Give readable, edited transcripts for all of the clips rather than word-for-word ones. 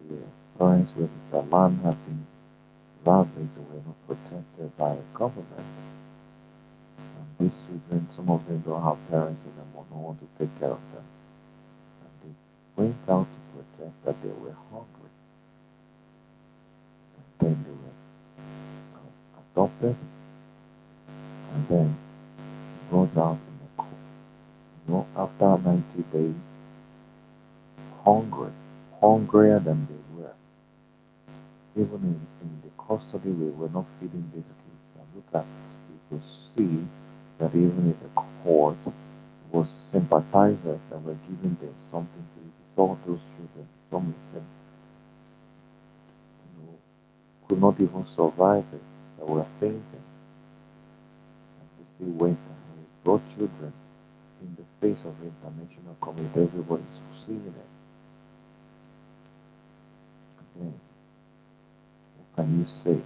where parents where the land have been ravaged or were not protected by a government. And these children, some of them don't have parents anymore, no one to take care of them. And they went out to protest that they were hungry. And then they were adopted and then brought out in a court. After 90 days, hungry, hungrier than they were. Even in the custody, we were not feeding these kids. And look at, you could see that even in the court, it was sympathizers that were giving them something to eat. He saw those children, some of them, could not even survive it, that were fainting. And he still went and he brought children in the face of the international community. Everybody's seeing it. Again, what can you say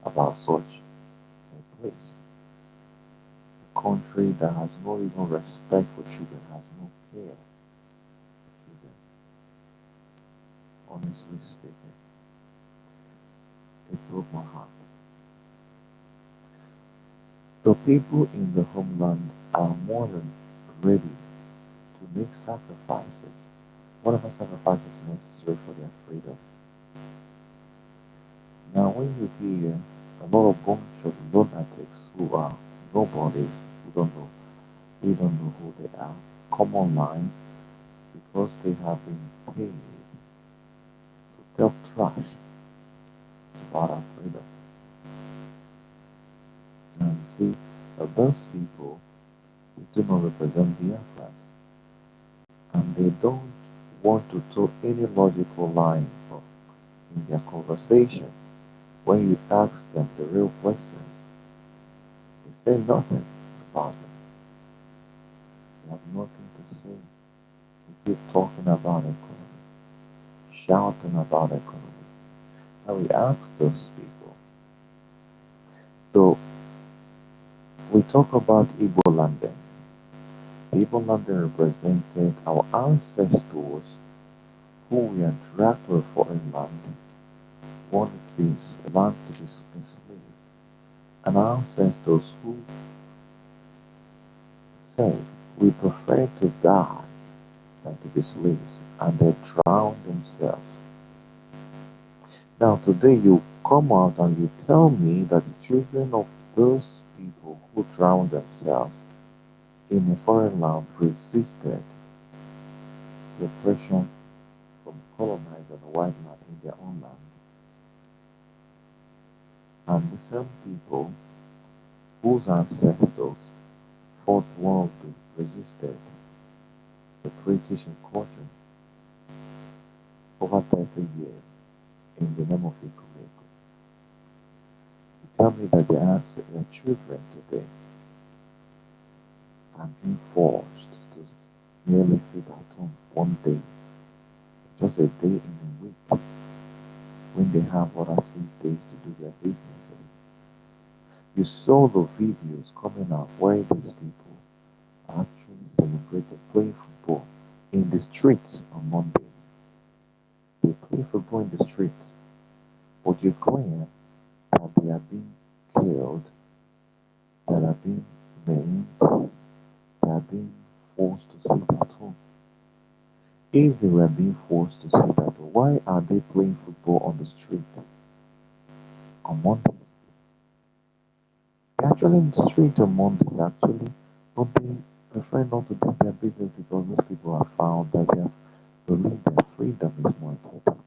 about such a place? A country that has no even respect for children, has no care for children. Honestly speaking, it broke my heart. The people in the homeland are more than ready to make sacrifices, whatever sacrifices necessary for their freedom. Now, when you hear a lot of bunch of lunatics who are nobodies, we don't know who they are, come online because they have been paid to tell trash about our freedom. And you see, those people do not represent Biafras, and they don't want to tell any logical line in their conversation. When you ask them the real questions, they say nothing about it. They have nothing to say. They keep talking about economy, shouting about economy. And we ask those people. So we talk about Igbo landing. Igbo landing represented our ancestors who were dragged to a foreign land, wanted this land to be enslaved, and our ancestors who said we prefer to die than to be slaves, and they drowned themselves. Now, today you come out and you tell me that the children of those people who drowned themselves in a foreign land resisted the oppression from colonizers and white man in their own land. And the same people whose ancestors fought war resisted the British incursion over 30 years in the name of Economic. You tell me that their children today are being forced to merely sit at home one day, just a day in a week, when they have other 6 days to do their businesses. You saw the videos coming out where these people actually celebrated playing football in the streets on Mondays. They play football in the streets, but you claim that they are being killed, that are being maimed, they are being forced to sit at home. If they were being forced to sit at home, why are they playing football on the street on Mondays? They're actually in the street on Mondays, actually, but they prefer not to do their business because these people have found that they believe that freedom is more important.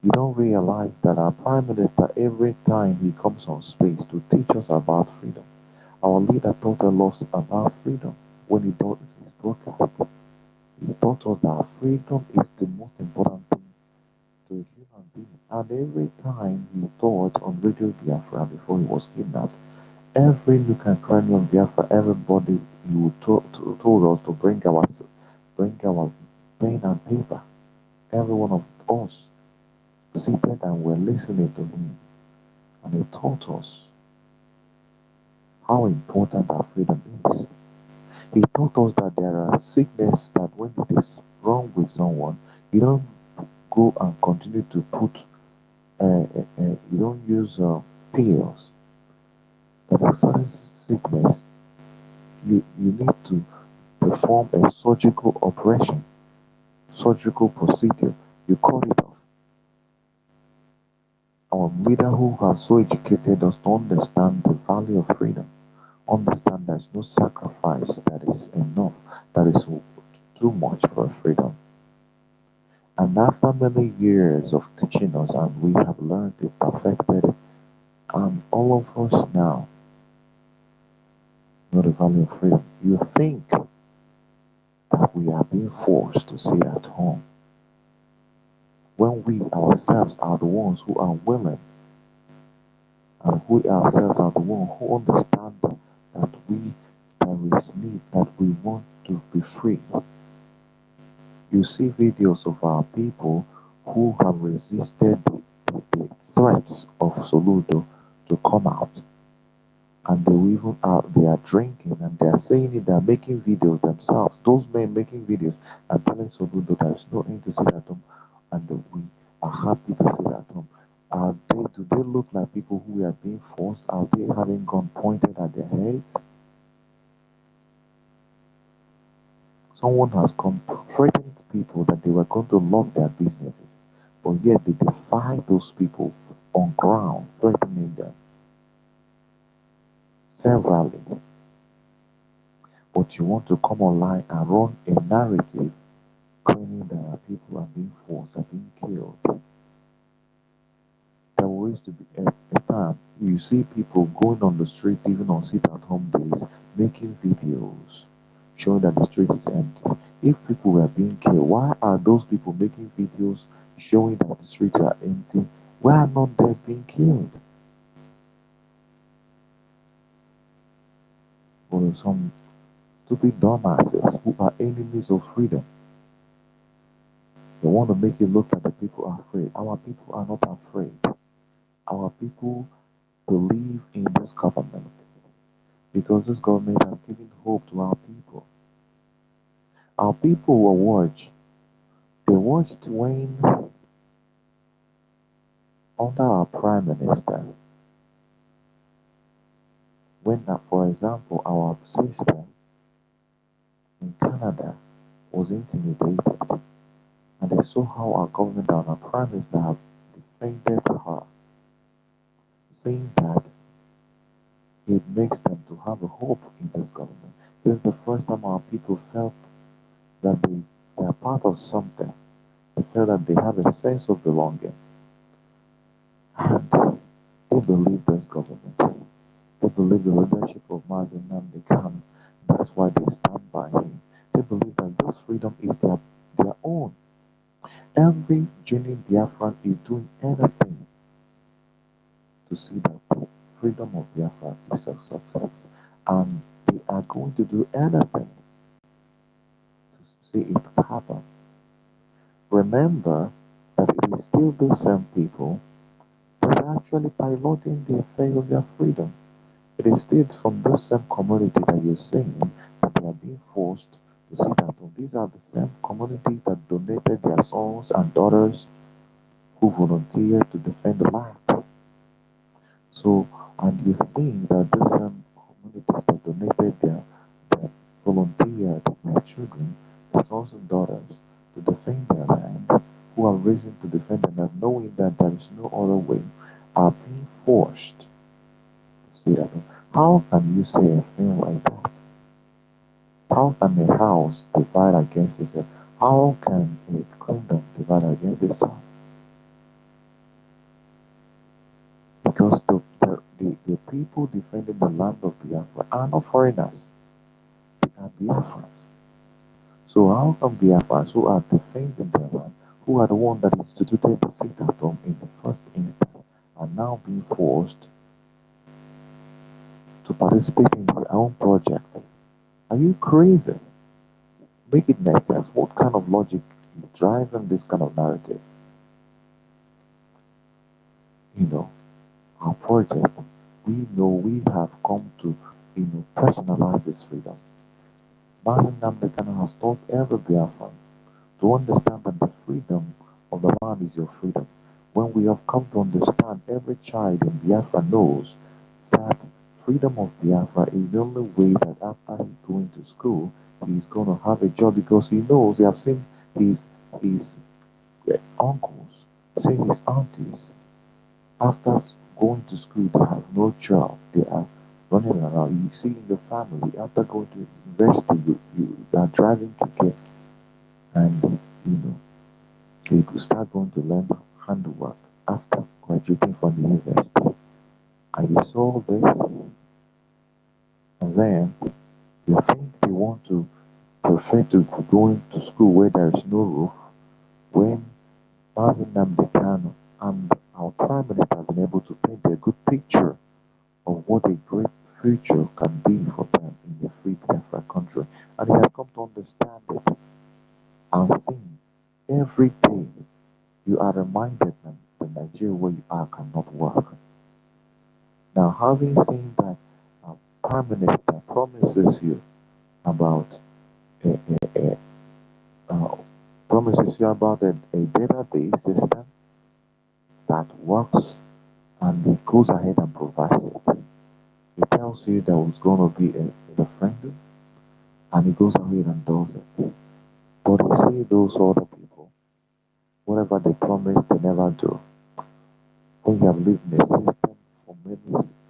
You don't realize that our Prime Minister, every time he comes on space to teach us about freedom, our leader taught us about freedom when he does his broadcast. He taught us that freedom is the most important thing to a human being. And every time he taught on Radio Biafra before he was kidnapped, every nook and cranny of Biafra, everybody you told us to bring our pen and paper. Every one of us seated and were listening to him, and he taught us how important our freedom is. He taught us that there are sickness that when it is wrong with someone, you don't go and continue to put, you don't use pills. That a certain sickness, you need to perform a surgical operation, surgical procedure. You cut it off. Our leader who have so educated us to understand the value of freedom, understand there's no sacrifice that is enough, that is too much for freedom. And after many years of teaching us, and we have learned it, perfected it, and all of us now know the value of freedom. You think that we are being forced to sit at home when we ourselves are the ones who are willing, and we ourselves are the ones who understand that there is need, that we want to be free. You see videos of our people who have resisted the threats of Soludo to come out, and they will even out they are drinking and they are saying it, they are making videos themselves. Those men making videos and telling Soludo there is no end to sit at home, and we are happy to sit at home. Do they look like people who are being forced? Are they having gun pointed at their heads? Someone has come threatened people that they were going to lock their businesses, but yet they defy those people on ground, threatening them severally. But you want to come online and run a narrative claiming that our people are being forced, are being killed. There will used to be a time you see people going on the street, even on sit at home days, making videos showing that the street is empty. If people were being killed, why are those people making videos showing that the streets are empty? Why are not they being killed? Or some stupid dumbasses who are enemies of freedom. They want to make it look like the people are afraid. Our people are not afraid. Our people believe in this government because this government has given hope to our people. Our people will watch. They watched when, under our prime minister, when, for example, our sister in Canada was intimidated, and they saw how our government and our prime minister have defended her, saying that it makes them to have a hope in this government. This is the first time our people felt that they are part of something. They felt that they have a sense of belonging. And they believe this government. They believe the leadership of Mazi Nnamdi Kanu. That's why they stand by him. They believe that this freedom is their own. Every genuine Biafran is doing anything to see that the freedom of Biafra is a success. And they are going to do anything to see it happen. Remember that it is still the same people that are actually piloting the affair of their freedom. It is still from this same community that you're saying that they are being forced to sit at home. These are the same community that donated their sons and daughters who volunteered to defend the land. So, and you think that these same communities that donated their volunteered their children, their sons and daughters, to defend their land, who are raising to defend their land, knowing that there is no other way, are being forced to sit at home. How can you say a thing like that? How can a house divide against itself? How can a kingdom divide against itself? Because the people defending the land of Biafra are not foreigners, they are Biafrans. So how come Biafrans who are defending their land, who are the one that instituted the sit at home in the first instance, are now being forced to participate in their own project? Are you crazy? Make it make sense. What kind of logic is driving this kind of narrative? You know, our project, we know we have come to, personalize this freedom. Martin Namdekano has taught every Biafran to understand that the freedom of the land is your freedom. When we have come to understand, every child in Biafra knows that freedom of Biafra is the only way that after he's going to school, he's going to have a job because he knows they have seen his uncles, seen his aunties. After going to school, they have no job. They are running around. You see in your family, after going to university, you are driving to get, and know, you could start going to learn handwork after graduating from the university. And you saw this, and then you think you want to prefer to go into school where there is no roof, when Mazen Namdekano and our prime minister have been able to paint a good picture of what a great future can be for them in the free Biafra country. And they have come to understand it and seen every day you are reminded that the Nigeria where you are cannot work. Now, having seen that Prime Minister promises you about a, a, a promises you about a database system that works, and he goes ahead and provides it. He tells you there was going to be a referendum, and he goes ahead and does it. But you see those other people, whatever they promise, they never do. When you have lived in a system for many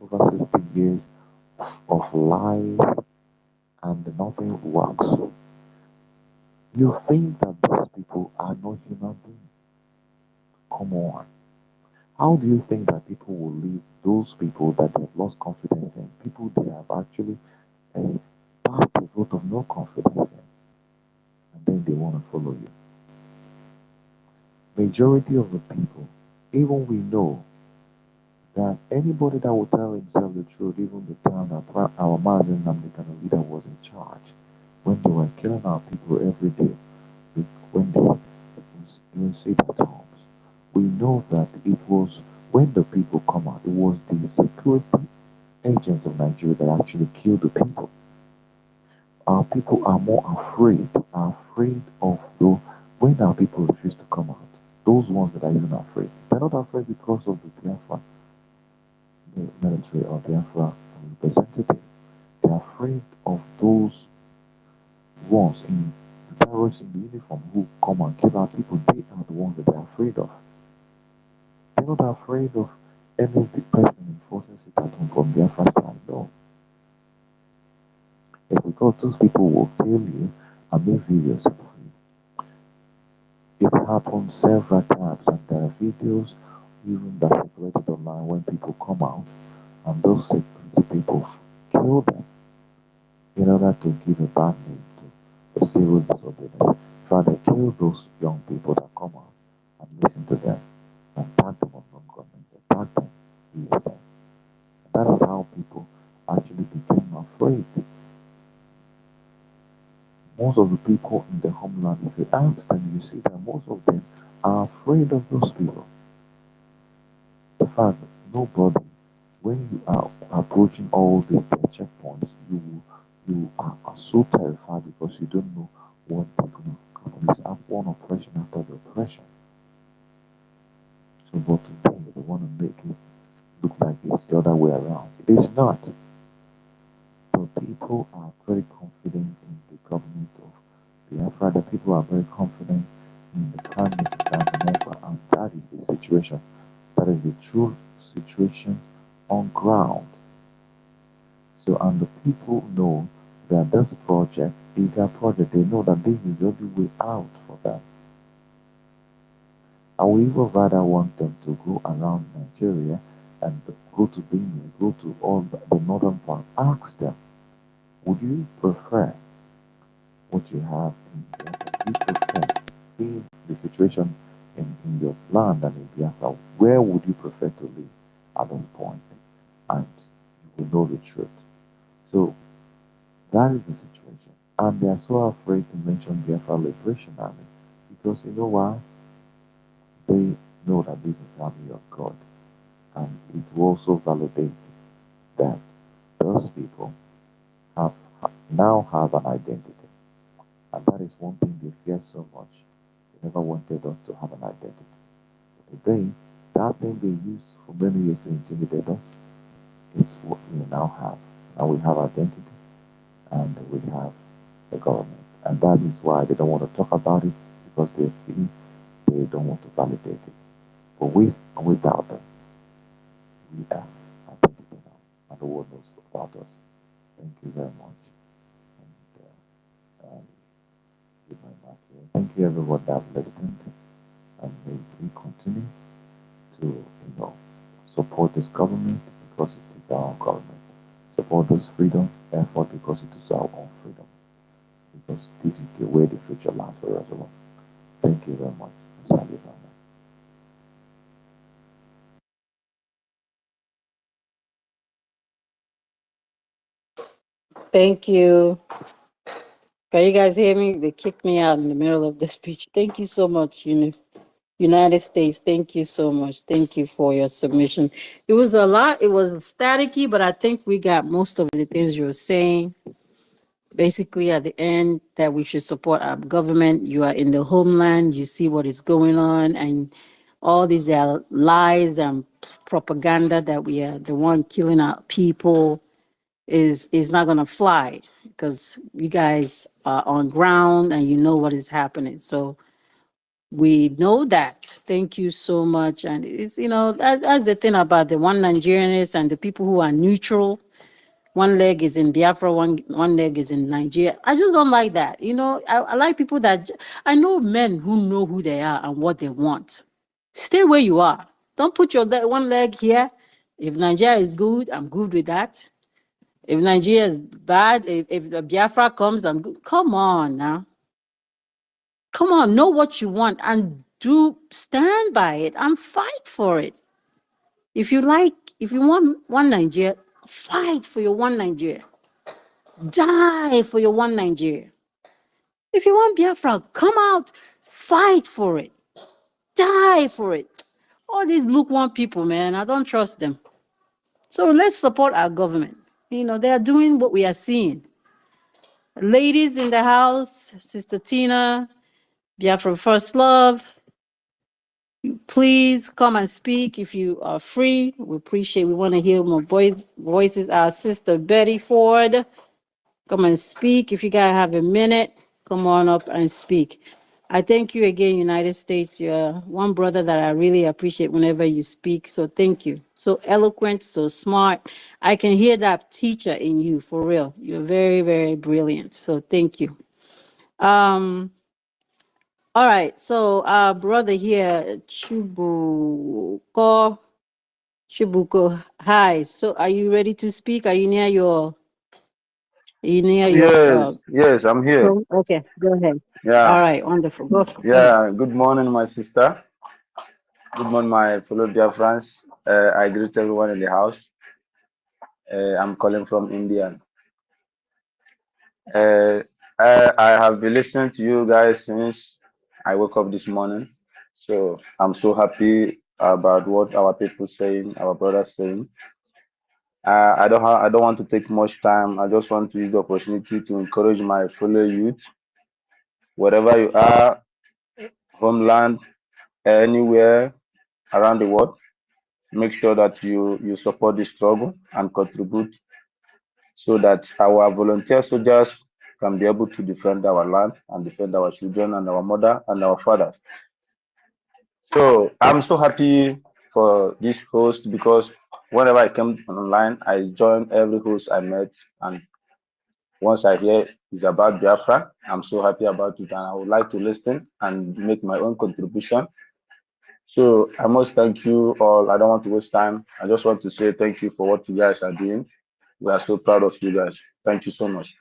over 60 years of lies and nothing works, you think that these people are not human beings. Come on. How do you think that people will leave those people that they've lost confidence in? People they have actually uh, passed a vote of no confidence in, and then they want to follow you. Majority of the people, even we know that anybody that will tell himself the truth, even the time that our Mazen Namdekan leader was in charge, when they were killing our people every day, when they even say that homes, we know that it was when the people come out, it was the security agents of Nigeria that actually killed the people. Our people are afraid of the when our people refuse to come out. Those ones that are even afraid. They're not afraid because of the Biafra the military or Biafra representative. They're afraid of those ones in the terrorists in the uniform who come and kill our people. They are the ones that they're afraid of. They're not afraid of any person enforcing it at home from Biafra side. No. It's because those people will kill you and make videos of you. It happened several times, and there are videos even that circulated online when people come out and those security people kill them in order to give a bad name to the civil disobedience. Father, kill those young people that come out and listen to them and tag them on non-government, tag them ESN. That is how people actually became afraid. Most of the people in the homeland, if you ask them, you see that most of them are afraid of those people. The fact that nobody, when you are approaching all these checkpoints, you are so terrified because you don't know what they're going to come. It's one oppression after the oppression. So, but today they want to make it look like it's the other way around. It is not. The people are very confident in the government of Biafra. The people are very confident in the prime minister and the Ekpa, and that is the situation. That is the true situation on ground. So, and the people know that this project is their project. They know that this is the only way out for them. I would even rather want them to go around Nigeria and go to Benue, go to all the northern part. Ask them, would you prefer what you have in Biafra? Do you prefer seeing the situation in your land and in Biafra? Where would you prefer to live at this point? And you will know the truth. So that is the situation. And they are so afraid to mention Biafra Liberation Army because you know why? They know that this is the army of God. And it will also validate that those people now have an identity. And that is one thing they fear so much. never wanted us to have an identity. Today, that thing they used for many years to intimidate us is what we now have. Now we have identity and we have the government. And that is why they don't want to talk about it because they feel they don't want to validate it. But with and without them, we have identity now and the world knows about us. Thank you very much. And give my back here. Thank you everyone that listened and may we continue to, support this government because it is our government. Support this freedom effort because it is our own freedom. Because this is the way the future lies for us all. Thank you very much. Salute. Thank you. Can you guys hear me? They kicked me out in the middle of the speech. Thank you so much, United States. Thank you so much. Thank you for your submission. It was a lot. It was staticky, but I think we got most of the things you were saying. Basically, at the end, that we should support our government. You are in the homeland. You see what is going on, and all these are lies and propaganda that we are the one killing our people is not going to fly because you guys are on ground and you know what is happening. So we know that. Thank you so much. And it's, that's the thing about the one Nigerianists and the people who are neutral. One leg is in Biafra, one leg is in Nigeria. I just don't like that. I like people that I know men who know who they are and what they want. Stay where you are. Don't put your one leg here. If Nigeria is good, I'm good with that. If Nigeria is bad, if the Biafra comes, I'm good. Come on now. Come on, know what you want and do stand by it and fight for it. If you want one Nigeria, fight for your one Nigeria. Die for your one Nigeria. If you want Biafra, come out, fight for it. Die for it. All these lukewarm people, man, I don't trust them. So let's support our government. They are doing what we are seeing. Ladies in the house, Sister Tina, Biafra First Love, please come and speak if you are free. We want to hear more voices. Our Sister Betty Ford, come and speak. If you guys have a minute, come on up and speak. I thank you again, United States. You're one brother that I really appreciate whenever you speak. So thank you. So eloquent, so smart. I can hear that teacher in you, for real. You're very, very brilliant. So thank you. All right. So our brother here, Chibuko. Hi. So are you ready to speak? Are you near your Yes, yes, I'm here. phone? Okay, go ahead. Yeah, All right, wonderful. Go ahead. yeah. Good morning, my sister. Good morning, my fellow dear friends. I greet everyone in the house. I'm calling from India. Uh, I have been listening to you guys since I woke up this morning. So I'm so happy about what our people saying, our brothers saying. I don't want to take much time. I just want to use the opportunity to encourage my fellow youth, wherever you are, homeland, anywhere around the world. Make sure that you support the struggle and contribute so that our volunteer soldiers can be able to defend our land and defend our children and our mother and our fathers. So I'm so happy for this host because whenever I came online, I joined every host I met, and once I hear it's about Biafra, I'm so happy about it, and I would like to listen and make my own contribution. So I must thank you all. I don't want to waste time. I just want to say thank you for what you guys are doing. We are so proud of you guys. Thank you so much.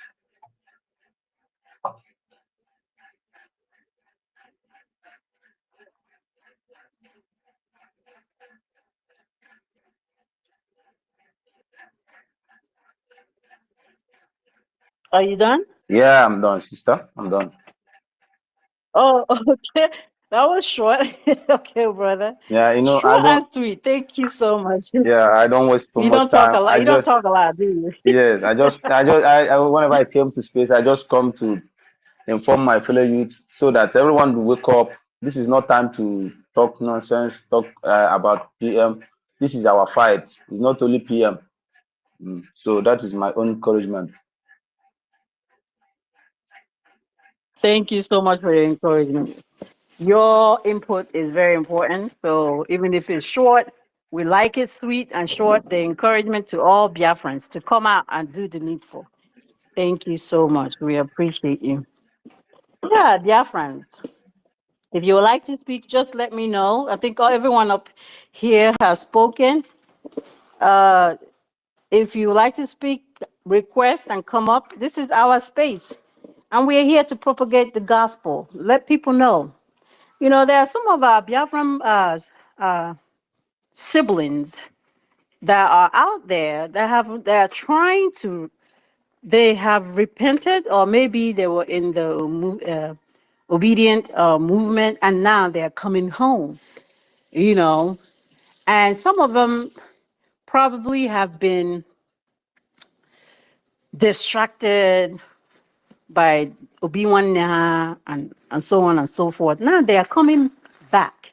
Are you done? Yeah, I'm done, sister. I'm done. Oh, okay. That was short. Okay, brother. Yeah, I Short and don't. sweet. Thank you so much. Yeah, I don't waste too You much don't talk a time. lot. You don't talk a lot, do you? Yes, whenever I came to space, I just come to inform my fellow youth so that everyone will wake up, This is not time to talk nonsense, talk about PM. This is our fight. It's not only PM. So that is my own encouragement. Thank you so much for your encouragement. Your input is very important. So even if it's short, we like it sweet and short. The encouragement to all Biafrans to come out and do the needful. Thank you so much. We appreciate you. Yeah, Biafrans. If you would like to speak, just let me know. I think everyone up here has spoken. Uh, if you would like to speak, request and come up. This is our space. And we are here to propagate the gospel. Let people know. You know, there are some of our Biafran siblings that are out there that are trying to, they have repented, or maybe they were in the obedient movement, and now they're coming home, you know. And some of them probably have been distracted by Obi-Wan and so on and so forth. Now they are coming back.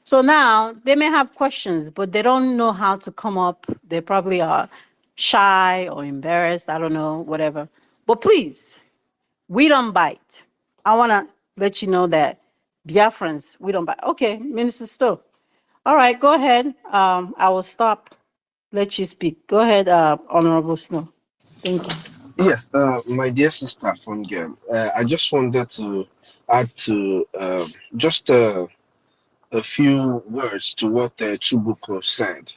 So now they may have questions, but they don't know how to come up. They probably are shy or embarrassed. I don't know, whatever. But please, we don't bite. I want to let you know that Biafrans, we don't bite. Okay, Minister Stowe. All right, go ahead. I will stop. Let you speak. Go ahead, Honorable Snow. Thank you. Yes, my dear sister from Game, I just wanted to add to just a few words to what Chubuko said.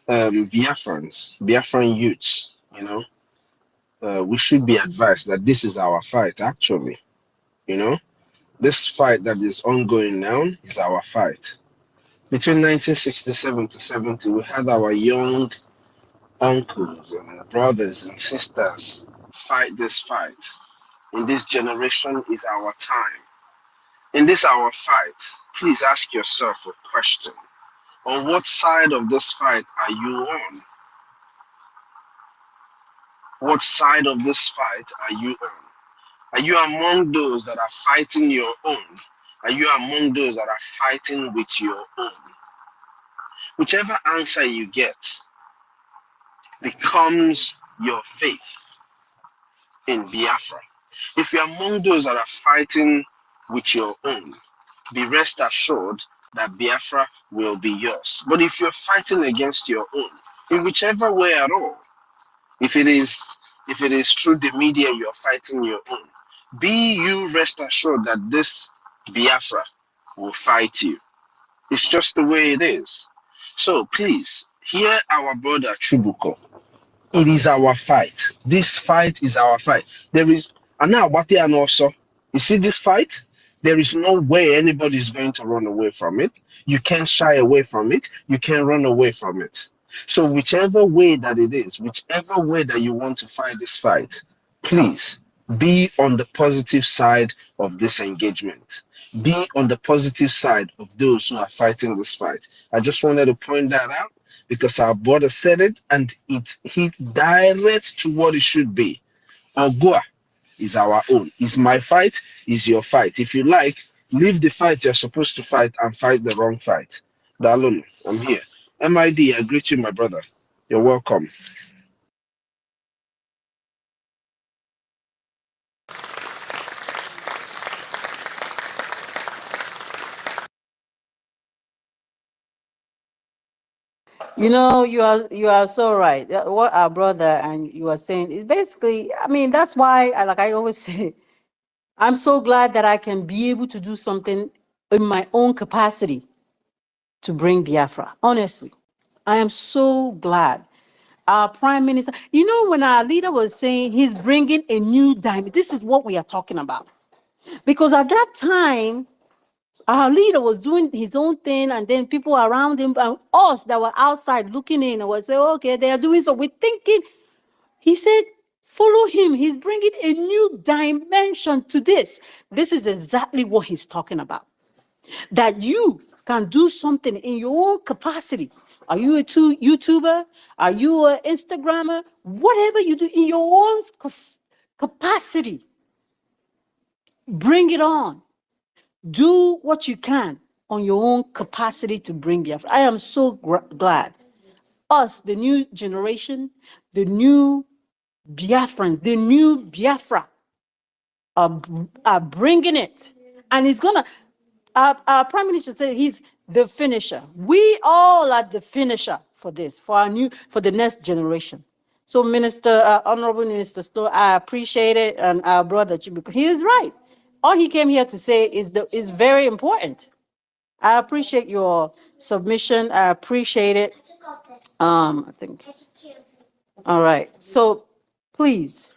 Biafran youths, we should be advised that this is our fight, actually. You know, this fight that is ongoing now is our fight. Between 1967 to 70, we had our young uncles and brothers and sisters fight this fight. In this generation is our time. In this our fight, please ask yourself a question. On what side of this fight are you on? What side of this fight are you on? Are you among those that are fighting your own? Are you among those that are fighting with your own? Whichever answer you get becomes your faith in Biafra. If you're among those that are fighting with your own, be rest assured that Biafra will be yours. But if you're fighting against your own, in whichever way at all, if it is through the media you're fighting your own, be you rest assured that this Biafra will fight you. It's just the way it is. So please, hear our brother Chubuko. It is our fight. This fight is our fight. There is, and now Bati and also, you see this fight? There is no way anybody is going to run away from it. You can't shy away from it. You can't run away from it. So whichever way that it is, whichever way that you want to fight this fight, please be on the positive side of this engagement. Be on the positive side of those who are fighting this fight. I just wanted to point that out because our brother said it and it hit direct to what it should be. Ogua is our own. It's my fight, is your fight. If you like, leave the fight you're supposed to fight and fight the wrong fight. Dalun, I'm here. MID, I greet you, my brother. You're welcome. You know, you are so right. What our brother and you are saying is basically, I mean, that's why I always say, I'm so glad that I can be able to do something in my own capacity to bring Biafra. Honestly, I am so glad. Our prime minister, you know, when our leader was saying he's bringing a new diamond, this is what we are talking about. Because at that time, our leader was doing his own thing, and then people around him and us that were outside looking in and would say, okay, they are doing so. We're thinking, he said, follow him. He's bringing a new dimension to this. This is exactly what he's talking about. That you can do something in your own capacity. Are you a YouTuber? Are you an Instagrammer? Whatever you do in your own capacity, bring it on. Do what you can on your own capacity to bring Biafra. I am so glad. Us, the new generation, the new Biafrans, the new Biafra are bringing it. And it's gonna, our prime minister said he's the finisher. We all are the finisher for this, for the next generation. So Minister, Honorable Minister Stowe, I appreciate it, and our brother, he is right. All he came here to say is very important. I appreciate your submission. I appreciate it. I think. All right. So please,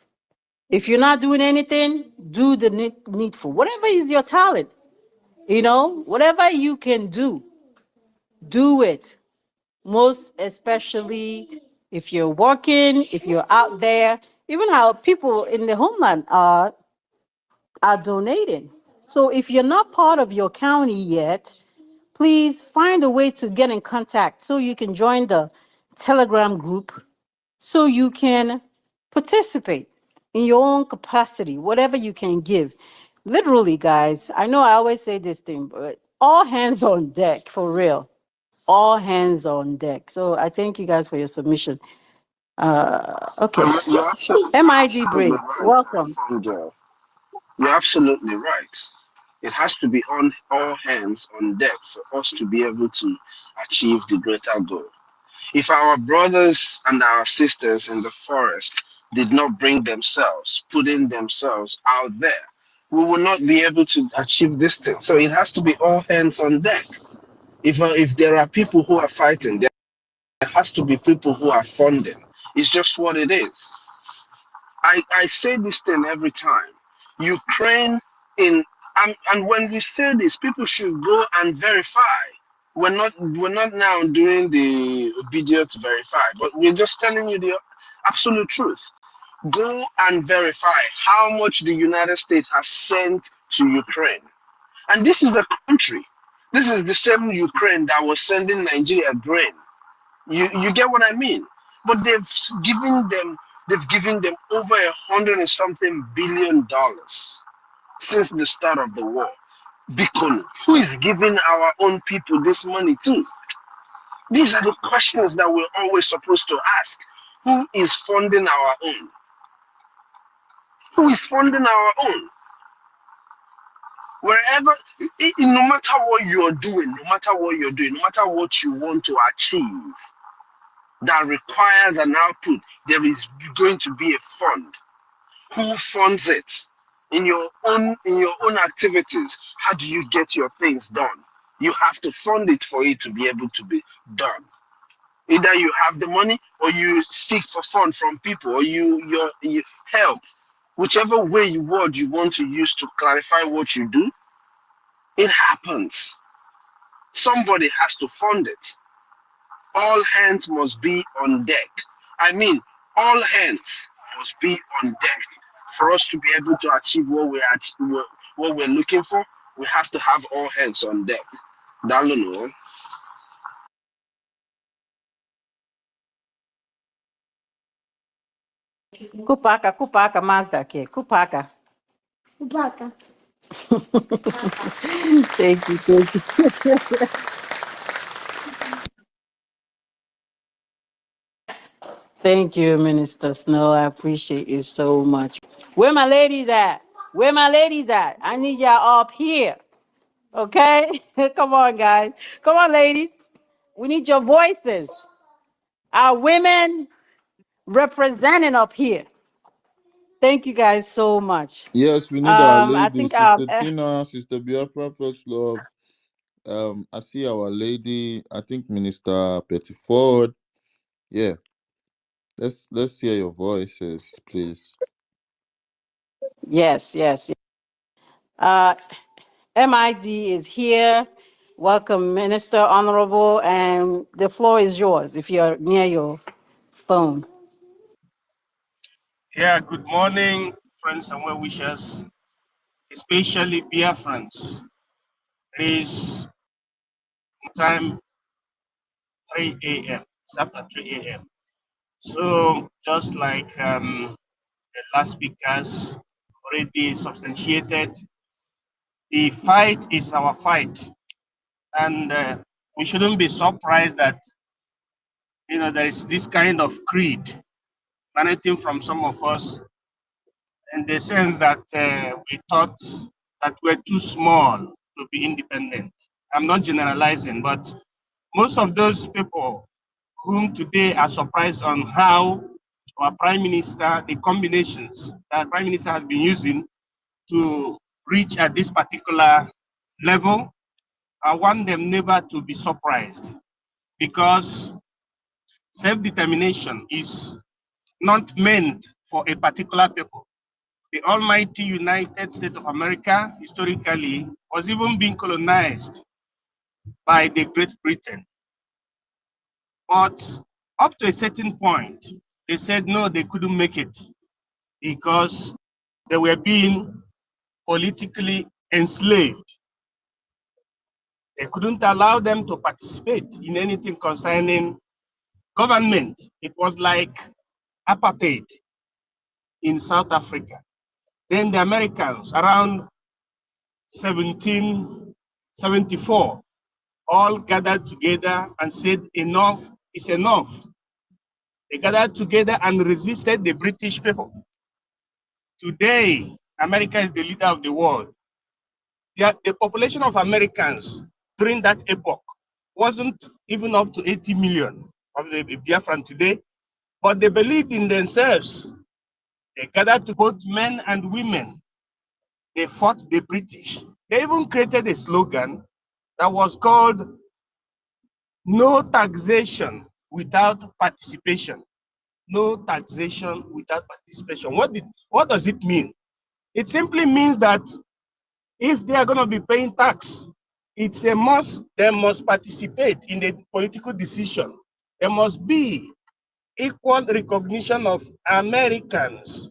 if you're not doing anything, do the needful. Whatever is your talent, whatever you can do it. Most especially if you're working, if you're out there, even how people in the homeland are donating. So if you're not part of your county yet, please find a way to get in contact so you can join the Telegram group so you can participate in your own capacity, whatever you can give. Literally, guys, I know I always say this thing, but all hands on deck, for real. All hands on deck. So I thank you guys for your submission. Okay. You're MID absolutely Brave, right, welcome. Fun Girl. You're absolutely right. It has to be on all hands on deck for us to be able to achieve the greater goal. If our brothers and our sisters in the forest did not bring themselves, putting themselves out there, we will not be able to achieve this thing. So it has to be all hands on deck. If there are people who are fighting, there has to be people who are funding. It's just what it is. I say this thing every time. Ukraine and when we say this, people should go and verify. We're not now doing the obedient to verify, but we're just telling you the absolute truth. Go and verify how much the United States has sent to Ukraine. And this is the country. This is the same Ukraine that was sending Nigeria grain. You get what I mean? But they've given them over 100 and something billion since the start of the war. Bikon, who is giving our own people this money too? These are the questions that we're always supposed to ask. Who is funding our own? Who is funding our own? Wherever, no matter what you're doing, no matter what you're doing, no matter what you want to achieve that requires an output, there is going to be a fund. Who funds it? In your own activities, how do you get your things done? You have to fund it for it to be able to be done. Either you have the money or you seek for fund from people or you help. Whichever word you want to use to clarify what you do, it happens. Somebody has to fund it. All hands must be on deck. I mean, all hands must be on deck for us to be able to achieve what we're looking for. We have to have all hands on deck. Dalo. Kupaka Mazda ke. Kupaka. Kupaka. Thank you, thank you. Thank you, Minister Snow. I appreciate you so much. Where my ladies at? Where my ladies at? I need y'all up here. Okay? Come on, guys. Come on, ladies. We need your voices. Our women representing up here. Thank you guys so much. Yes, we need our I lady, think Sister Tina, Sister Biafra, First Love. I see our lady. I think Minister Pettiford. Yeah, let's hear your voices, please. yes, yes. Uh, MID is here. Welcome, Minister Honorable, and the floor is yours if you're near your phone. Yeah, good morning, friends and well wishers, especially Biafrans. It is time 3 a.m. It's after 3 a.m. So just like the last speakers already substantiated, The fight is our fight, and we shouldn't be surprised that there is this kind of creed emanating from some of us, in the sense that we thought that we're too small to be independent. I'm not generalizing, but most of those people whom today are surprised on how our prime minister, the combinations that prime minister has been using to reach at this particular level, I want them never to be surprised, because self-determination is not meant for a particular people. The almighty United States of America historically was even being colonized by the Great Britain. But up to a certain point, they said no, they couldn't make it because they were being politically enslaved. They couldn't allow them to participate in anything concerning government. It was like apartheid in South Africa. Then the Americans, around 1774, all gathered together and said, enough is enough. They gathered together and resisted the British people. Today, America is the leader of the world. The population of Americans during that epoch wasn't even up to 80 million of the Biafran today, but they believed in themselves. They gathered to both men and women. They fought the British. They even created a slogan that was called "No taxation without participation." No taxation without participation. What does it mean? It simply means that if they are going to be paying tax, it's a must. They must participate in the political decision. There must be equal recognition of Americans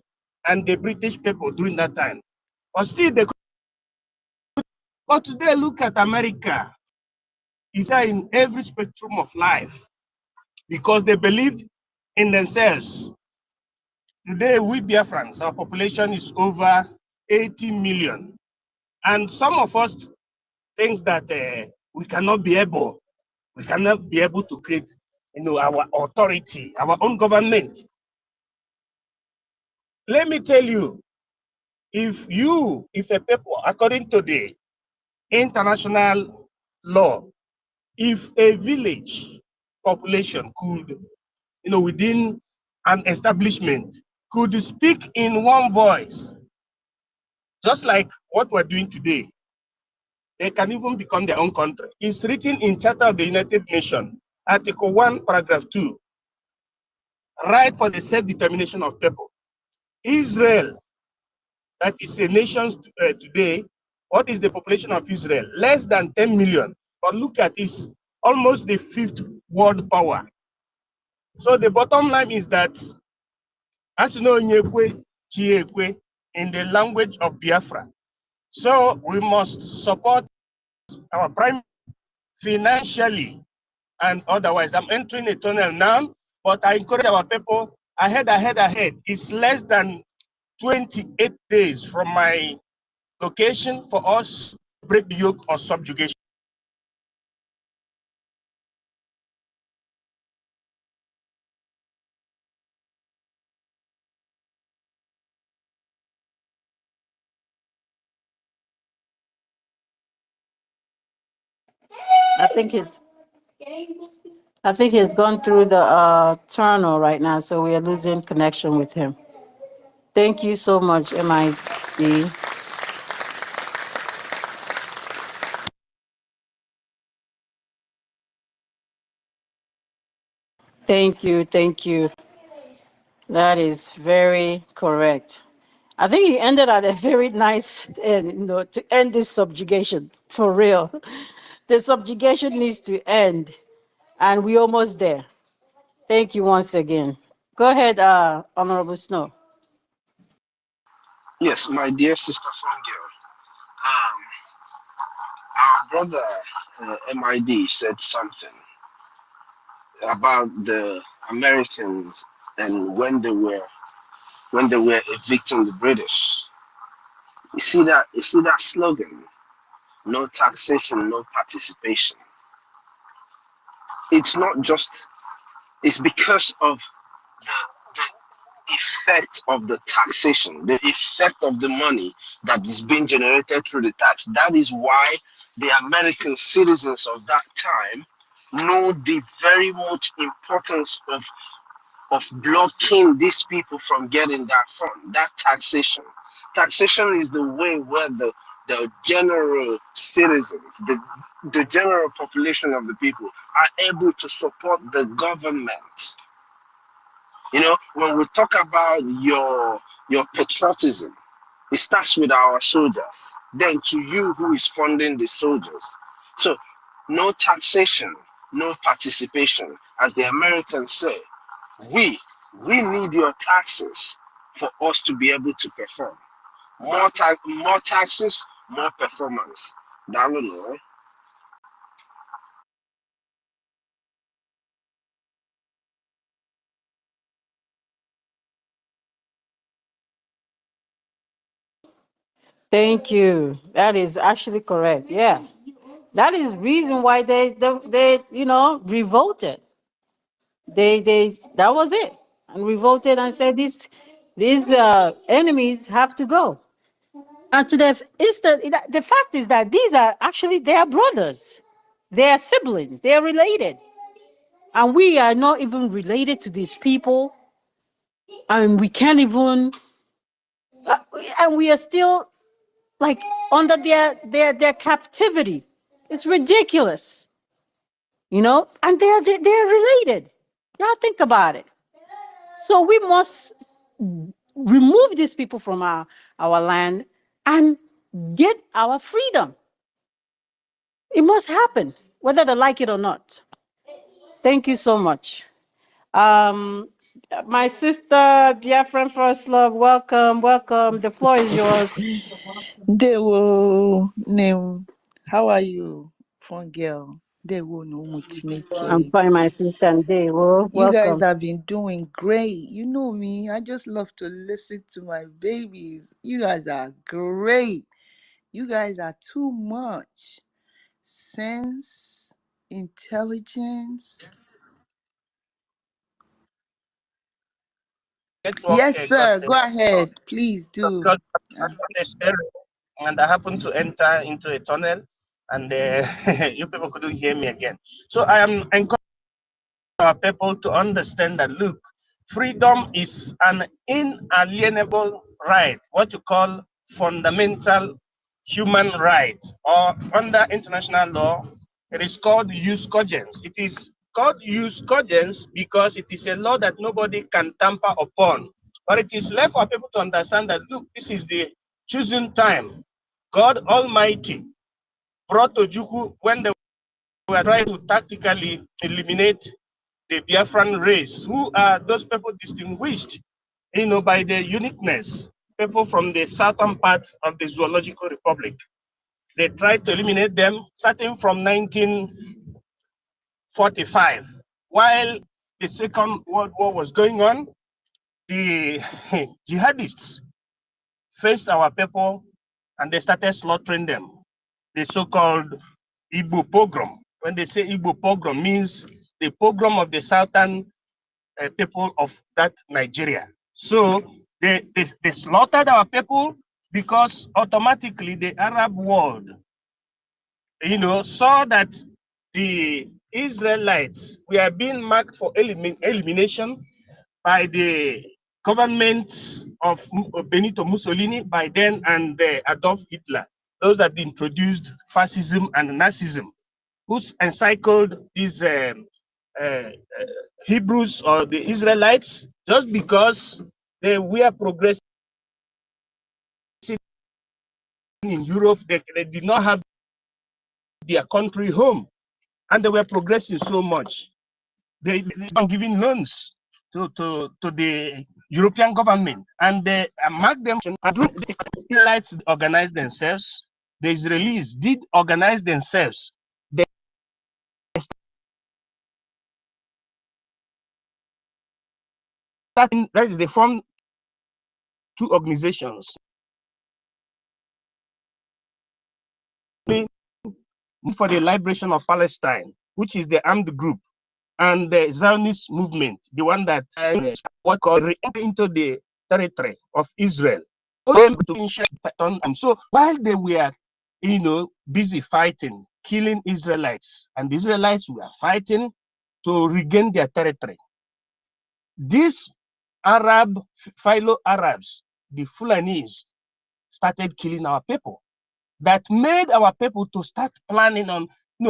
and the British people during that time. But still, but today, look at America. It's there in every spectrum of life because they believed in themselves. Today, we Biafrans, our population is over 80 million. And some of us think that we cannot be able to create our authority, our own government. Let me tell you, if a people, according to the international law, if a village population could, within an establishment, could speak in one voice, just like what we're doing today, they can even become their own country. It's written in Charter of the United Nations, Article 1, Paragraph 2, right for the self-determination of people. Israel, that is a nation today, what is the population of Israel? Less than 10 million. But look at this, almost the fifth world power. So the bottom line is that, as you know, in the language of Biafra. So we must support our prime financially and otherwise. I'm entering a tunnel now, but I encourage our people ahead. It's less than 28 days from my location for us to break the yoke of subjugation. I think he's I think he's gone through the tunnel right now, so we are losing connection with him. Thank you so much, MID. Thank you, thank you. That is very correct. I think he ended at a very nice end, to end this subjugation for real. The subjugation needs to end, and we're almost there. Thank you once again. Go ahead, Honorable Snow. Yes, my dear sister from girl. Our brother MID said something about the Americans and when they were evicting the British. You see that slogan? no taxation, no participation. It's not just, it's because of the effect of the taxation, the effect of the money that is being generated through the tax. That is why the American citizens of that time know the very much importance of blocking these people from getting that fund, that taxation. Taxation is the way where the general citizens, the general population of the people are able to support the government. You know, when we talk about your patriotism, it starts with our soldiers. Then to you who is funding the soldiers. So no taxation, no participation. As the Americans say, we we need your taxes for us to be able to perform. More taxes, more performance. Dalo. Thank you. That is actually correct. Yeah. That is reason why they revolted. They that was it. And revolted and said these enemies have to go. And to the instant, the fact is that these are actually their brothers. They are siblings. They are related. And we are not even related to these people. And we can't even and we are still like under their captivity. It's ridiculous, and they're related. Y'all think about it. So we must remove these people from our land and get our freedom. It must happen, whether they like it or not. Thank you so much. Um, my sister, Biafran First Love, welcome, welcome. The floor is yours. Dewo, Name, how are you, fun girl? Dewo no I'm Muchineke. fine, my sister, and Dave. You guys Welcome. have been doing great. You know me, I just love to listen to my babies. You guys are great. You guys are too much. Sense, intelligence. Network Yes, got sir. Go ahead. Please do. got a stereo, and I happened to enter into a tunnel, and you people couldn't hear me again. So I am encouraging our people to understand that look, freedom is an inalienable right, what you call fundamental human right, or under international law, it is called jus cogens. It is called jus cogens because it is a law that nobody can tamper upon. But it is left for people to understand that look, this is the choosing time. God Almighty brought Ojukwu when they were trying to tactically eliminate the Biafran race, who are those people distinguished, by their uniqueness, people from the southern part of the Zoological Republic. They tried to eliminate them starting from 1945. While the Second World War was going on, the jihadists faced our people and they started slaughtering them. The so-called Igbo pogrom. When they say Igbo pogrom, means the pogrom of the southern people of that Nigeria. So they slaughtered our people because automatically the Arab world, saw that the Israelites were being marked for elimination by the governments of Benito Mussolini by then and Adolf Hitler, those that introduced fascism and Nazism, who encircled these uh, Hebrews or the Israelites just because they were progressing in Europe. They did not have their country home, and they were progressing so much. They were giving loans to the European government, and they marked them. And the Israelites organized themselves. The Israelis did organize themselves. They started, that is, they formed two organizations. for the Liberation of Palestine, which is the armed group, and the Zionist movement, the one that what called re-entry into the territory of Israel. And so while they were, busy fighting, killing Israelites, and the Israelites were fighting to regain their territory, these fellow Arabs, the Fulanis, started killing our people. That made our people to start planning on,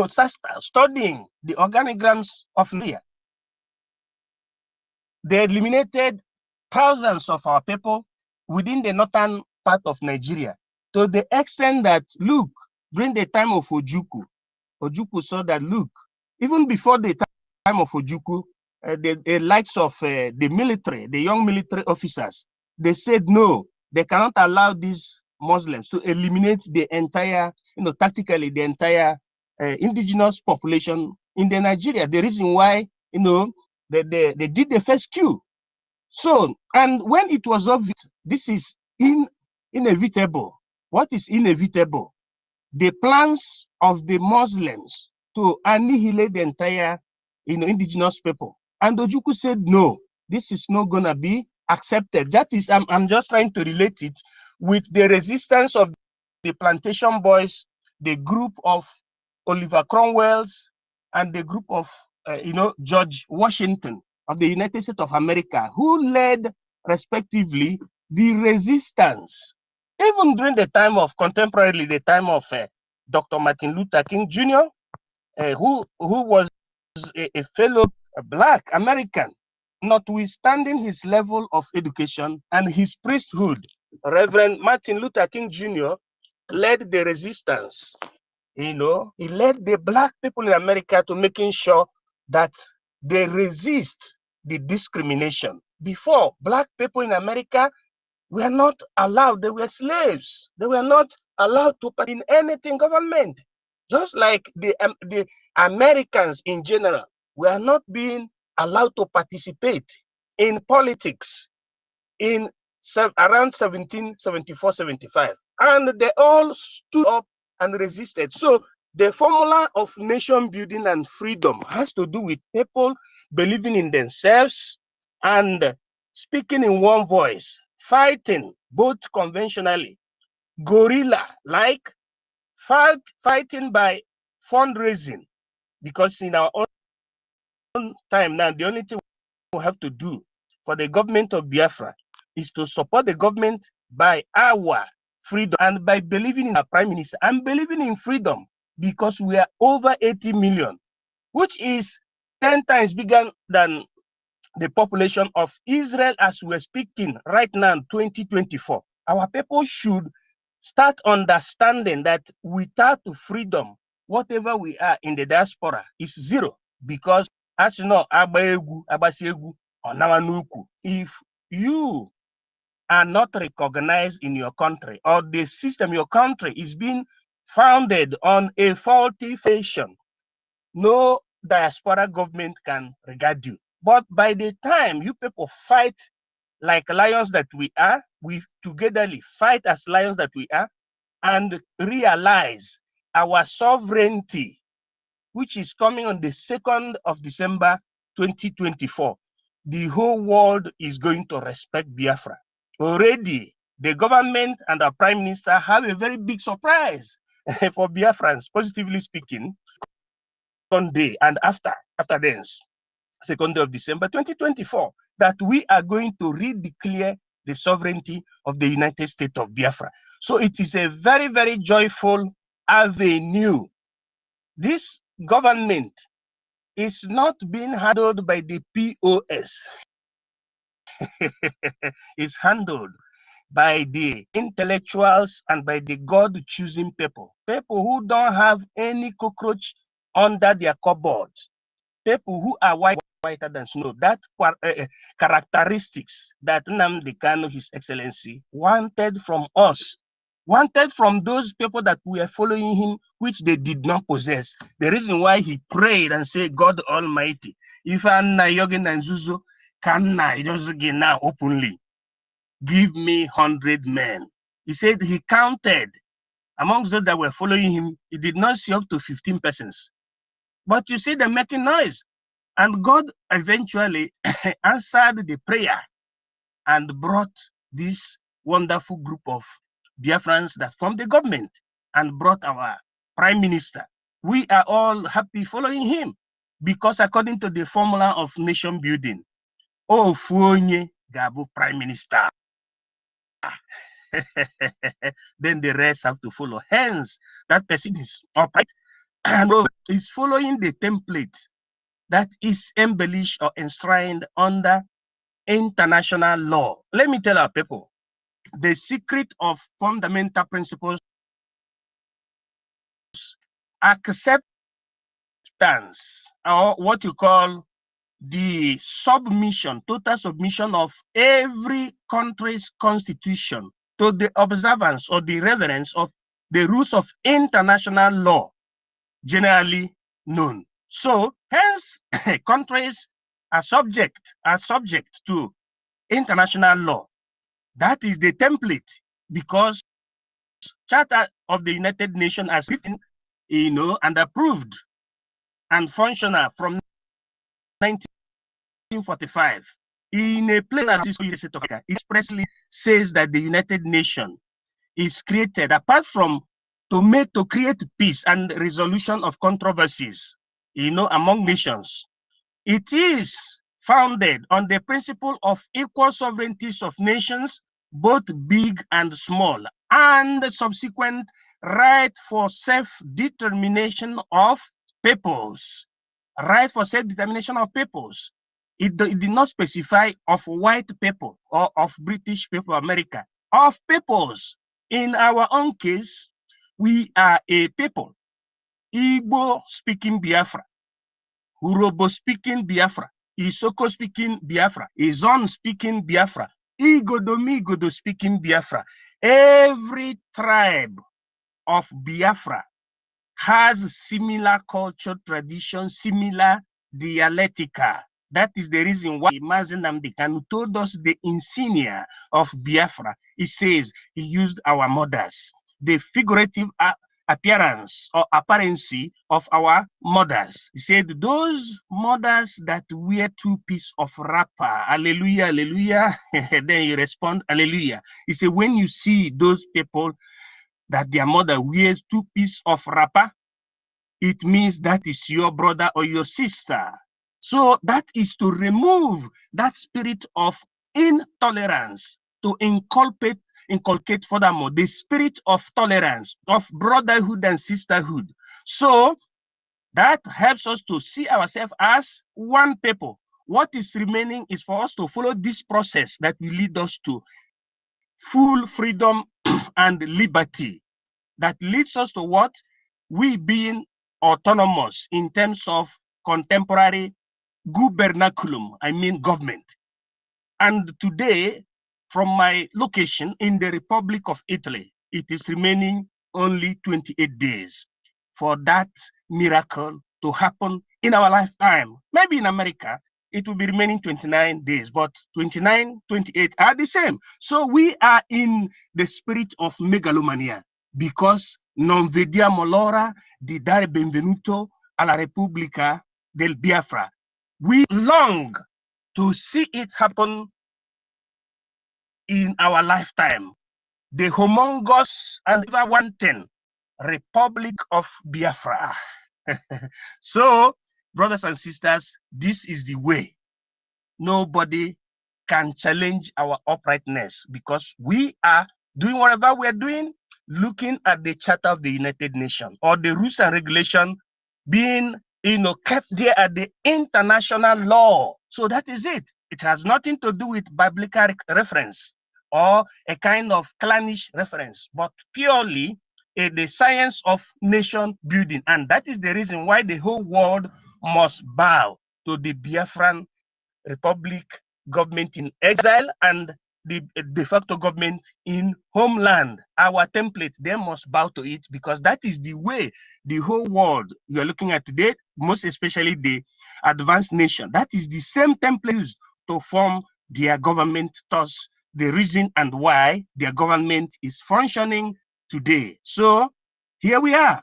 start studying the organigrams of Nigeria. They eliminated thousands of our people within the northern part of Nigeria, to the extent that, look, during the time of Ojukwu saw that, look, even before the time of Ojukwu, the likes of the military, the young military officers, they said no, they cannot allow these Muslims to eliminate the entire, tactically the entire indigenous population in the Nigeria. The reason why, they did the first coup. So, and when it was obvious, this is inevitable. What is inevitable? The plans of the Muslims to annihilate the entire, indigenous people. And Ojukwu said, no, this is not going to be accepted. That is, I'm just trying to relate it with the resistance of the plantation boys, the group of Oliver Cromwell's, and the group of, George Washington of the United States of America, who led, respectively, the resistance. Even during the time of, contemporarily, the time of Dr. Martin Luther King Jr., who was a fellow Black American, notwithstanding his level of education and his priesthood, Reverend Martin Luther King Jr. led the resistance. He led the Black people in America to making sure that they resist the discrimination. Before, Black people in America were not allowed, they were slaves. They were not allowed to participate in anything government. Just like the Americans in general were not being allowed to participate in politics in around 1774-75. And they all stood up and resisted. So the formula of nation building and freedom has to do with people believing in themselves and speaking in one voice, fighting both conventionally, guerrilla, like fighting by fundraising, because in our own time now, the only thing we have to do for the government of Biafra is to support the government by our freedom and by believing in our prime minister and believing in freedom, because we are over 80 million, which is 10 times bigger than the population of Israel as we're speaking right now, 2024. Our people should start understanding that without freedom, whatever we are in the diaspora is zero. Because as you know, if you are not recognized in your country, or the system, your country is being founded on a faulty foundation, no diaspora government can regard you. But by the time you people fight like lions that we are, we togetherly fight as lions that we are, and realize our sovereignty, which is coming on the 2nd of December 2024, the whole world is going to respect Biafra. Already, the government and our prime minister have a very big surprise for Biafrans, positively speaking, on day and after dance, 2nd of December 2024, that we are going to redeclare the sovereignty of the United States of Biafra. So it is a very, very joyful avenue. This government is not being handled by the POS. It's handled by the intellectuals and by the God-choosing people. People who don't have any cockroach under their cupboards. People who are whiter than snow. That characteristics that Nnamdi Kanu, His Excellency, wanted from us, wanted from those people that were following him, which they did not possess. The reason why he prayed and said, God Almighty, if Anna Yogin and Zuzu can now openly give me 100 men. He said he counted amongst those that were following him, he did not see up to 15 persons. But you see them making noise. And God eventually answered the prayer and brought this wonderful group of Biafrans that formed the government and brought our prime minister. We are all happy following him because according to the formula of nation building, Ofuonye Gabu prime minister. Then the rest have to follow. Hence, that person is upright and is following the template that is embellished or enshrined under international law. Let me tell our people, the secret of fundamental principles, acceptance, or what you call the submission, total submission of every country's constitution to the observance or the reverence of the rules of international law, generally known. So, hence, countries are subject to international law. That is the template, because Charter of the United Nations has written, and approved and functional from 1945. In a plain and it expressly says that the United Nations is created apart from to create peace and resolution of controversies, among nations. It is founded on the principle of equal sovereignties of nations, both big and small, and the subsequent right for self-determination of peoples. Right for self-determination of peoples. It did not specify of white people or of British people, America, of peoples. In our own case, we are a people. Igbo speaking Biafra, Urobo speaking Biafra, Isoko speaking Biafra, Izon speaking Biafra, Igodo speaking Biafra. Every tribe of Biafra has similar culture, tradition, similar dialectica. That is the reason why Mazen Nnamdi Kanu told us the insignia of Biafra. He says he used our mothers, the figurative appearance or apparency of our mothers. He said, those mothers that wear two-piece of wrapper, hallelujah, hallelujah, then you respond, hallelujah. He said, when you see those people that their mother wears two-piece of wrapper, it means that is your brother or your sister. So that is to remove that spirit of intolerance, to inculcate furthermore the spirit of tolerance, of brotherhood and sisterhood. So that helps us to see ourselves as one people. What is remaining is for us to follow this process that will lead us to full freedom and liberty. That leads us to what? We being autonomous in terms of contemporary gubernaculum, I mean government. And today, from my location in the Republic of Italy, it is remaining only 28 days for that miracle to happen in our lifetime. Maybe in America, it will be remaining 29 days, but 29, 28 are the same. So we are in the spirit of megalomania, because non vediamo l'ora di dare benvenuto alla Repubblica del Biafra. We long to see it happen in our lifetime. The humongous and ever wanting Republic of Biafra. So, brothers and sisters, this is the way. Nobody can challenge our uprightness, because we are doing whatever we are doing, looking at the Charter of the United Nations or the rules and regulation being kept there at the international law. So that is it. It has nothing to do with biblical reference or a kind of clannish reference, but purely the science of nation building. And that is the reason why the whole world must bow to the Biafran Republic government in exile and the de facto government in homeland. Our template, they must bow to it, because that is the way the whole world you are looking at today, most especially the advanced nation, that is the same template used to form their government. Thus, the reason and why their government is functioning today. So here we are.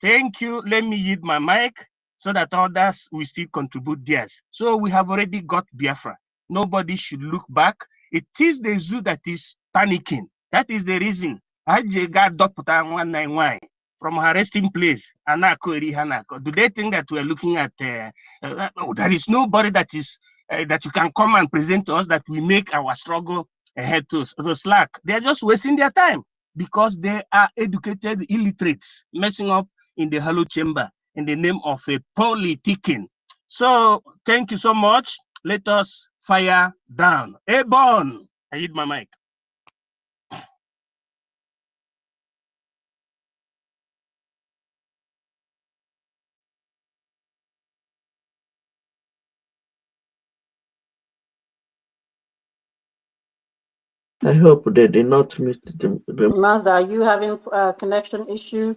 Thank you. Let me yield my mic so that others will still contribute theirs. So we have already got Biafra. Nobody should look back. It is the zoo that is panicking. That is the reason. Aje got Dr. 191 from her resting place. Do they think that we're looking at? There is nobody that is that you can come and present to us that we make our struggle ahead to slack. They are just wasting their time because they are educated illiterates, messing up in the hollow chamber in the name of a politicking. So thank you so much. Let us fire down. Airborne. I hit my mic. I hope they did not miss the. Mazda, are you having a connection issue?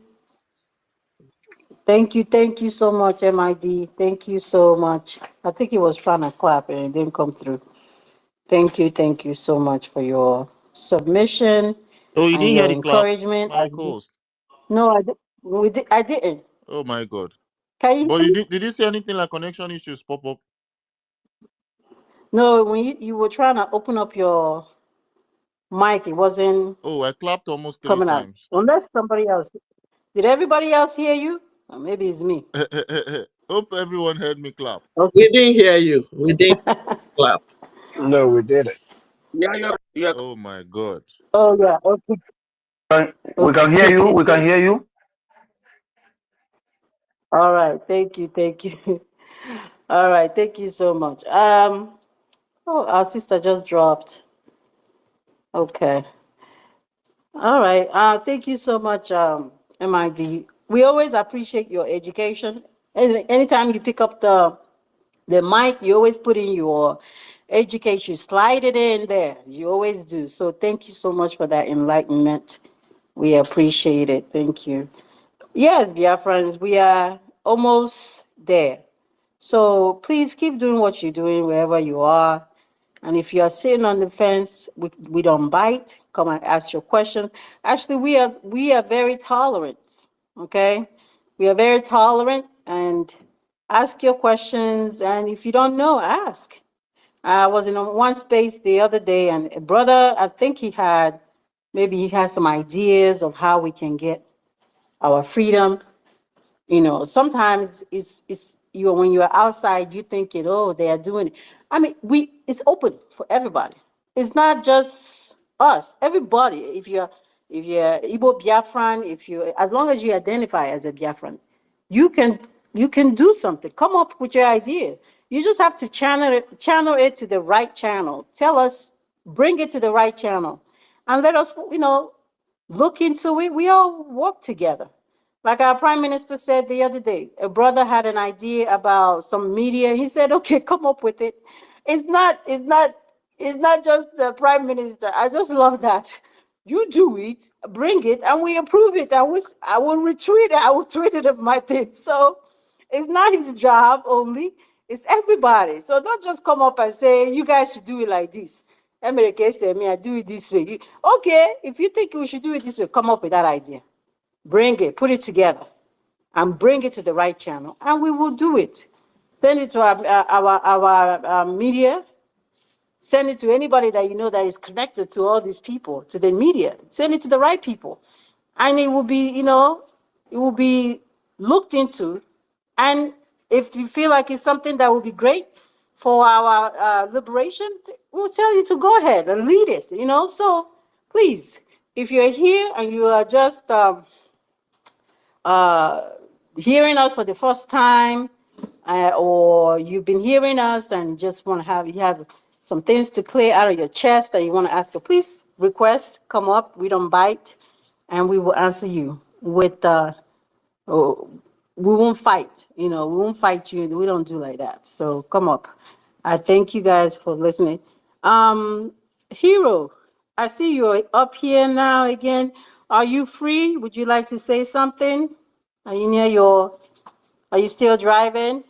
Thank you so much, MID. Thank you so much. I think he was trying to clap and it didn't come through. Thank you so much for your submission Oh, you and didn't your hear the clap, encouragement. my host. No, I didn't. Oh my God. Can you But hear me? did you see anything like connection issues pop up? No, when you were trying to open up your mic, it wasn't Oh, I clapped almost three coming out. times. Unless somebody else. Did everybody else hear you? Or maybe it's me. Hope everyone heard me clap. We didn't hear you. We didn't clap. No, we did it. Yeah. Oh my God. Oh yeah. Okay. We can hear you. Okay. We can hear you. All right. Thank you. All right. Thank you so much. Oh, our sister just dropped. Okay. All right. Thank you so much, MID. We always appreciate your education. And anytime you pick up the mic, you always put in your education, slide it in there. You always do. So thank you so much for that enlightenment. We appreciate it. Thank you. Yes, Biafrans, we are almost there. So please keep doing what you're doing wherever you are. And if you are sitting on the fence, we don't bite. Come and ask your question. Actually, we are very tolerant. Okay, we are very tolerant and ask your questions. And if you don't know, ask. I was in one space the other day, and a brother, I think maybe he had some ideas of how we can get our freedom. Sometimes it's when you're outside, you thinking, oh, they are doing it. I mean, it's open for everybody. It's not just us. Everybody. If you're Igbo Biafran, as long as you identify as a Biafran, you can you can do something. Come up with your idea. You just have to channel it to the right channel. Tell us, bring it to the right channel, and let us look into it. We all work together. Like our prime minister said the other day, a brother had an idea about some media. He said, "Okay, come up with it." It's not just the prime minister. I just love that. You do it, bring it, and we approve it. I will retweet it. I will tweet it of my thing. So it's not his job only. It's everybody. So don't just come up and say you guys should do it like this. MNK said, "Me, I do it this way." Okay, if you think we should do it this way, come up with that idea. Bring it, put it together, and bring it to the right channel, and we will do it. Send it to our media. Send it to anybody that you know that is connected to all these people, to the media. Send it to the right people, and it will be looked into. And if you feel like it's something that will be great for our liberation, we'll tell you to go ahead and lead it. So please, if you're here and you are just uh, hearing us for the first time, or you've been hearing us and just want to you have some things to clear out of your chest that you want to ask, please request, come up. We don't bite, and we will answer you with oh, we won't fight. We won't fight you. We don't do like that. So come up. I thank you guys for listening. Hero, I see you're up here now again. Are you free? Would you like to say something? Are you still driving?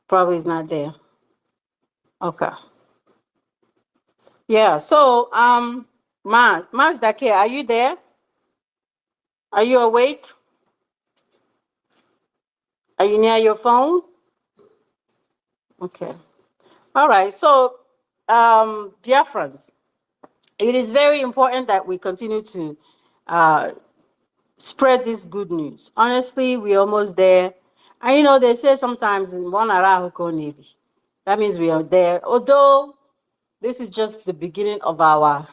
Probably is not there. Okay. Yeah. So Mazdake, are you there? Are you awake? Are you near your phone? Okay. All right. So, dear friends, it is very important that we continue to uh, spread this good news. Honestly, we're almost there. And they say sometimes in one Arahoko Navy. That means we are there. Although this is just the beginning of our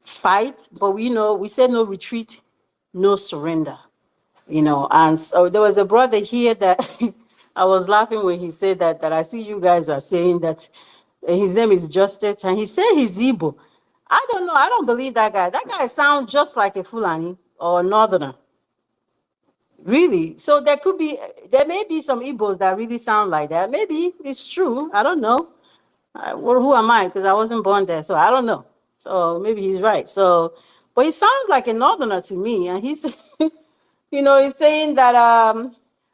fight, but we say no retreat, no surrender. And so there was a brother here that I was laughing when he said that I see you guys are saying that his name is Justice, and he said he's Igbo. I don't know. I don't believe that guy. That guy sounds just like a Fulani or a Northerner. Really. So there may be some Igbos that really sound like that. Maybe it's true. I don't know. Well, who am I? Because I wasn't born there, so I don't know. So maybe he's right. So, but he sounds like a Northerner to me, and he's he's saying that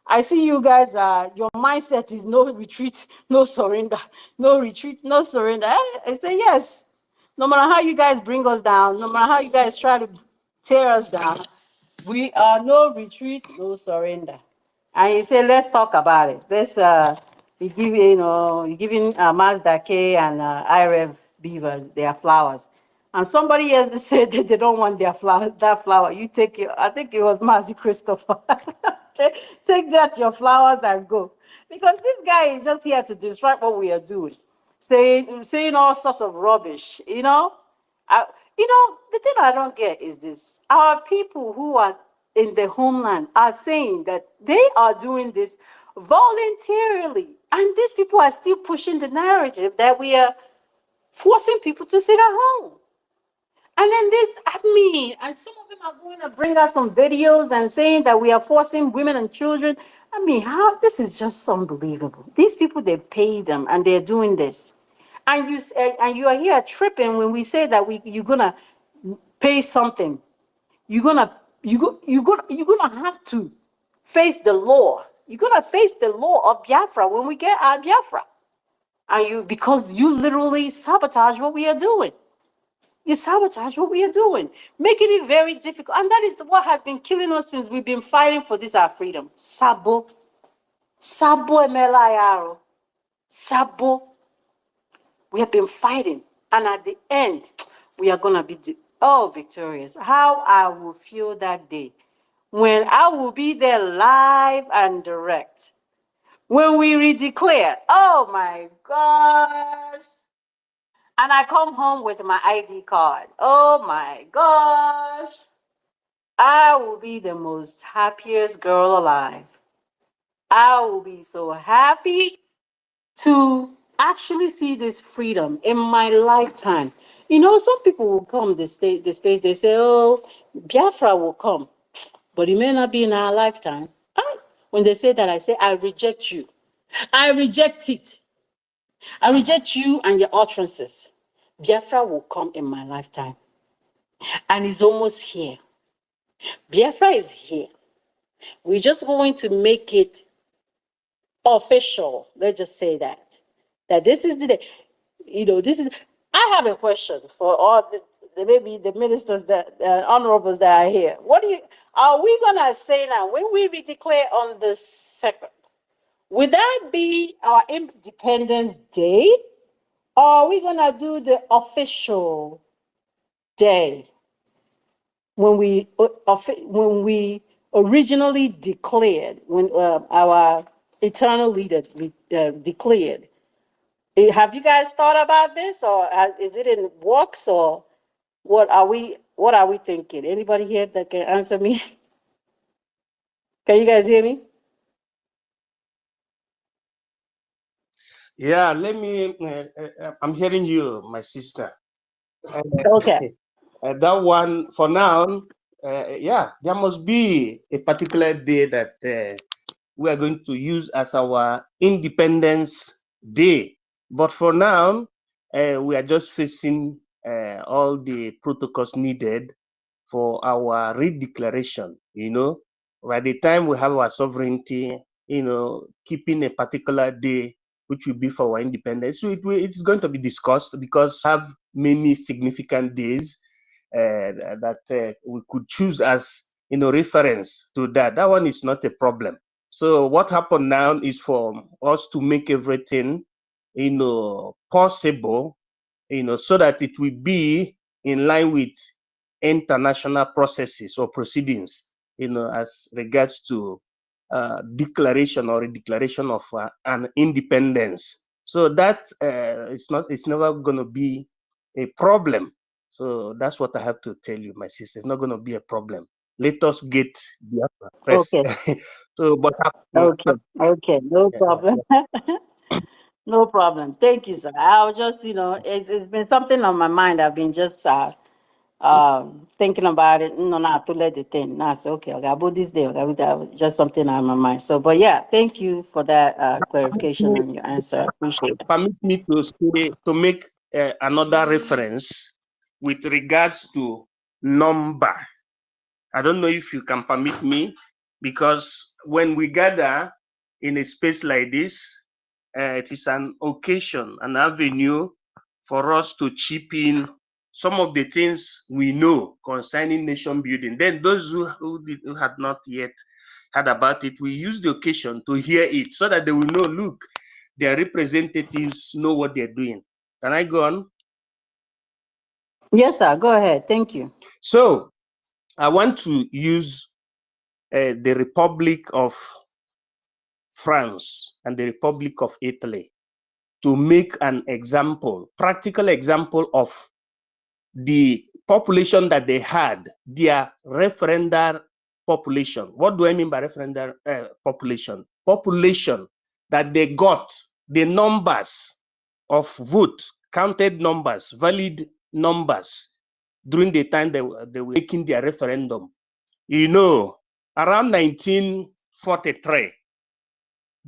I see you guys. Your mindset is no retreat, no surrender, no retreat, no surrender. I say yes. No matter how you guys bring us down, no matter how you guys try to tear us down, we are no retreat, no surrender. And he said, let's talk about it. Let's be giving, you're giving Mazda K and IREV beavers their flowers. And somebody else said that they don't want their flower, that flower. You take it. I think it was Mazi Christopher. Take that, your flowers, and go. Because this guy is just here to disrupt what we are doing, saying all sorts of rubbish. I, the thing I don't get is this. Our people who are in the homeland are saying that they are doing this voluntarily. And these people are still pushing the narrative that we are forcing people to sit at home. And then and some of them are going to bring us some videos and saying that we are forcing women and children. How this is just unbelievable. These people, they pay them and they're doing this. And you are here tripping when we say that you're gonna pay something. You're gonna have to face the law. You're gonna face the law of Biafra when we get our Biafra. Because you literally sabotage what we are doing. You sabotage what we are doing, making it very difficult. And that is what has been killing us since we've been fighting for this our freedom. Sabo emelayaro. Sabo. We have been fighting. And at the end, we are gonna be victorious. How I will feel that day when I will be there live and direct. When we redeclare, oh my God. And I come home with my ID card. Oh my gosh. I will be the most happiest girl alive. I will be so happy to actually see this freedom in my lifetime. Some people will come the space, they say, oh, Biafra will come, but it may not be in our lifetime. When they say that, I say, I reject you. I reject it. I reject you and your utterances. Biafra will come in my lifetime. And it's almost here. Biafra is here. We're just going to make it official. Let's just say that. That this is the day. This is. I have a question for all maybe the ministers, that honorables that are here. Are we gonna say now when we redeclare on the 2nd? Would that be our Independence Day, or are we gonna do the official day when we originally declared, when our eternal leader declared? Have you guys thought about this, or is it in works, or what are we thinking? Anybody here that can answer me? Can you guys hear me? Yeah, let me. I'm hearing you, my sister. Okay. That one for now. Yeah, there must be a particular day that we are going to use as our Independence Day. But for now, we are just facing all the protocols needed for our redeclaration. By the time we have our sovereignty, keeping a particular day which will be for our independence. So it's going to be discussed because we have many significant days. that we could choose as reference to that. That one is not a problem. So what happened now is for us to make everything possible, so that it will be in line with international processes or proceedings, as regards to declaration or a declaration of an independence. So that it's never going to be a problem. So that's what I have to tell you, my sister. It's not going to be a problem. Let us get Biafra first. Okay. So, but Okay. Okay. No problem. No problem. Thank you, sir. I'll just, it's been something on my mind. I've been just thinking about it. No, not to let the thing. Nah, so okay, okay. About this day, okay, just something on my mind. So, but yeah, thank you for that clarification and your answer. I appreciate it. permit me to make another reference with regards to number. I don't know if you can permit me, because when we gather in a space like this, it is an occasion, an avenue for us to chip in some of the things we know concerning nation building. Then those who had not yet heard about it, we use the occasion to hear it so that they will know, look, their representatives know what they're doing. Can I go on? Yes, sir. Go ahead. Thank you. So I want to use the Republic of France and the Republic of Italy to make an example, practical example of the population that they had, their referendal population. What do I mean by referendal population? Population that they got, the numbers of vote, counted numbers, valid numbers during the time they were making their referendum. Around 1943,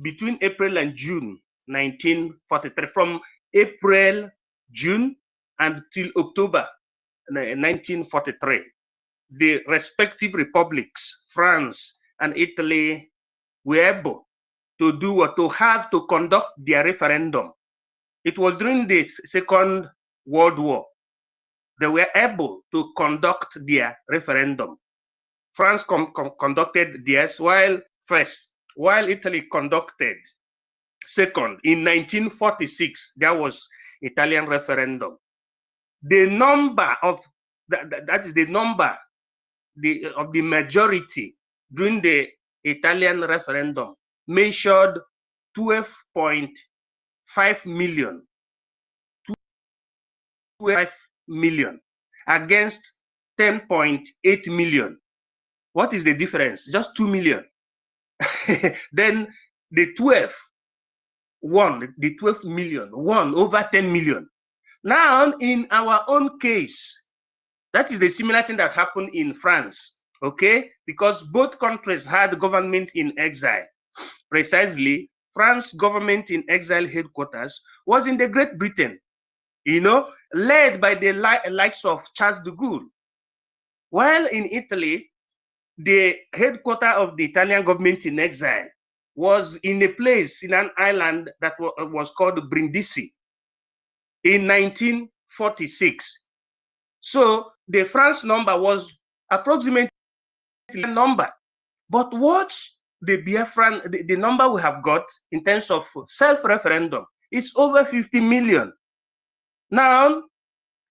between April and June 1943, from April, June, until October 1943, the respective republics, France and Italy, were able to do what? To have to conduct their referendum. It was during the Second World War. They were able to conduct their referendum. France conducted theirs, while Italy conducted second. In 1946, there was Italian referendum. The number of that is the number of the majority during the Italian referendum measured 12.5 million, 12 million against 10.8 million. What is the difference? Just 2 million. Then the 12 won, the 12 million won over 10 million. Now, in our own case, that is the similar thing that happened in France, okay? Because both countries had government in exile. Precisely, France government in exile headquarters was in the Great Britain, led by the likes of Charles de Gaulle. While in Italy, the headquarters of the Italian government in exile was in a place, in an island that was called Brindisi in 1946. So the France number was approximately a number. But what the Biafran, the number we have got in terms of self-referendum is over 50 million. Now,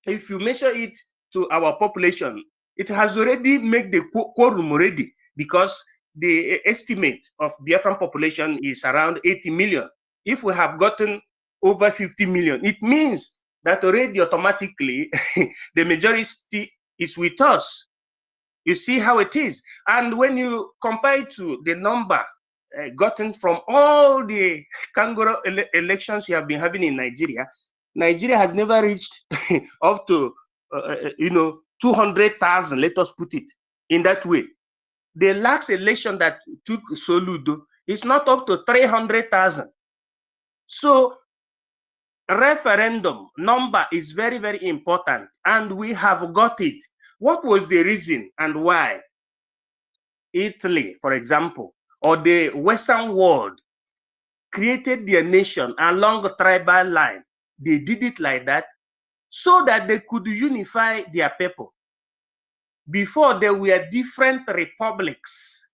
if you measure it to our population, it has already made the quorum already, because the estimate of Biafran population is around 80 million. If we have gotten over 50 million, it means that already automatically the majority is with us. You see how it is. And when you compare it to the number gotten from all the kangaroo elections you have been having in Nigeria, Nigeria has never reached up to 200,000. Let us put it in that way. The last election that took Soludo is not up to 300,000. So referendum number is very, very important, and we have got it. What was the reason and why Italy, for example, or the Western world created their nation along a tribal line? They did it like that so that they could unify their people. Before there were different republics,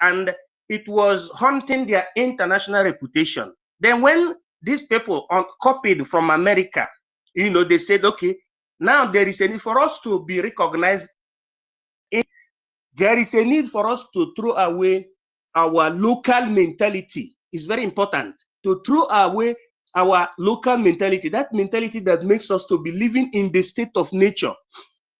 and it was haunting their international reputation. Then when these people copied from America, they said, okay, now there is a need for us to be recognized. There is a need for us to throw away our local mentality. It's very important to throw away our local mentality, that mentality that makes us to be living in the state of nature.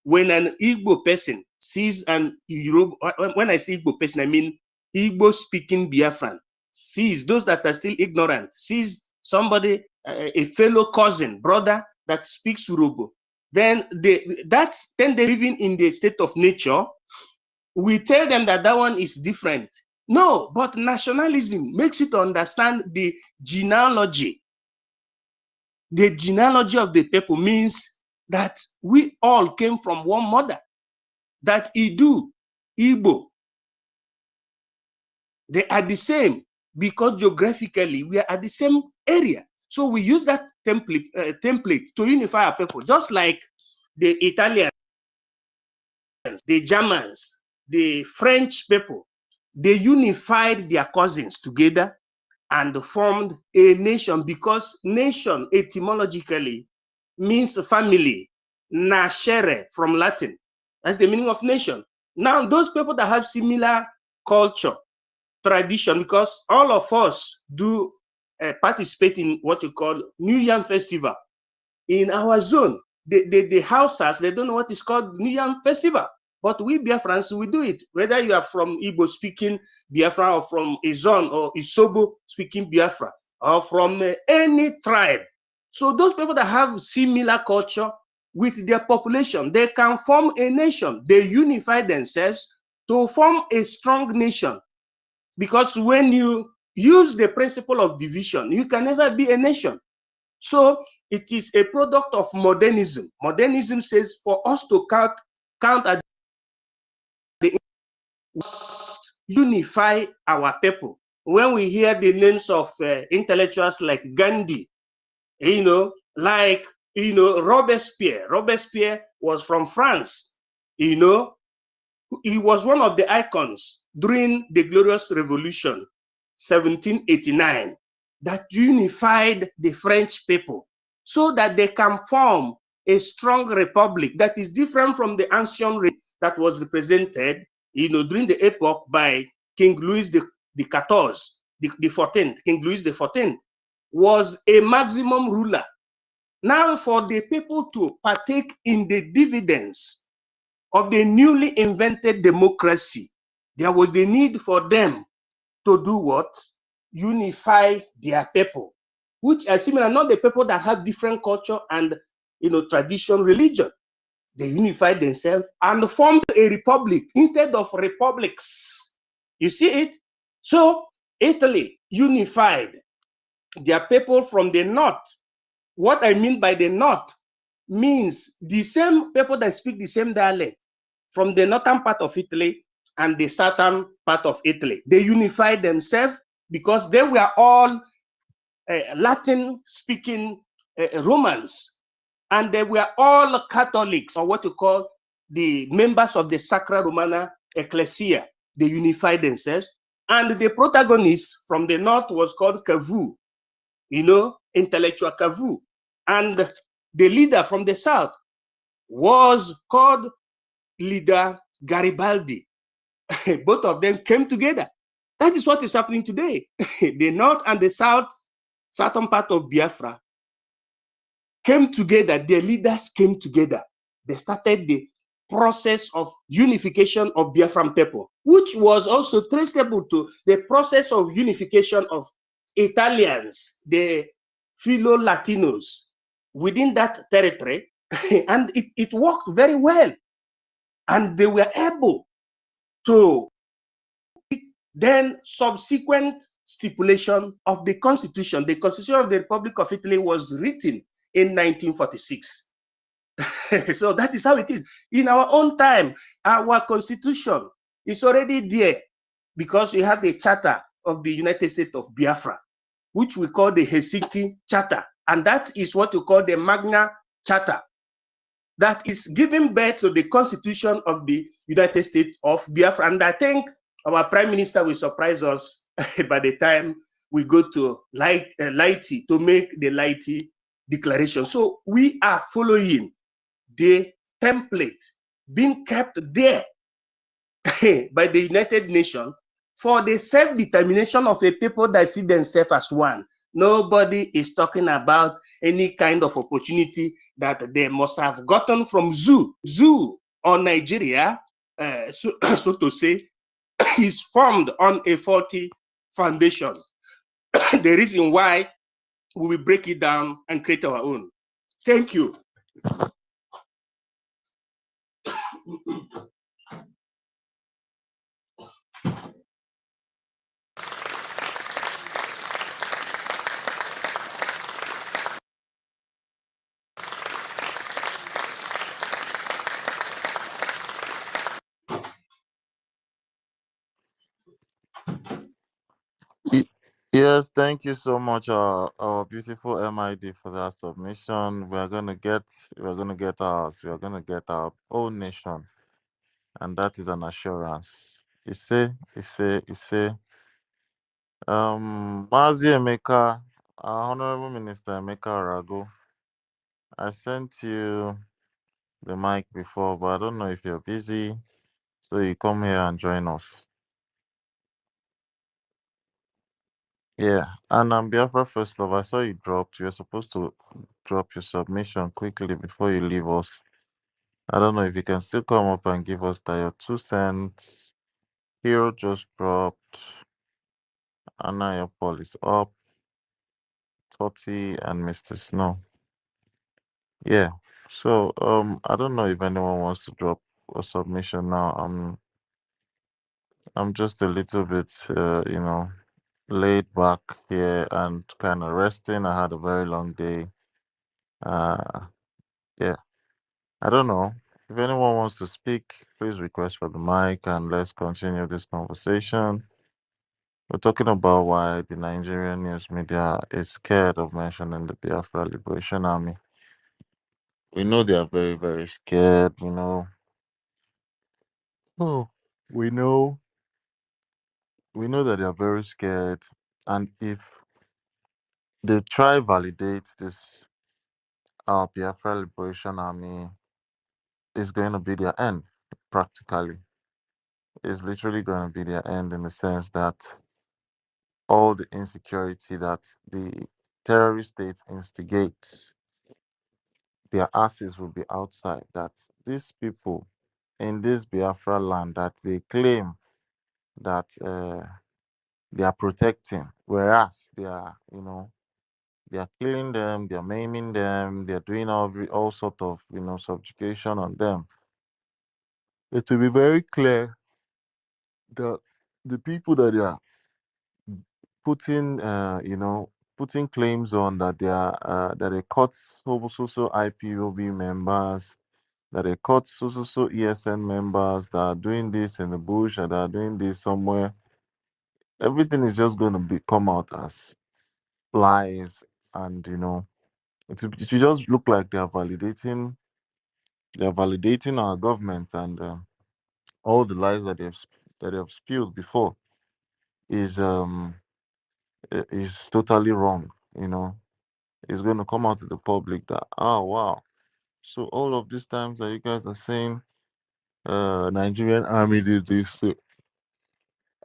When an Igbo person sees an Yoruba, when I say Igbo person, I mean Igbo speaking Biafran, sees those that are still ignorant, sees somebody, a fellow cousin, brother that speaks Yoruba, then they're living in the state of nature. We tell them that that one is different. No, but nationalism makes you to understand the genealogy. The genealogy of the people means that we all came from one mother. That Idu, Igbo, they are the same because geographically we are at the same area. So we use that template to unify our people, just like the Italians, the Germans, the French people. They unified their cousins together and formed a nation, because nation etymologically means family. Nascere from Latin. That's the meaning of nation. Now, those people that have similar culture, tradition, because all of us do participate in what you call New Yam Festival. In our zone, the houses, they don't know what is called New Yam Festival. But we Biafrans, we do it. Whether you are from Igbo speaking Biafra, or from Izon or Isobo speaking Biafra, or from any tribe. So those people that have similar culture with their population, they can form a nation. They unify themselves to form a strong nation. Because when you use the principle of division, you can never be a nation. So it is a product of modernism. Modernism says for us to count at the unify our people. When we hear the names of intellectuals like Gandhi, Robespierre. Robespierre was from France. He was one of the icons during the Glorious Revolution, 1789, that unified the French people so that they can form a strong republic that is different from the ancient republic that was represented, during the epoch by King Louis the 14th, the 14th. King Louis the 14th was a maximum ruler. Now, for the people to partake in the dividends of the newly invented democracy, there was the need for them to do what? Unify their people, which are similar, not the people that have different culture and tradition, religion. They unified themselves and formed a republic instead of republics. You see it? So Italy unified their people from the north. What I mean by the north means the same people that speak the same dialect from the northern part of Italy and the southern part of Italy. They unified themselves because they were all Latin-speaking Romans, and they were all Catholics, or what you call the members of the Sacra Romana Ecclesia. They unified themselves, and the protagonist from the north was called Cavu, intellectual Cavu, and the leader from the south was called leader Garibaldi. Both of them came together. That is what is happening today. The north and the southern part of Biafra came together. Their leaders came together. They started the process of unification of Biafran people, which was also traceable to the process of unification of Italians, the Philo-Latinos within that territory. And it worked very well. And they were able to then subsequent stipulation of the Constitution. The Constitution of the Republic of Italy was written in 1946. So that is how it is. In our own time, our Constitution is already there because we have the Charter of the United States of Biafra, which we call the Helsinki Charter. And that is what we call the Magna Charta. that is giving birth to the Constitution of the United States of Biafra. And I think our Prime Minister will surprise us by the time we go to Lighty to make the Lighty declaration. So we are following the template being kept there by the United Nations for the self-determination of a people that see themselves as one. Nobody is talking about any kind of opportunity that they must have gotten from Zoo or Nigeria, so to say, is formed on a faulty foundation. The reason why we will break it down and create our own. Thank you. Y- Yes, thank you so much, our beautiful MID for that submission. We're gonna get ours. We're gonna get our own nation, and that is an assurance. Mazi Emeka, Honorable Minister Emeka Rago, I sent you the mic before, but I don't know if you're busy, so you come here and join us. Yeah, and Biafra First Love, I saw you dropped. You're supposed to drop your submission quickly before you leave us. I don't know if you can still come up and give us that your 2 cents. Hero just dropped. Anna, your poll is up. Toti and Mr. Snow. Yeah. So I don't know if anyone wants to drop a submission now. I'm just a little bit laid back here and kind of resting. I had a very long day. Uh yeah. I don't know. If anyone wants to speak, please request for the mic and let's continue this conversation. We're talking about why the Nigerian news media is scared of mentioning the Biafra Liberation Army. We know they are very, very scared. Oh, we know, we know that they are very scared. And if they try validate this Biafra Liberation Army, it's going to be their end, practically. It's literally going to be their end in the sense that all the insecurity that the terrorist state instigates, their asses will be outside. That these people in this Biafra land that they claim that they are protecting, whereas they are killing them, they are maiming them, they are doing all sort of subjugation on them. It will be very clear that the people that they are putting putting claims on that they are that they caught so IPOB members, that they caught so ESN members that are doing this in the bush and that are doing this somewhere. Everything is just going to be come out as lies, and it will just look like they are validating our government, and all the lies that they have spilled before is is totally wrong. You know, it's going to come out to the public that, oh wow, so all of these times that you guys are saying Nigerian army did this to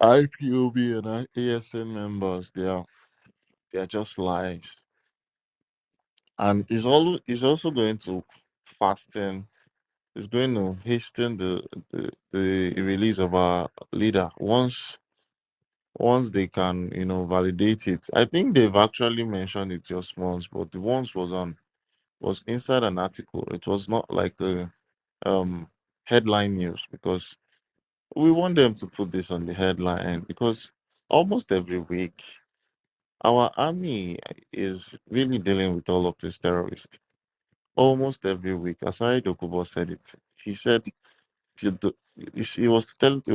IPOB and ASN members, they are just lies. And it's also going to fasten. It's going to hasten the release of our leader once they can validate it. I think they've actually mentioned it just once, but the once was inside an article. It was not like a um headline news, because we want them to put this on the headline, because almost every week our army is really dealing with all of these terrorists. Almost every week. Asari Dokubo said it. He said he was talking to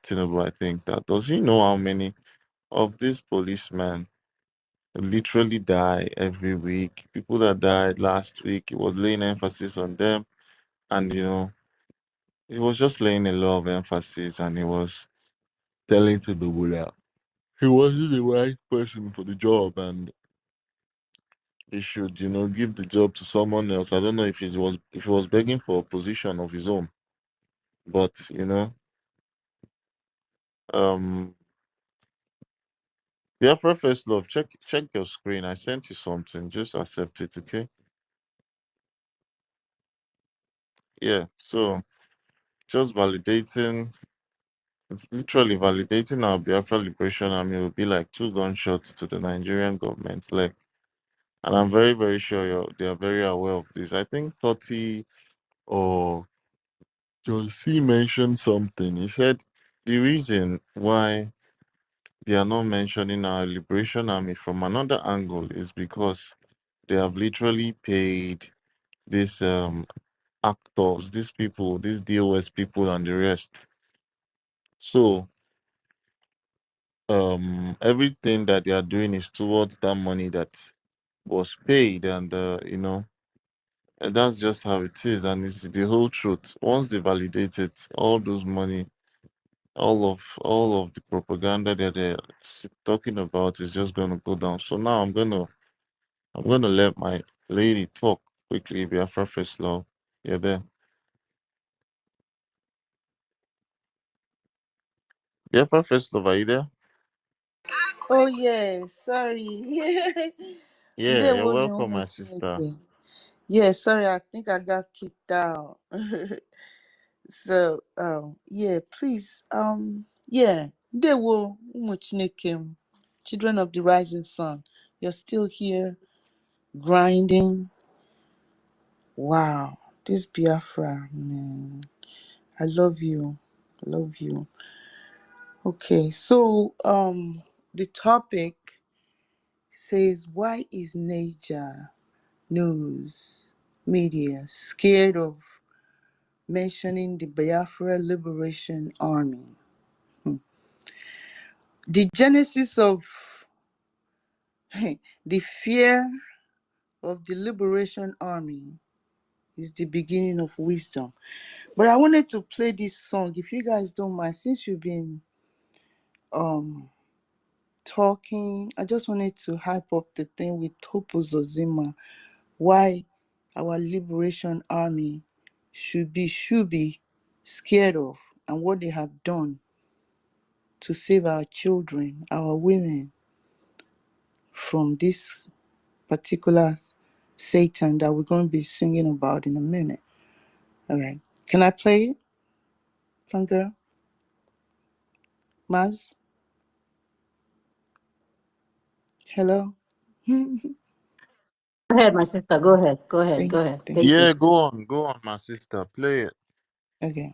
Tinubu, I think, that does he know how many of these policemen literally die every week? People that died last week, he was laying emphasis on them. And he was just laying a lot of emphasis, and he was telling Tinubu that he wasn't the right person for the job, and he should, give the job to someone else. I don't know if he was begging for a position of his own, but um, Biafra First Love, check your screen. I sent you something. Just accept it, okay? Yeah. So just validating, literally validating our Biafra Liberation Army will be like two gunshots to the Nigerian government. Like, and I'm very, very sure they are very aware of this. I think 30 or John C mentioned something. He said the reason why they are not mentioning our Liberation Army from another angle is because they have literally paid these actors, these people, these DOS people, and the rest. So everything that they are doing is towards that money that was paid, and and that's just how it is, and it's the whole truth. Once they validate it, all those money, all of the propaganda that they're talking about is just gonna go down. So now I'm gonna let my lady talk quickly. Biafra First Love, you're there. Biafra First Love, are you there? Oh yeah, sorry. Yeah, There you're was welcome, my sister. Yeah, sorry, I think I got kicked out. So yeah, please, yeah, they will children of the rising sun. You're still here grinding. Wow, this Biafra, man. I love you. I love you. Okay, so the topic says, why is Niger news media scared of mentioning the Biafra Liberation Army? The genesis of the fear of the Liberation Army is the beginning of wisdom. But I wanted to play this song, if you guys don't mind, since you've been talking. I just wanted to hype up the thing with Topo Zozima, why our Liberation Army should be scared of, and what they have done to save our children, our women, from this particular Satan that we're going to be singing about in a minute. All right. Can I play it, some girl? Maz? Hello? Go ahead, my sister. Go ahead. Go ahead. Go ahead. Thank Thank you. you. Yeah, go on, my sister. Play it. Okay.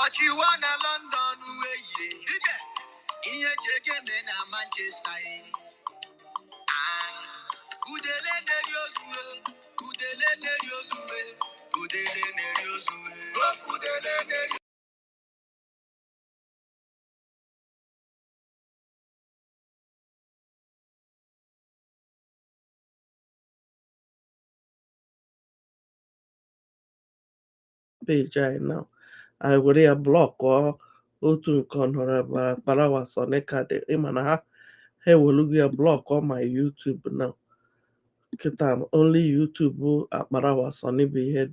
Ochiwana London weye Iye jege me na Manchester Udele neriozue Udele neriozue Udele neriozue Udele neriozue. page anyị now. I were ya blọkụọ otu nke Honorable Parawa Sonika dị ịma na ha ewelugo ya blọkụọ my YouTube now. Kịta only YouTube Parawa Soni bụ ihe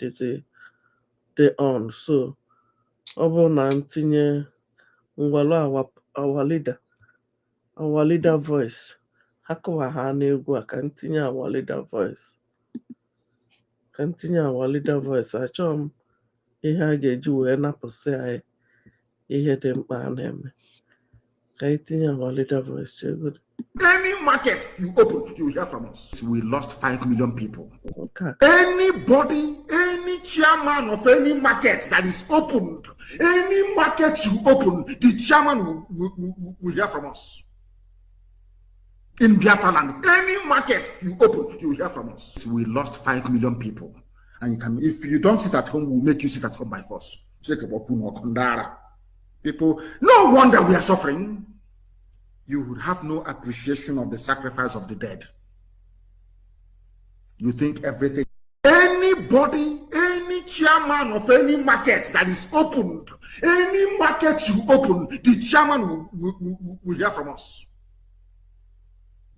dị on. So ọ bụrụ na ntinye ngwalụ our leader voice, ha kọwa ha n'egwu a ka ntinye our leader voice. Ka ntinye our leader voice, achọọ m ihe a ga-eji wee napụsị anyị ihe dị mkpa a na-eme. Ka anyị tinye our leader voice chegodi. Any market you open, you hear from us. We lost 5 million people. Nke a Anybody, any chairman of any market that is opened, any market you open, the chairman will hear from us. In Biafra land, any market you open, you hear from us. We lost 5 million people. And if you don't sit at home, we'll make you sit at home by force. Check about Kundara. People, no wonder we are suffering. You would have no appreciation of the sacrifice of the dead. You think everything. Anybody, any chairman of any market that is opened, any market you open, the chairman will hear from us.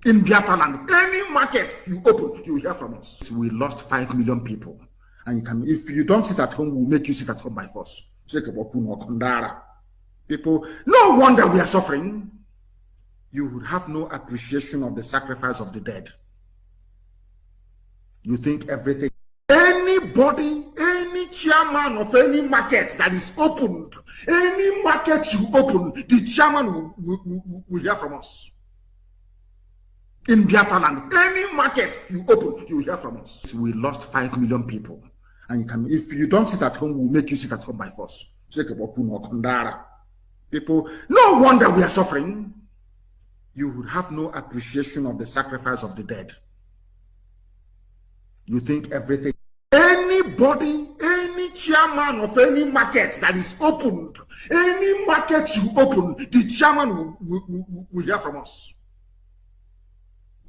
In Biafra land, any market you open, you will hear from us. We lost 5 million people. And you can, if you don't sit at home, we'll make you sit at home by force. People, no wonder we are suffering. You would have no appreciation of the sacrifice of the dead. You think everything. Anybody, any chairman of any market that is opened, any market you open, the chairman will hear from us. In Biafra land, any market you open, you will hear from us. We lost 5 million people. And you can, if you don't sit at home, we'll make you sit at home by force. People, no wonder we are suffering. You would have no appreciation of the sacrifice of the dead. You think everything. Anybody, any chairman of any market that is opened, any market you open, the chairman will hear from us.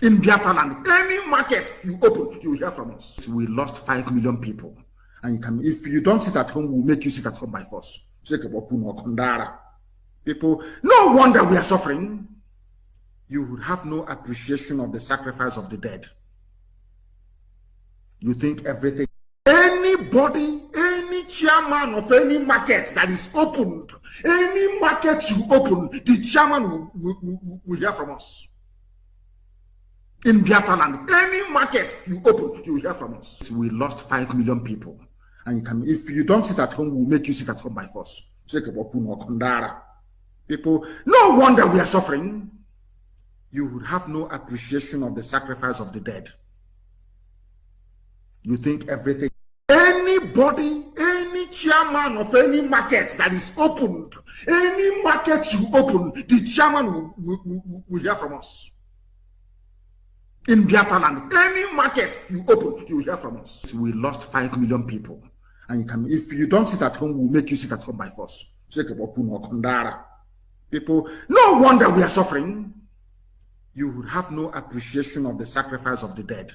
In Biafra land, any market you open, you will hear from us. We lost 5 million people. And you can, if you don't sit at home, we'll make you sit at home by force. People, no wonder we are suffering. You would have no appreciation of the sacrifice of the dead. You think everything. Anybody, any chairman of any market that is opened, any market you open, the chairman will hear from us. In Biafra land, any market you open, you will hear from us. We lost 5 million people. And you can, if you don't sit at home, we'll make you sit at home by force. People, no wonder we are suffering. You would have no appreciation of the sacrifice of the dead. You think everything. Anybody, any chairman of any market that is opened, any market you open, the chairman will hear from us. In Biafra land, any market you open, you will hear from us. We lost 5 million people. And you can, if you don't sit at home, we'll make you sit at home by force. People, no wonder we are suffering. You would have no appreciation of the sacrifice of the dead.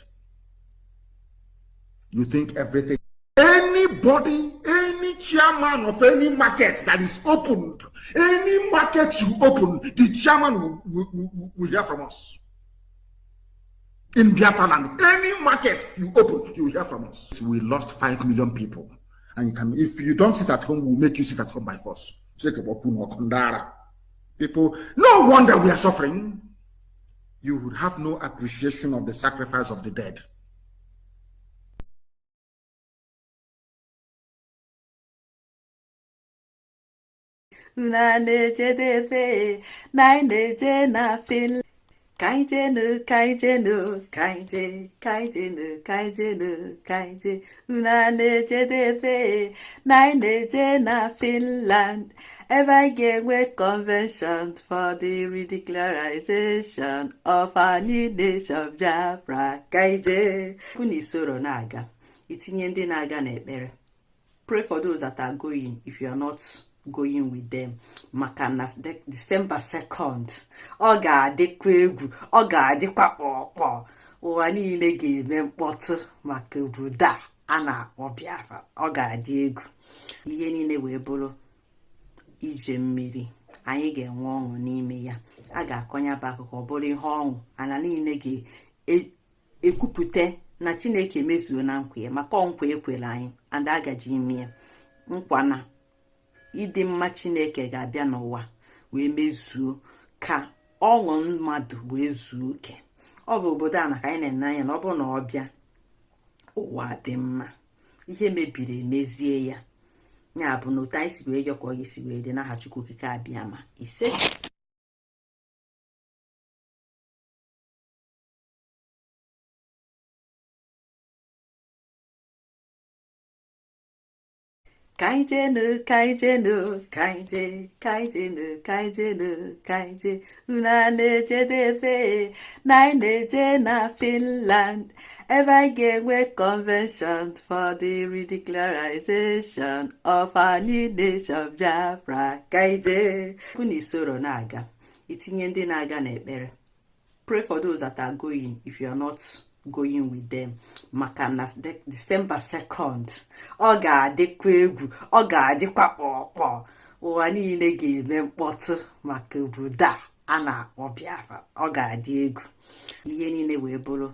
You think everything. Anybody, any chairman of any market that is opened, any market you open, the chairman will hear from us. In Biafra land, any market you open, you will hear from us. We lost 5 million people. And you can, if you don't sit at home, we'll make you sit at home by force. People, no wonder we are suffering. You would have no appreciation of the sacrifice of the dead. Kaijenu, kaijenu, kaije, kaijenu, kaijenu, kaije. Una nejedebe, na neje na Finland. Ever get convention for the redeclaration of our new nation, Biafra, kaije. Unisoro naga, itinye ndị naga n'ekpere. Pray for those that are going if you are not going with them. Maka na December 2nd, ọ ga-adịkwa egwu, ọ ga-adịkwa kpọkpọ. Ụwa niile ga-eme mkpọtụ maka obodo a na-akpọ Biafra. Ọ ga-adị egwu. Ihe niile wee bụrụ ije mmiri. Anyị ga-enwe ọṅụ n'ime ya. A ga-akọnya bụ akụkọ bụrụ ihe ọṅụ. Ana niile ga-ekwupụta na Chineke mezuo na nkwa ya, maka nkwa ekwere anyị and agaji ime ya. Nkwa na ịdị mma Chineke ga-abịa n'ụwa wee mezuo ka ọṅụ mmadụ wee zuo oke. Ọ bụ obodo a na ka anyị na-ene anya na ọ bụ na ọ bịa ụwa dị mma, ihe mebiri emezie ya. Ya bụ na otu anyị si wee yọkọ ya si wee dị n'aha Chukwu Okike abịa ma ise. Kaijenu, kaijenu, kaije, kaijenu, kaijenu, kaije. Una nejedebe, na neje na Finland. ebe anyị ga-enwe convention for the redeclaration of our new nation Biafra ka anyị jee bụ na isoro na-aga itinye ndị na-aga n'ekpere. Pray for those that are going if you are not going with them. Maka na December 2nd ọ ga-adịkwa egwu, ọ ga-adịkwa kpọkpọ, ụwa niile ga-eme mkpọtụ maka obodo a na-akpọ Biafra. Ọ ga-adị egwu, ihe niile wee bụrụ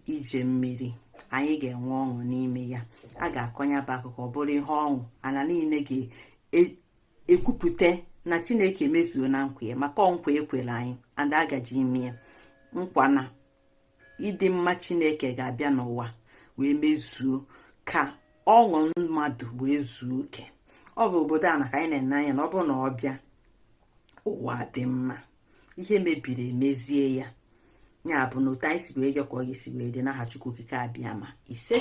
ije mmiri. Anyị ga-enwe ọṅụ n'ime ya. A ga-akọnya bụ akụkọ bụrụ ihe ọṅụ, ana niile ga-ekwupụta na Chineke mezuo na nkwa ya, maka nkwa ekwere anyị and agaji ime ya. Nkwa na ịdị mma Chineke ga-abịa n'ụwa wee mezuo ka ọṅụ mmadụ wee zuo oke. Ọ bụ obodo a na ka anyị na-ene anya na ọ bụ na ọ bịa ụwa dị mma, ihe mebiri emezie ya. Ya bụ na otu anyị si wee jọ ka ọ ga-esi wee dị n'aha Chukwu Okike abịa ma ise.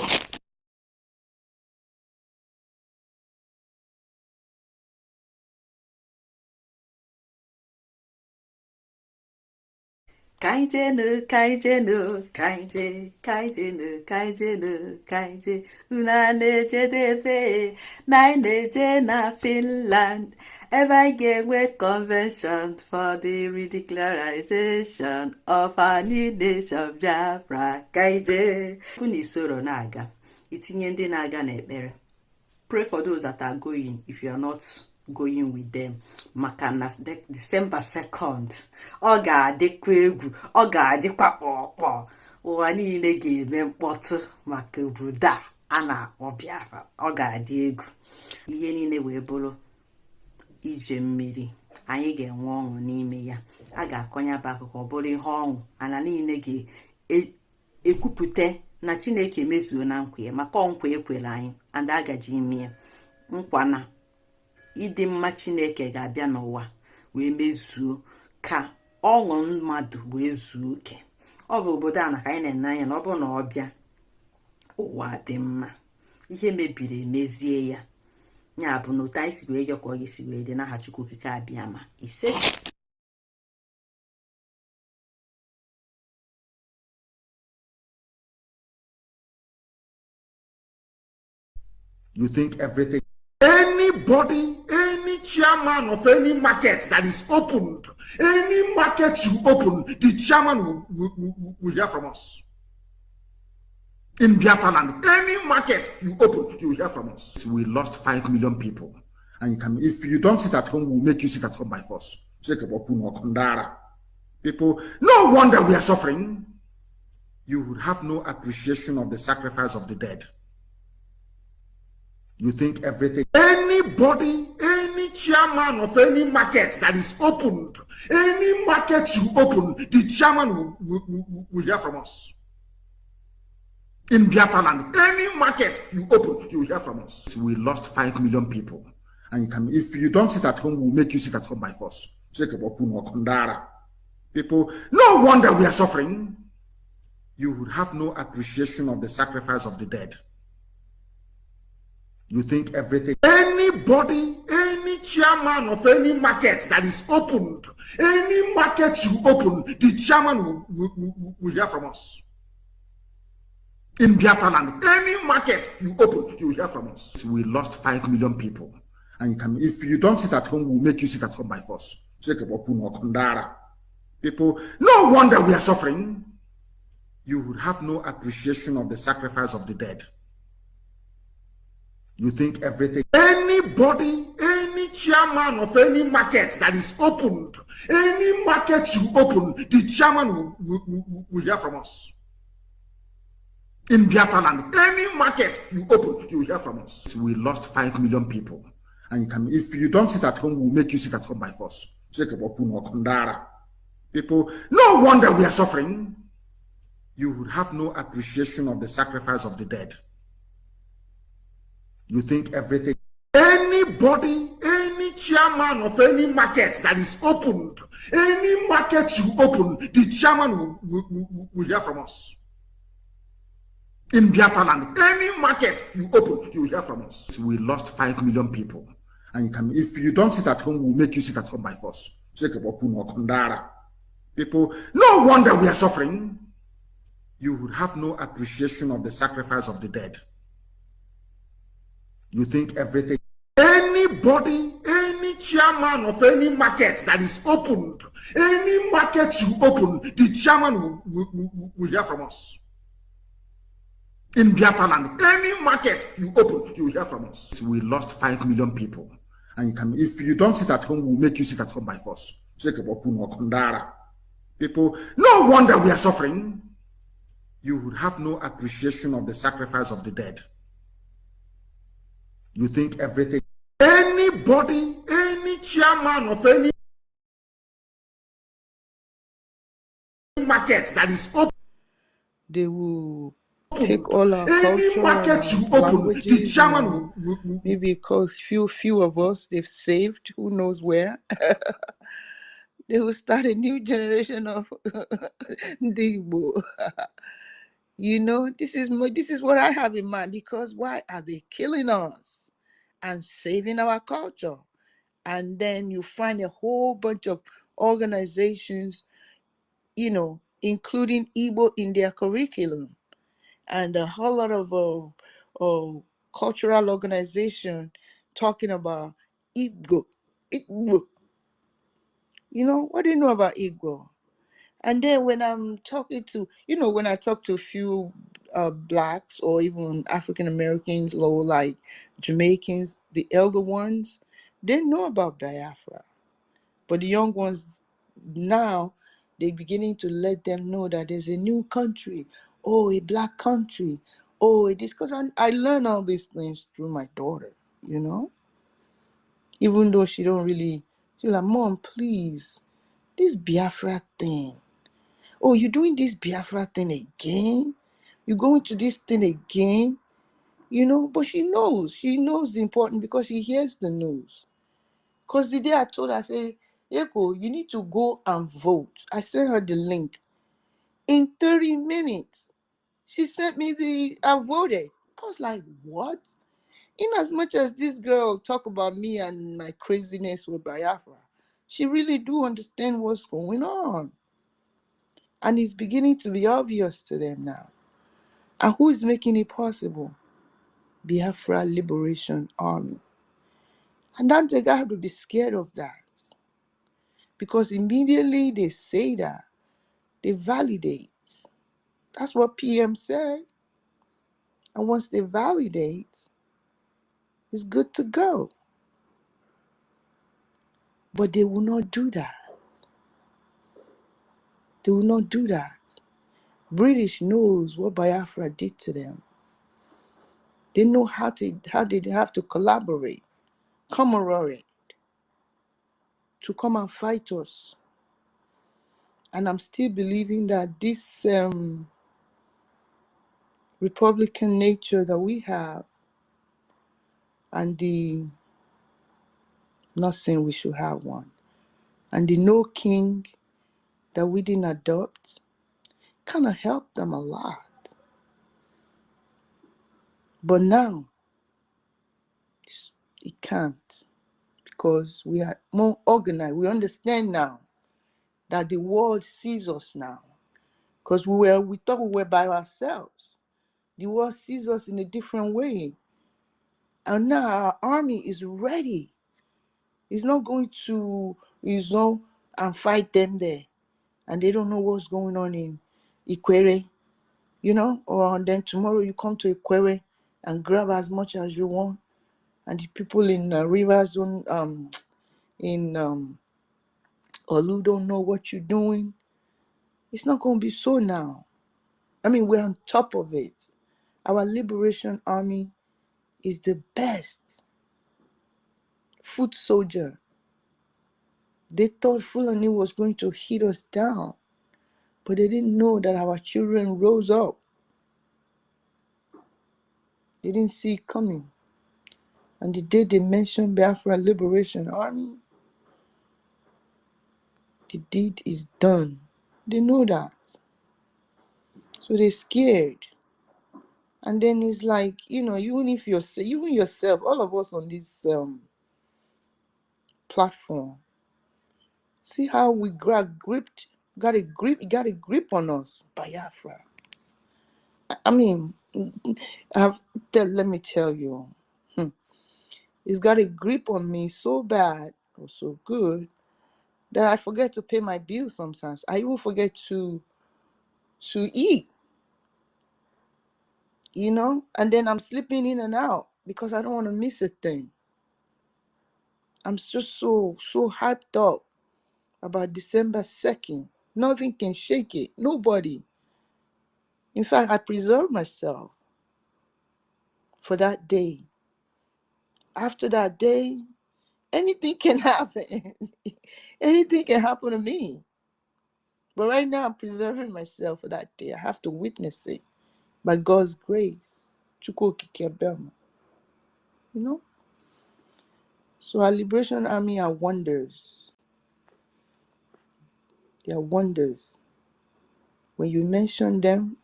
Kaijenu, kaijenu, kaije, kaijenu, kaijenu, kaije. Una neje debe, na neje na Finland. Ebe anyị ga-enwe convention for the redeclaration of our new nation Biafra kaije. Bụ na isoro na-aga itinye ndị na-aga n'ekpere. Pray for those that are going if you are not going with them. Maka na December 2nd ọ ga-adịkwa egwu, ọ ga-adịkwa kpọkpọ, ụwa niile ga-eme mkpọtụ maka obodo a na-akpọ Biafra. Ọ ga-adị egwu, ihe niile wee bụrụ ije mmiri. Anyị ga-enwe ọṅụ n'ime ya. A ga-akọnya bụ akụkọ bụrụ ihe ọṅụ, ana niile ga-ekwupụta na Chineke mezuo na nkwa ya, maka nkwa ekwere anyị and agaji ime ya. Nkwa na ịdị mma Chineke ga-abịa n'ụwa wee mezuo ka ọṅụ mmadụ wee zuo oke. Ọ bụ obodo a na ka anyị na-ene anya na ọ bụ na ọ bịa ụwa dị mma, ihe mebiri emezie ya. Ya bụ na otu anyị si wee jọ ka ọ ga-esi wee dị n'aha Chukwu Okike abịa ma ise. You think everything. Anybody, any chairman of any market that is opened, any market you open, the chairman will hear from us. In Biafra land, any market you open, you will hear from us. We lost 5 million people. And you can, if you don't sit at home, we'll make you sit at home by force. People, no wonder we are suffering. You would have no appreciation of the sacrifice of the dead. You think everything. Anybody, any chairman of any market that is opened, any market you open, the chairman will hear from us. In Biafra land, any market you open, you will hear from us. We lost 5 million people. And you can, if you don't sit at home, we'll make you sit at home by force. People, no wonder we are suffering. You would have no appreciation of the sacrifice of the dead. You think everything. Anybody, any chairman of any market that is opened, any market you open, the chairman will hear from us. In Biafra land, any market you open, you will hear from us. We lost 5 million people. And you can, if you don't sit at home, we'll make you sit at home by force. People, no wonder we are suffering. You would have no appreciation of the sacrifice of the dead. You think everything. Anybody, any chairman of any market that is opened, any market you open, the chairman will hear from us. In Biafra land, any market you open, you will hear from us. We lost 5 million people. And you can, if you don't sit at home, we'll make you sit at home by force. People, no wonder we are suffering. You would have no appreciation of the sacrifice of the dead. You think everything. Anybody, any chairman of any market that is opened, any market you open, the chairman will hear from us. In Biafra land, any market you open, you will hear from us. We lost 5 million people. And you can, if you don't sit at home, we'll make you sit at home by force. People, no wonder we are suffering. you would have no appreciation of the sacrifice of the dead. You think everything. Anybody, any chairman of any market that is opened, any market you open, the chairman will hear from us. In Biafra land, any market you open, you will hear from us. We lost 5 million people. And you can, if you don't sit at home, we'll make you sit at home by force. People, no wonder we are suffering. You would have no appreciation of the sacrifice of the dead. You think everything. Anybody, any chairman of any market that is open, They will take all our culture, market you our open, the languages, chairman maybe a few of us they've saved, who knows where. They will start a new generation of Igbo. You know, this is what I have in mind, because why are they killing us and saving our culture? And then you find a whole bunch of organizations, you know, including Igbo in their curriculum, and a whole lot of cultural organization talking about Igbo. Igbo. You know, what do you know about Igbo? And then when I'm talking to, you know, when I talk to a few blacks or even African Americans or like Jamaicans, the elder ones, they know about Biafra. But the young ones now, they're beginning to let them know that there's a new country. Oh, a black country. Oh, it is, because I learn all these things through my daughter, you know? Even though she's like, Mom, please, this Biafra thing. Oh, you're doing this Biafra thing again? You're going to this thing again? You know, but she knows the important, because she hears the news. Because the day I told her, I said, Eko, you need to go and vote. I sent her the link. In 30 minutes, she sent me I voted. I was like, what? In as much as this girl talk about me and my craziness with Biafra, she really do understand what's going on. And it's beginning to be obvious to them now. And who is making it possible? Biafra Liberation Army. And that they have to be scared of that. Because immediately they say that, they validate. That's what PM said. And once they validate, it's good to go. But they will not do that. They will not do that. British knows what Biafra did to them. They know how they have to collaborate, commemorate, to come and fight us. And I'm still believing that this Republican nature that we have, and the, not saying we should have one, and the no king that we didn't adopt, kind of helped them a lot. But now, it can't, because we are more organized. We understand now that the world sees us now, because we thought we were by ourselves. The world sees us in a different way. And now our army is ready. It's not going to, and fight them there. And they don't know what's going on in Ikwere, or then tomorrow you come to Ikwere and grab as much as you want. And the people in River Zone, in Olu don't know what you're doing. It's not going to be so now. I mean, we're on top of it. Our Liberation Army is the best. Foot soldier. They thought Fulani was going to hit us down, but they didn't know that our children rose up. They didn't see it coming. And the day they mentioned Biafra Liberation Army, the deed is done. They know that. So they're scared. And then it's like, even yourself, all of us on this platform, see how we got a grip on us, Biafra. I mean, let me tell you, hmm, it's got a grip on me so bad or so good that I forget to pay my bills sometimes. I even forget to eat, and then I'm sleeping in and out because I don't want to miss a thing. I'm just so hyped up about December 2nd. Nothing can shake it. Nobody. In fact, I preserve myself for that day. After that day, anything can happen. Anything can happen to me. But right now, I'm preserving myself for that day. I have to witness it by God's grace. Chukwu okike abịama. You know? So our Liberation Army are wonders. They are wonders. When you mention them,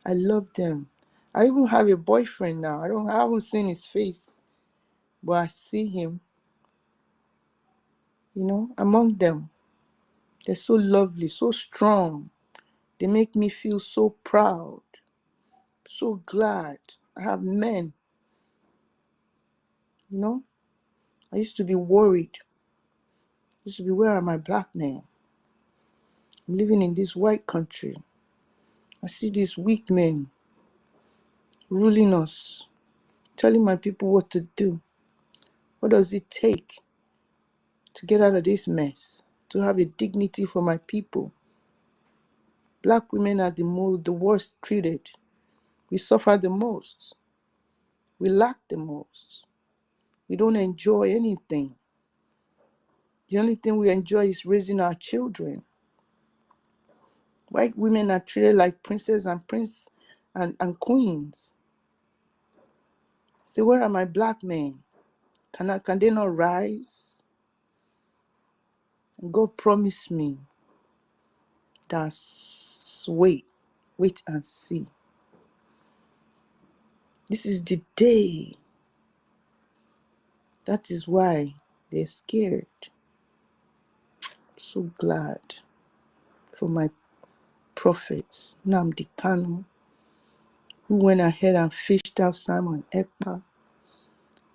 I love them. I even have a boyfriend now. I haven't seen his face, but I see him, among them. They're so lovely, so strong. They make me feel so proud, so glad. I have men, you know. I used to be worried. Where are my black men? I'm living in this white country. I see these weak men ruling us, telling my people what to do. What does it take to get out of this mess? To have a dignity for my people? Black women are the worst treated. We suffer the most. We lack the most. We don't enjoy anything. The only thing we enjoy is raising our children. White women are treated like princes and and queens. Say, where are my black men? Can they not rise? And God promised me that wait and see. This is the day. That is why they're scared. So glad for my prophets, Nnamdi Kanu, who went ahead and fished out Simon Ekpa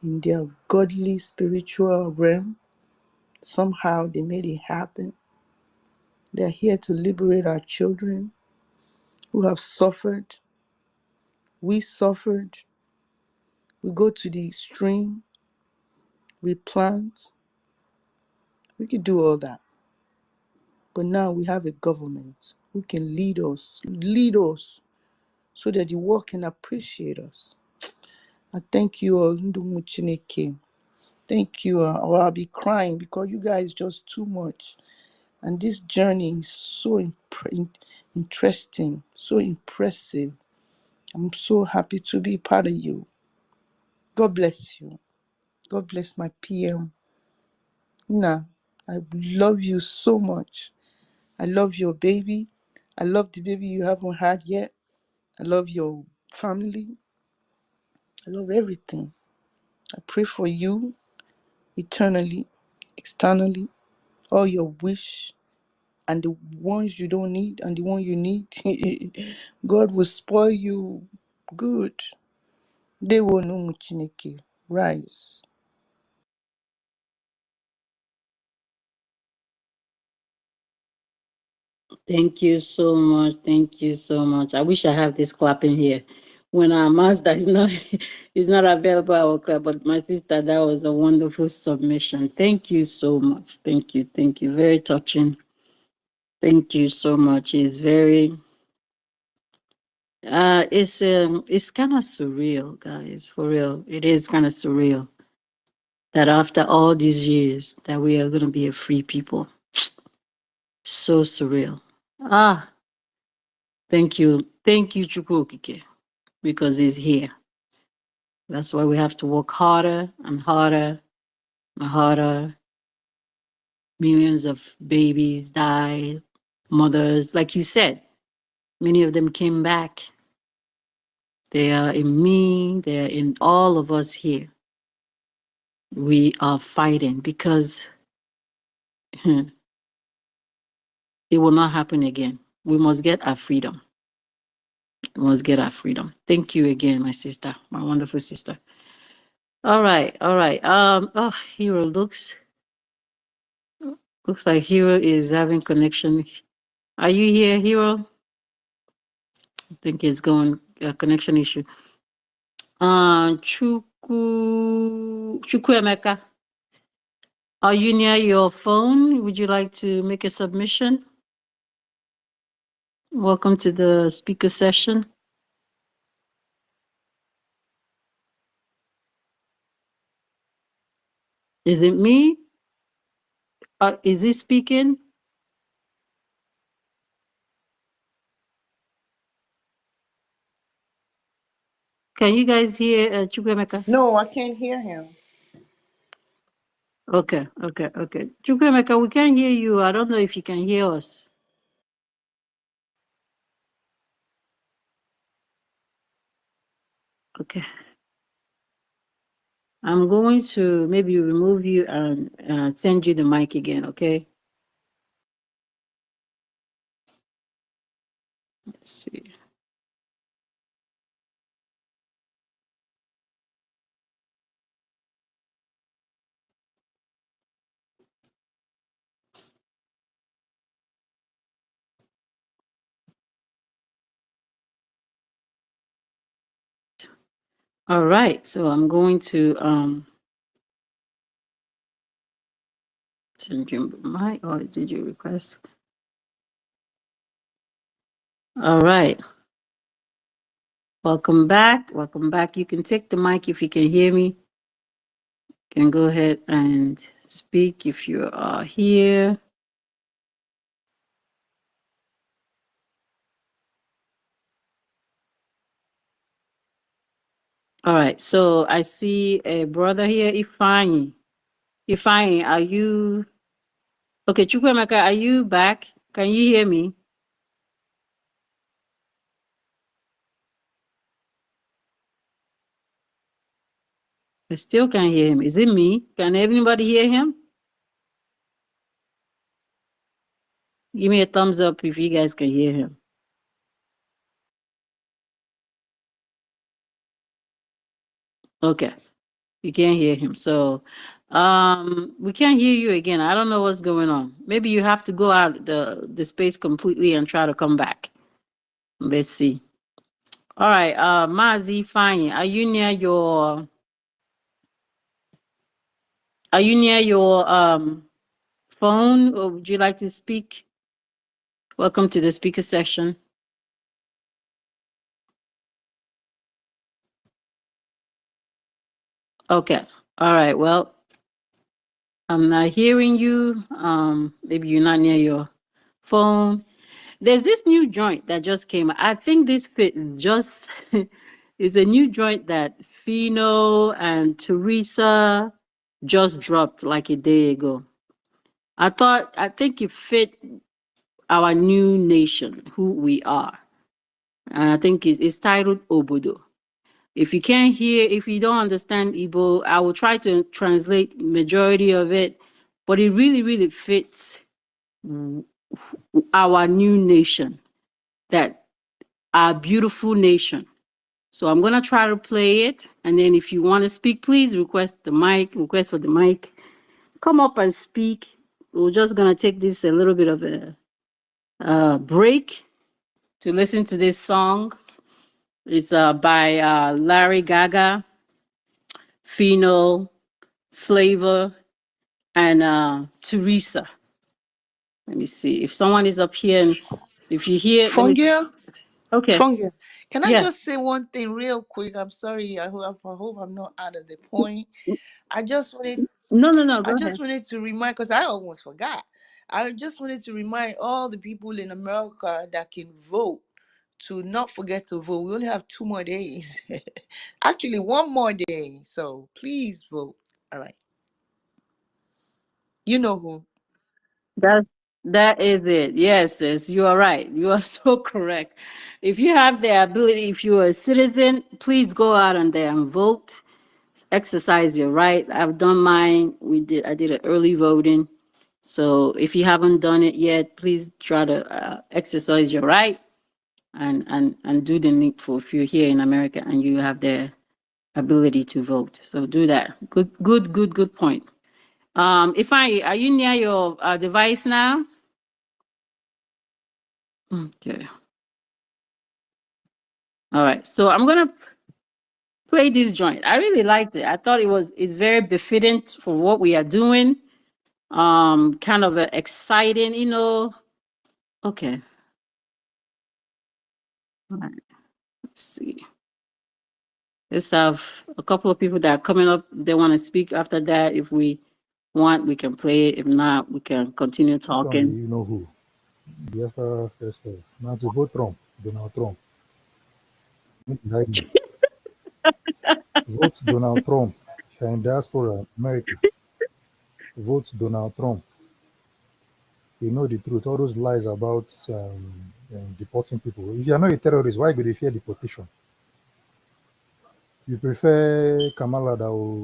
in their godly spiritual realm. Somehow they made it happen. They're here to liberate our children who have suffered. We suffered. We go to the stream, we plant, we could do all that. But now we have a government who can lead us so that the world can appreciate us. I thank you all. Ndumu Chineke. Thank you. Or I'll be crying because you guys just too much. And this journey is so interesting, so impressive. I'm so happy to be part of you. God bless you. God bless my PM. Nah, I love you so much. I love your baby. I love the baby you haven't had yet. I love your family. I love everything. I pray for you eternally, externally, all your wish and the ones you don't need and the one you need. God will spoil you good. They will know Muchineke. Rise. Thank you so much. Thank you so much. I wish I have this clapping here. When our master is not is not available, I will clap. But my sister, that was a wonderful submission. Thank you so much. Thank you. Thank you. Very touching. Thank you so much. It's very it's kind of surreal, guys. For real. It is kind of surreal that after all these years that we are gonna be a free people. So surreal. Ah, thank you. Thank you, Chukwukike, because he's here. That's why we have to work harder and harder and harder. Millions of babies died, mothers, like you said, many of them came back. They are in me, they are in all of us here. We are fighting because it will not happen again. We must get our freedom. We must get our freedom. Thank you again, my sister, my wonderful sister. All right, all right. Oh, Hero looks like Hero is having connection. Are you here, Hero? I think it's going a connection issue. Chukwemeka, are you near your phone? Would you like to make a submission? Welcome to the speaker session. Is it me? Is he speaking? Can you guys hear Chukwemeka? No, I can't hear him. Okay. Chukwemeka, we can't hear you. I don't know if you can hear us. Okay. I'm going to maybe remove you and send you the mic again, okay? Let's see. All right, so I'm going to send you my, or did you request? All right. Welcome back. Welcome back. You can take the mic if you can hear me. You can go ahead and speak if you are here. All right, so I see a brother here, Ifeanyi. Ifeanyi, are you okay? Chukwemeka, are you back? Can you hear me? I still can't hear him. Is it me? Can anybody hear him? Give me a thumbs up if you guys can hear him. Okay, you can't hear him. So we can't hear you again. I don't know what's going on. Maybe you have to go out the space completely and try to come back. Let's see. All right, Mazi Fine, are you near your phone, or would you like to speak? Welcome to the speaker section. Okay. All right. Well, I'm not hearing you. Maybe you're not near your phone. There's this new joint that just came. I think this fit is just is a new joint that Fino and Teresa just dropped like a day ago. I think it fit our new nation, who we are. And I think it's titled Obodo. If you can't hear, if you don't understand Igbo, I will try to translate majority of it, but it really, really fits our new nation, that our beautiful nation. So I'm gonna try to play it, and then if you want to speak, please request for the mic. Come up and speak. We're just gonna take this a little bit of a break to listen to this song. It's by Larry Gaga, Fino, Flavor, and Teresa. Let me see if someone is up here, and if you hear, let me see. Fungia? Okay, Fungus, can I yeah. just say one thing real quick? I'm sorry. I hope I'm not out of the point. I just wanted No, I go just ahead. wanted to remind, because I almost forgot. I just wanted to remind all the people in America that can vote to not forget to vote. We only have 2 more days. Actually, one more day. So please vote. All right. You know who. That is it. Yes, sis, you are right. You are so correct. If you have the ability, if you're a citizen, please go out on there and vote. Exercise your right. I've done mine. I did an early voting. So if you haven't done it yet, please try to exercise your right. and do the needful if you're here in America and you have the ability to vote. So do that. Good point. If are you near your device now? Okay. All right. So I'm gonna play this joint. I really liked it. I thought it's very befitting for what we are doing. Kind of exciting, you know. Okay. All right. Let's see. Let's have a couple of people that are coming up. They want to speak after that. If we want, we can play it. If not, we can continue talking. You know who? BIAFRA first. Now to vote Trump, Donald Trump. Vote Donald Trump. If you're in diaspora, America, vote Donald Trump. You know the truth. All those lies about deporting people. If you're not a terrorist, why would you fear deportation? You prefer Kamala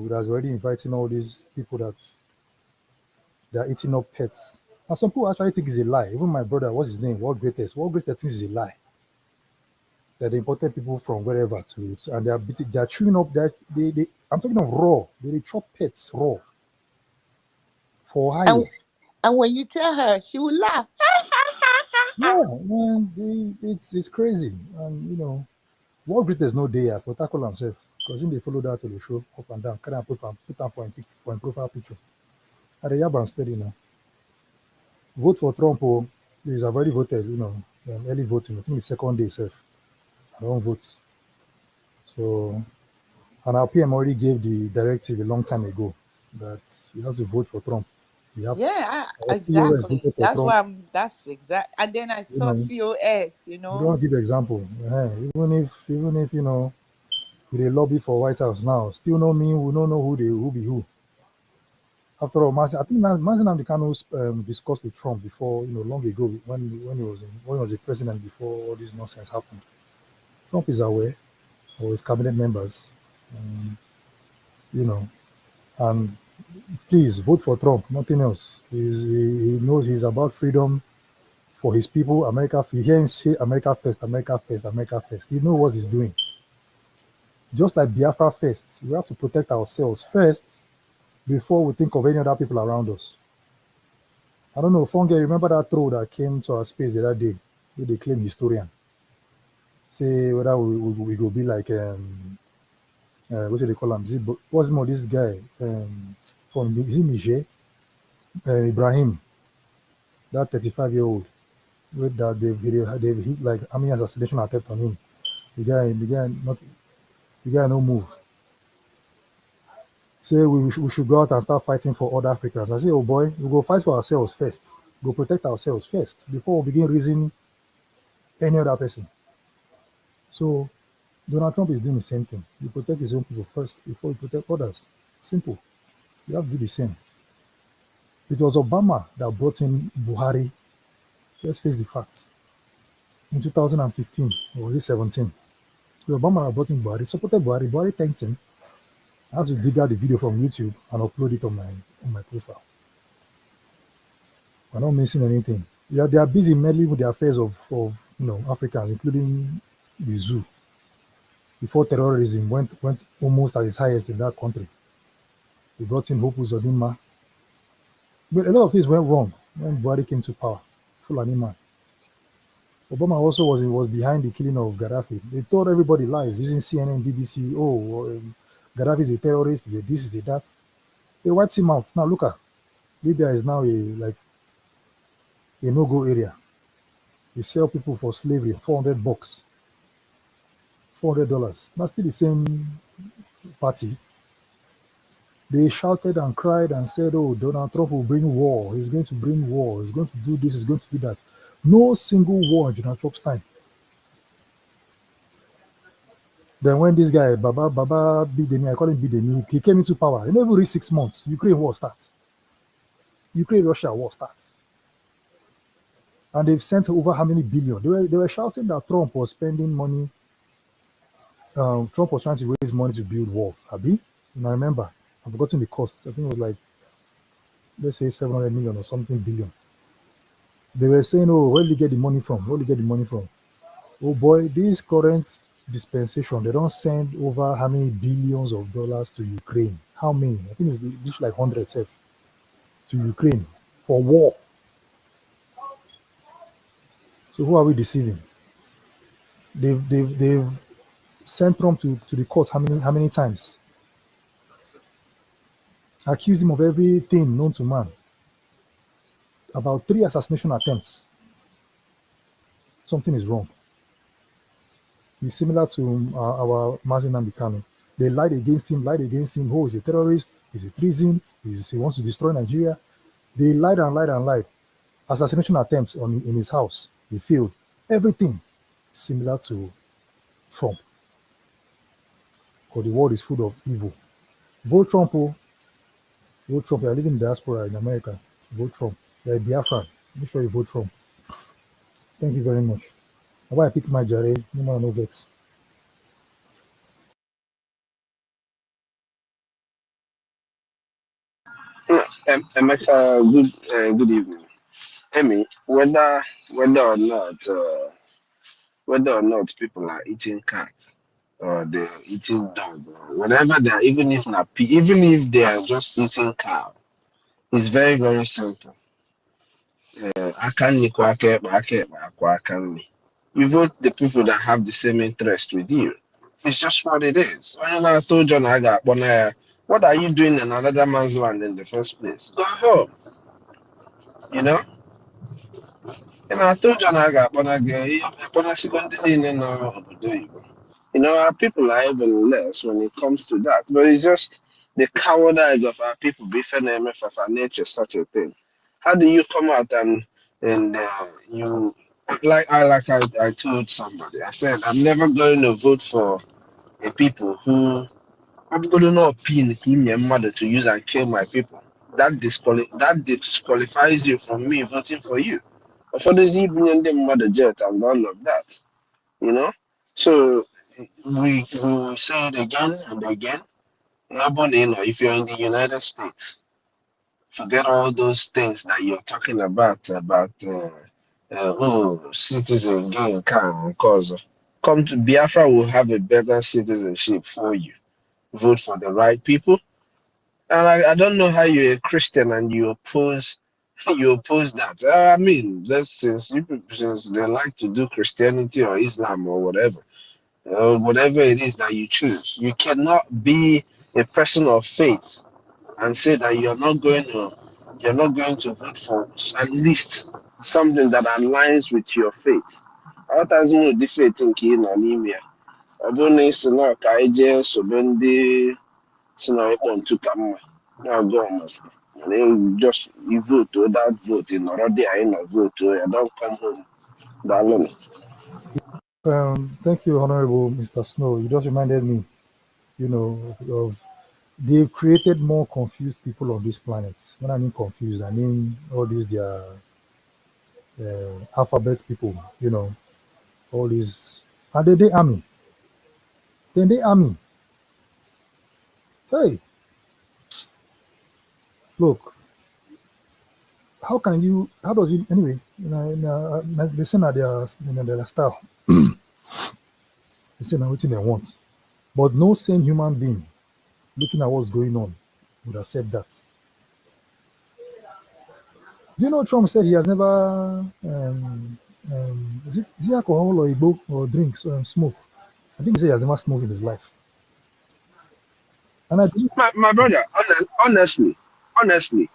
that's already inviting all these people that are eating up pets. And some people actually think it's a lie. Even my brother, what's his name? World Greatest thinks is a lie. That they imported people from wherever and they are chewing up that I'm talking of raw. They chop pets raw for hire. And when you tell her, she will laugh. Yeah, man, it's crazy. And you know, World Greatest no day for tackle himself because they follow that to the show up and down. Can I put them for a profile picture? At the Yaban steady now. Vote for Trump. Oh, he's already voted. You know, early voting. I think the second day itself. I don't vote. So, and our PM already gave the directive a long time ago that you have to vote for Trump. Exactly. That's why that's exact. And then I saw COS. You know. You don't give example. Even if you know, they lobby for White House now, still no mean we don't know who be who. After all, I think Mazen Amdekano discussed with Trump before, you know, long ago when he was a president before all this nonsense happened. Trump is aware of his cabinet members, you know, and please vote for Trump. Nothing else. He knows he's about freedom for his people. America. You hear him say America first, America first, America first. He knows what he's doing. Just like Biafra first, we have to protect ourselves first before we think of any other people around us. I don't know, Fonge, remember that troll that came to our space the other day, who they claim historian? Say whether we go be like, what do they call him? What's more this guy from Niger? Ibrahim, that 35-year-old, with that they've hit like how many assassination attempt on him. The guy no move. Say we should go out and start fighting for other Africans. I say, oh boy, we go fight for ourselves first. Go protect ourselves first before we begin raising any other person. So Donald Trump is doing the same thing. He protect his own people first before he protect others. Simple. You have to do the same. It was Obama that brought in Buhari. Let's face the facts. In 2015, or was it 17? It was Obama that brought in Buhari, supported Buhari. Buhari thanked him. I have to dig out the video from YouTube and upload it on my profile. We're not missing anything. Yeah, they are busy meddling with the affairs of Africans, including the zoo. Before terrorism went almost at its highest in that country. They brought in Hopu Zodinma. But a lot of things went wrong when Buhari came to power. Fulani man. Obama also was behind the killing of Gaddafi. They told everybody lies using CNN, BBC. Gaddafi is a terrorist, is a this, is a that. They wiped him out. Now look at Libya is now a no-go area. They sell people for slavery, $400. $400. That's still the same party. They shouted and cried and said, oh, Donald Trump will bring war. He's going to bring war. He's going to do this. He's going to do that. No single war in Donald Trump's time. Then when this guy, Baba Bidemi, I call him Bidemi, he came into power. In every 6 months, Ukraine war starts. Ukraine-Russia war starts. And they've sent over how many billion? They were shouting that Trump was spending money. Trump was trying to raise money to build wall. Abi? And I remember, I've forgotten the cost. I think it was like, let's say 700 million or something billion. They were saying, oh, where did you get the money from? Where did you get the money from? Oh boy, this current dispensation, they don't send over how many billions of dollars to Ukraine. How many? I think it's like hundreds to Ukraine for war. So who are we deceiving? They've sent Trump to the court how many times? Accused him of everything known to man. About 3 assassination attempts. Something is wrong. It's similar to our Mazin Namdekano. They lied against him. Oh, he's a terrorist. He's a treason. He wants to destroy Nigeria. They lied and lied and lied. Assassination attempts in his house. They failed. Everything similar to Trump. Because the world is full of evil. Vote Trump, oh. Vote Trump. You are living in diaspora in America. Vote Trump. You are a Biafran. Make sure you vote Trump. Thank you very much. Why I pick my Jare, no man no vex. Good evening. Emmy, whether or not people are eating cats or they're eating dog or whatever they are, even if not even if they are just eating cow, it's very very simple. Akanni kwa aka ekpa, aka ekpa kwa akanni. You vote the people that have the same interest with you. It's just what it is. When I told John I got what are you doing in another man's land in the first place? Go home. You know? And I told John I got you know, our people are even less when it comes to that. But it's just the cowardice of our people before of our nature such a thing. How do you come out and you I told somebody, I said I'm never going to vote for a people who I'm going to not pin my mother to use and kill my people. That disqualifies you from me voting for you. For this evening, the mother jet and all of that, you know. So we will say it again and again. Nobody, if you're in the United States, forget all those things that you're talking about citizen gain can cause. Come to Biafra will have a better citizenship for you. Vote for the right people. And I don't know how you're a Christian and you oppose that. I mean, that's since they like to do Christianity or Islam or whatever it is that you choose. You cannot be a person of faith and say that you're not going to vote for at least something that aligns with your faith. What has more the faith in anemia? Abone sina ka eje sobe ndị si na ịkpọ ntu ka mma na-agụ ọmụsị. And then you vote that vote in already I know vote don't come home. Dalone. Thank you, Honorable Mr. Snow. You just reminded me, of they've created more confused people on this planet. When I mean confused, I mean all these their alphabet people, all these, and they army. Then they army. Hey, look, how does it, anyway, they say that their style, they say now what they want. But no sane human being looking at what's going on would accept that. Do you know Trump said he has never, is it alcohol or Igbo or drinks or smoke? I think he said he has never smoked in his life. And I believe, My brother, honestly, honestly,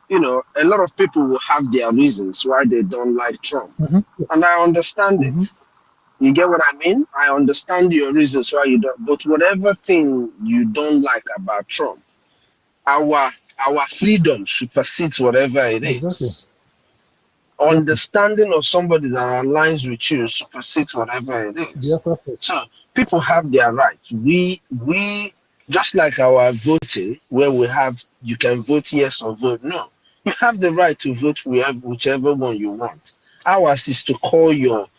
a lot of people will have their reasons why they don't like Trump. mhm, And I understand mhm, it. You get what I mean? I understand your reasons why you don't. But whatever thing you don't like about Trump, our our freedom supersedes whatever it exactly, is. exactly. Understanding of somebody that aligns with you supersedes whatever it is. Biafra So first. people have their rights. We just like our voting, where we have you can vote yes or vote no. You have the right to vote whichever one you want. Ours is to call your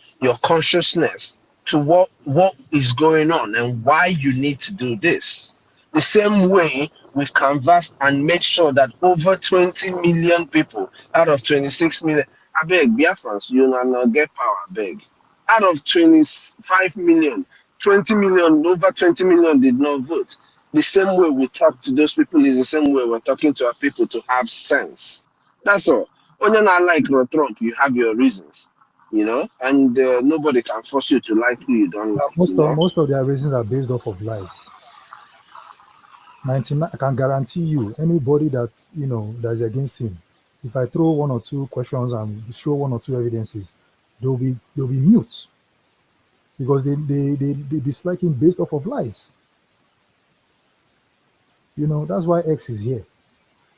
consciousness to what is going on and why you need to do this. The same way we canvass and make sure that over 20 million people out of 26 million, I beg, Biafrans, you not get power, I beg. Out of 25 million, 20 million, over 20 million did not vote. The same way we talk to those people is the same way we're talking to our people to have sense. That's all. When you're not like Trump, you have your reasons, and nobody can force you to like who you don't like, Most of their reasons are based off of lies. 99, I can guarantee you, anybody that's that's against him, if I throw one or two questions and show one or two evidences, they'll be mute because they dislike him based off of lies. That's why X is here.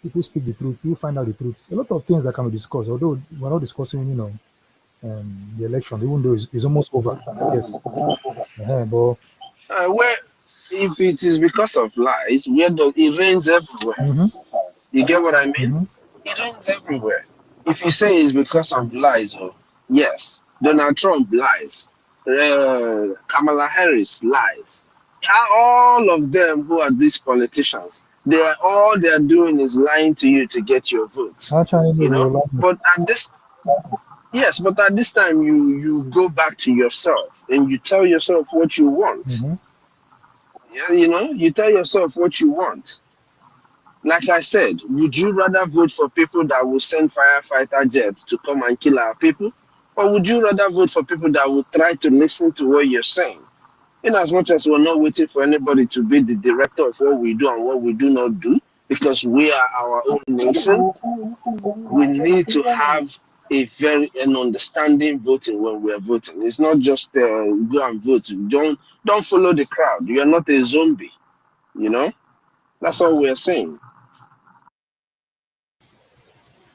People speak the truth. People find out the truth. A lot of things that can be discussed, although we're not discussing, the election, even though it's almost over. Yes, but where if it is because of lies, where does it rains everywhere? You get what I mean? It rains everywhere. If you say it's because of lies, yes, Donald Trump lies, Kamala Harris lies. All of them who are these politicians, all they're doing is lying to you to get your votes. But at this yes, but at this time you go back to yourself and you tell yourself what you want. Yeah, you tell yourself what you want. Like I said, would you rather vote for people that will send firefighter jets to come and kill our people? Or would you rather vote for people that will try to listen to what you're saying? In as much as we're not waiting for anybody to be the director of what we do and what we do not do, because we are our own nation, we need to have an understanding voting when we're voting. It's not just go and vote. Don't follow the crowd. You're not a zombie, That's all we're saying.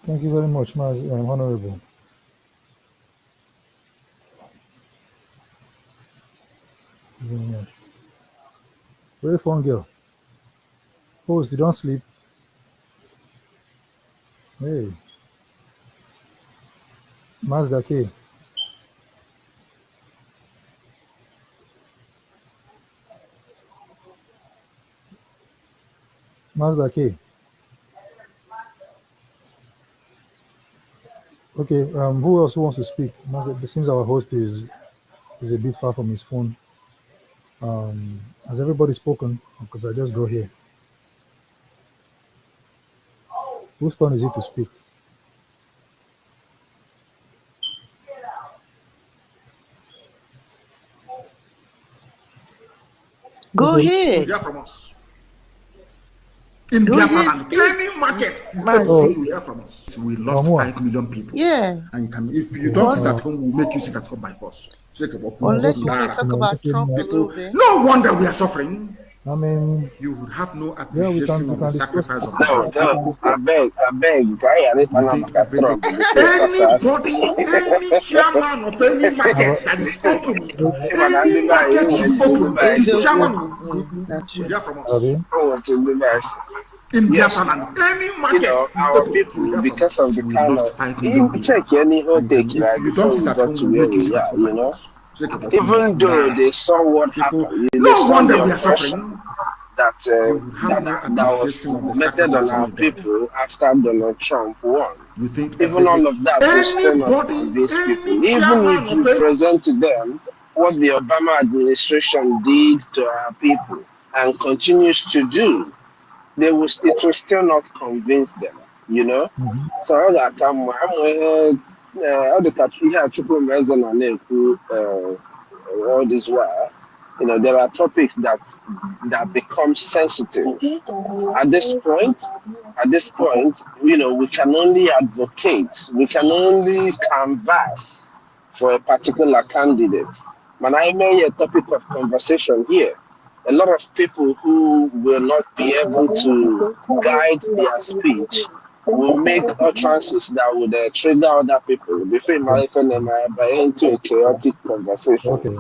thank you very much, Honorable. Very much. Very fun girl. Host, you don't sleep. Hey, Mazda K. Mazda K. Okay, who else wants to speak? Mazda, it seems our host is a bit far from his phone. Has everybody spoken? Because I just go here. Whose turn is it to speak? Go Okay. ahead. Hear from us. In Go Biafra ahead, and speak. any market, Mazda. you hear from us. We lost Mamua. 5 million people. Yeah. And if you don't sit at home, we'll make you sit at home by force. Unless we want to talk about Trump a little bit. No wonder we are suffering. I mean, You would have no yeah, we appreciation of the can discuss. sacrifice of No, the I beg. You think Trump. any chairman of any market that is open, any market you open, It's the a chairman woman. That's will true. hear from us. Abi? In Yes, Biafra and any market our open, you people, hear from because us. of the We kind lost of 5 million people. check any whole And take if you before don't sit we at got home, to we'll where make you sit we at are, home by force. Even though they saw what happened, they No saw wonder the we are oppression suffering. that You would have no that was appreciation of the meted on sacrifice our of the dead. people after Donald Trump won. You think Even all of that will still not anybody, convince people. any Even chairman if of you any present to them what the Obama administration did to our people and continues to do, it will still not convince them. So ọ ga-aka mma ọ dịka ihe a Chukwumeze nọ na-ekwu all this while. There are topics that become sensitive. At this point, we can only advocate, we can only canvass for a particular candidate. But I may a topic of conversation here. A lot of people who will not be able to guide their speech will make utterances that would trigger other people before my friend and I buy into a chaotic conversation. Okay,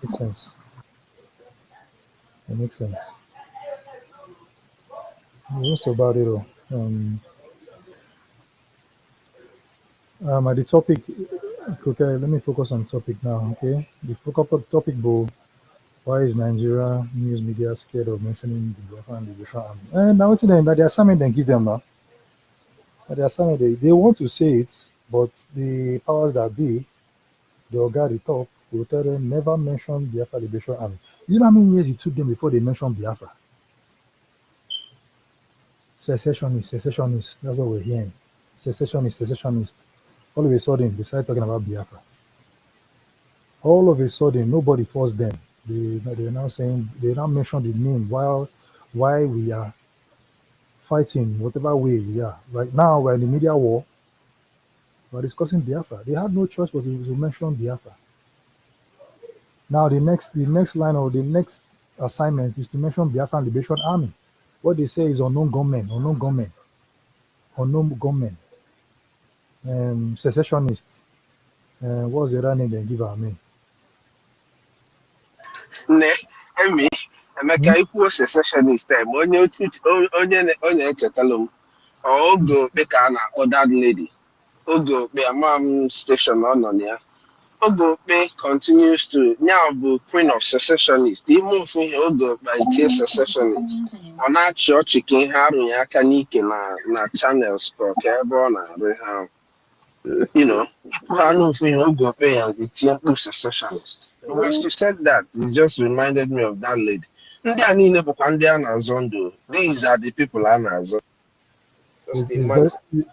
makes sense. It makes sense. What's about it all? At the topic, okay, let me focus on the topic now, okay? The topic, Bo, why is Nigeria news media scared of mentioning the Biafra and the Biafra army? And now it's that the assignment they give them now. The assignment they want to say it, But the powers that be, the Oga at the top, will tell them never mention Biafra Liberation Army. You know how many years it took them before they mentioned Biafra? Secessionists, secessionists. That's what we're hearing. Secessionists, secessionists. All of a sudden, they started talking about Biafra. All of a sudden, nobody forced them. They're now saying, they now mention the name while why we are fighting, whatever way we are. Right now, we're in the media war. We're discussing Biafra. They had no choice but to mention Biafra. Now, the next line or the next assignment is to mention Biafran Liberation Army. What they say is unknown gunmen, unknown gunmen, unknown gunmen, secessionists. What's the other name they give our men? Ne, Emi, Hmm? Emeka ikwu secessionist time. Onye echetala m. Oge okpe ka a na-akpọ that lady. Oge okpe ama m station ọ nọ na ya. Oge okpe continues to now bụ queen of secessionist. Ime ofu ihe oge okpe itie secessionist. Ọ na-achị ọchị ka ihe arụnye aka n'ike na channels ka ebe ọ na-arụ ha. You know, I don't feel no go pay and the TMO secessionist. Once you said that, it just reminded me of that lady. Ndị a niile bụkwa ndị a na-azọ ndụ. These are the people a na-azọ. Just It's very. imagine.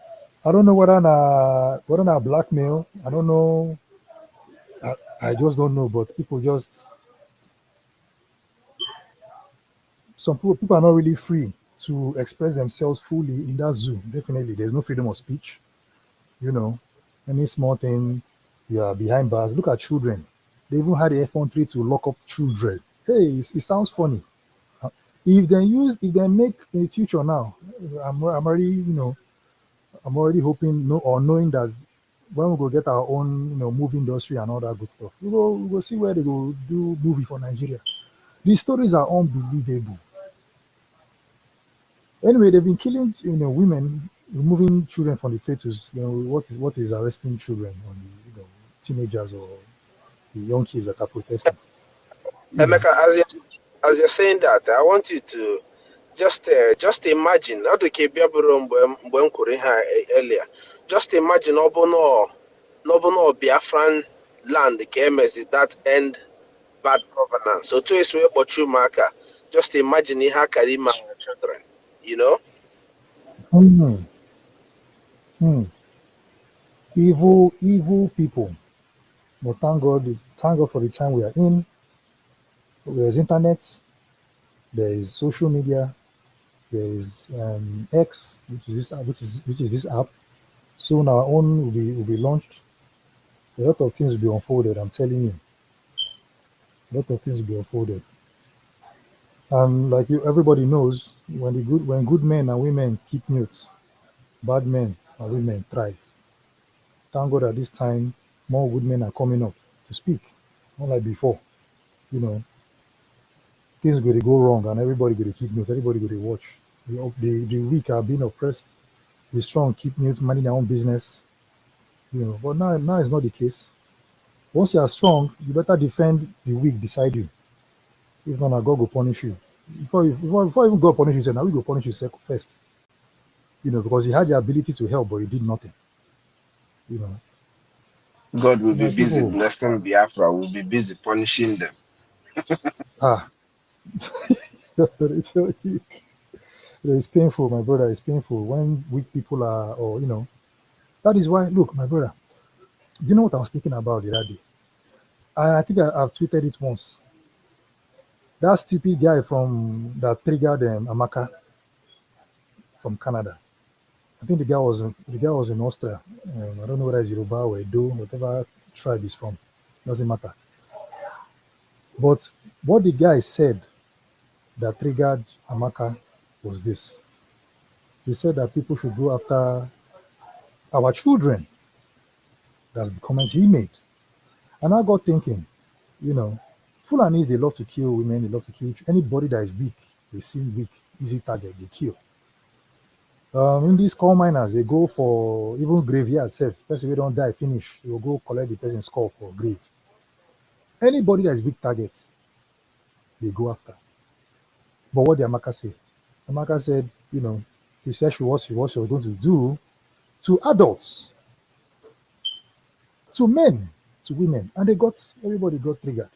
I don't know whether na blackmail. I don't know. I just don't know. But people just some people are not really free to express themselves fully in that zoo. Definitely, there's no freedom of speech. You know, any small thing, you are behind bars. Look at children. They even had the F-13 to lock up children. Hey, it sounds funny. If they make in the future now, I'm already, I'm already hoping, or knowing that when we go get our own, movie industry and all that good stuff, we go see where they go do movie for Nigeria. These stories are unbelievable. Anyway, they've been killing, women, removing children from the fetus. What is arresting children on the, teenagers or the young kids that are protesting? Emeka, as you're saying that, I want you to just imagine. Not to keep your mgbe m kwuru ihe a earlier. Just imagine ọ bụ no Biafran land ka emezi that end bad governance. So to esi wee kpọchi ụmụaka. Just imagine ihe akara ime our children. You know? Hmm. Hmm. Evil people. But thank God for the time we are in. There's internet, there is social media, there is X, which is this app. Soon our own will be launched. A lot of things will be unfolded. I'm telling you, a lot of things will be unfolded. And like everybody knows, when good men and women keep mute, bad men and women thrive. Thank God at this time, more good men are coming up to speak, not like before. You know, things going to go wrong and everybody going to keep mute, everybody going to watch. The weak are being oppressed, the strong keep mute, minding their own business. But now it's not the case. Once you are strong, you better defend the weak beside you. If not, God will punish you. Before even God punish you, now we will punish you first. Because he had the ability to help, but he did nothing. God will be My busy people, blessing Biafra, will be busy punishing them. ah, it's painful, my brother. It's painful when weak people are, that is why. Look, my brother, you know what I was thinking about the other day? I think I've tweeted it once. That stupid guy that triggered Amaka from Canada. I think the guy was in Austria. I don't know whether it's Yoruba or Edo, whatever tribe he's from. Doesn't matter. But what the guy said that triggered Amaka was this. He said that people should go after our children. That's the comment he made. And I got thinking, Fulanis, they love to kill women, they love to kill anybody that is weak. They seem weak, easy target, they kill. In these coal miners, they go for even graveyard itself. Person we don't die, finish. They will go collect the person's skull for grave. Anybody that is big targets, they go after. But what did Amaka say? Amaka said, he said what she was going to do to adults. to men, to women, and everybody got triggered.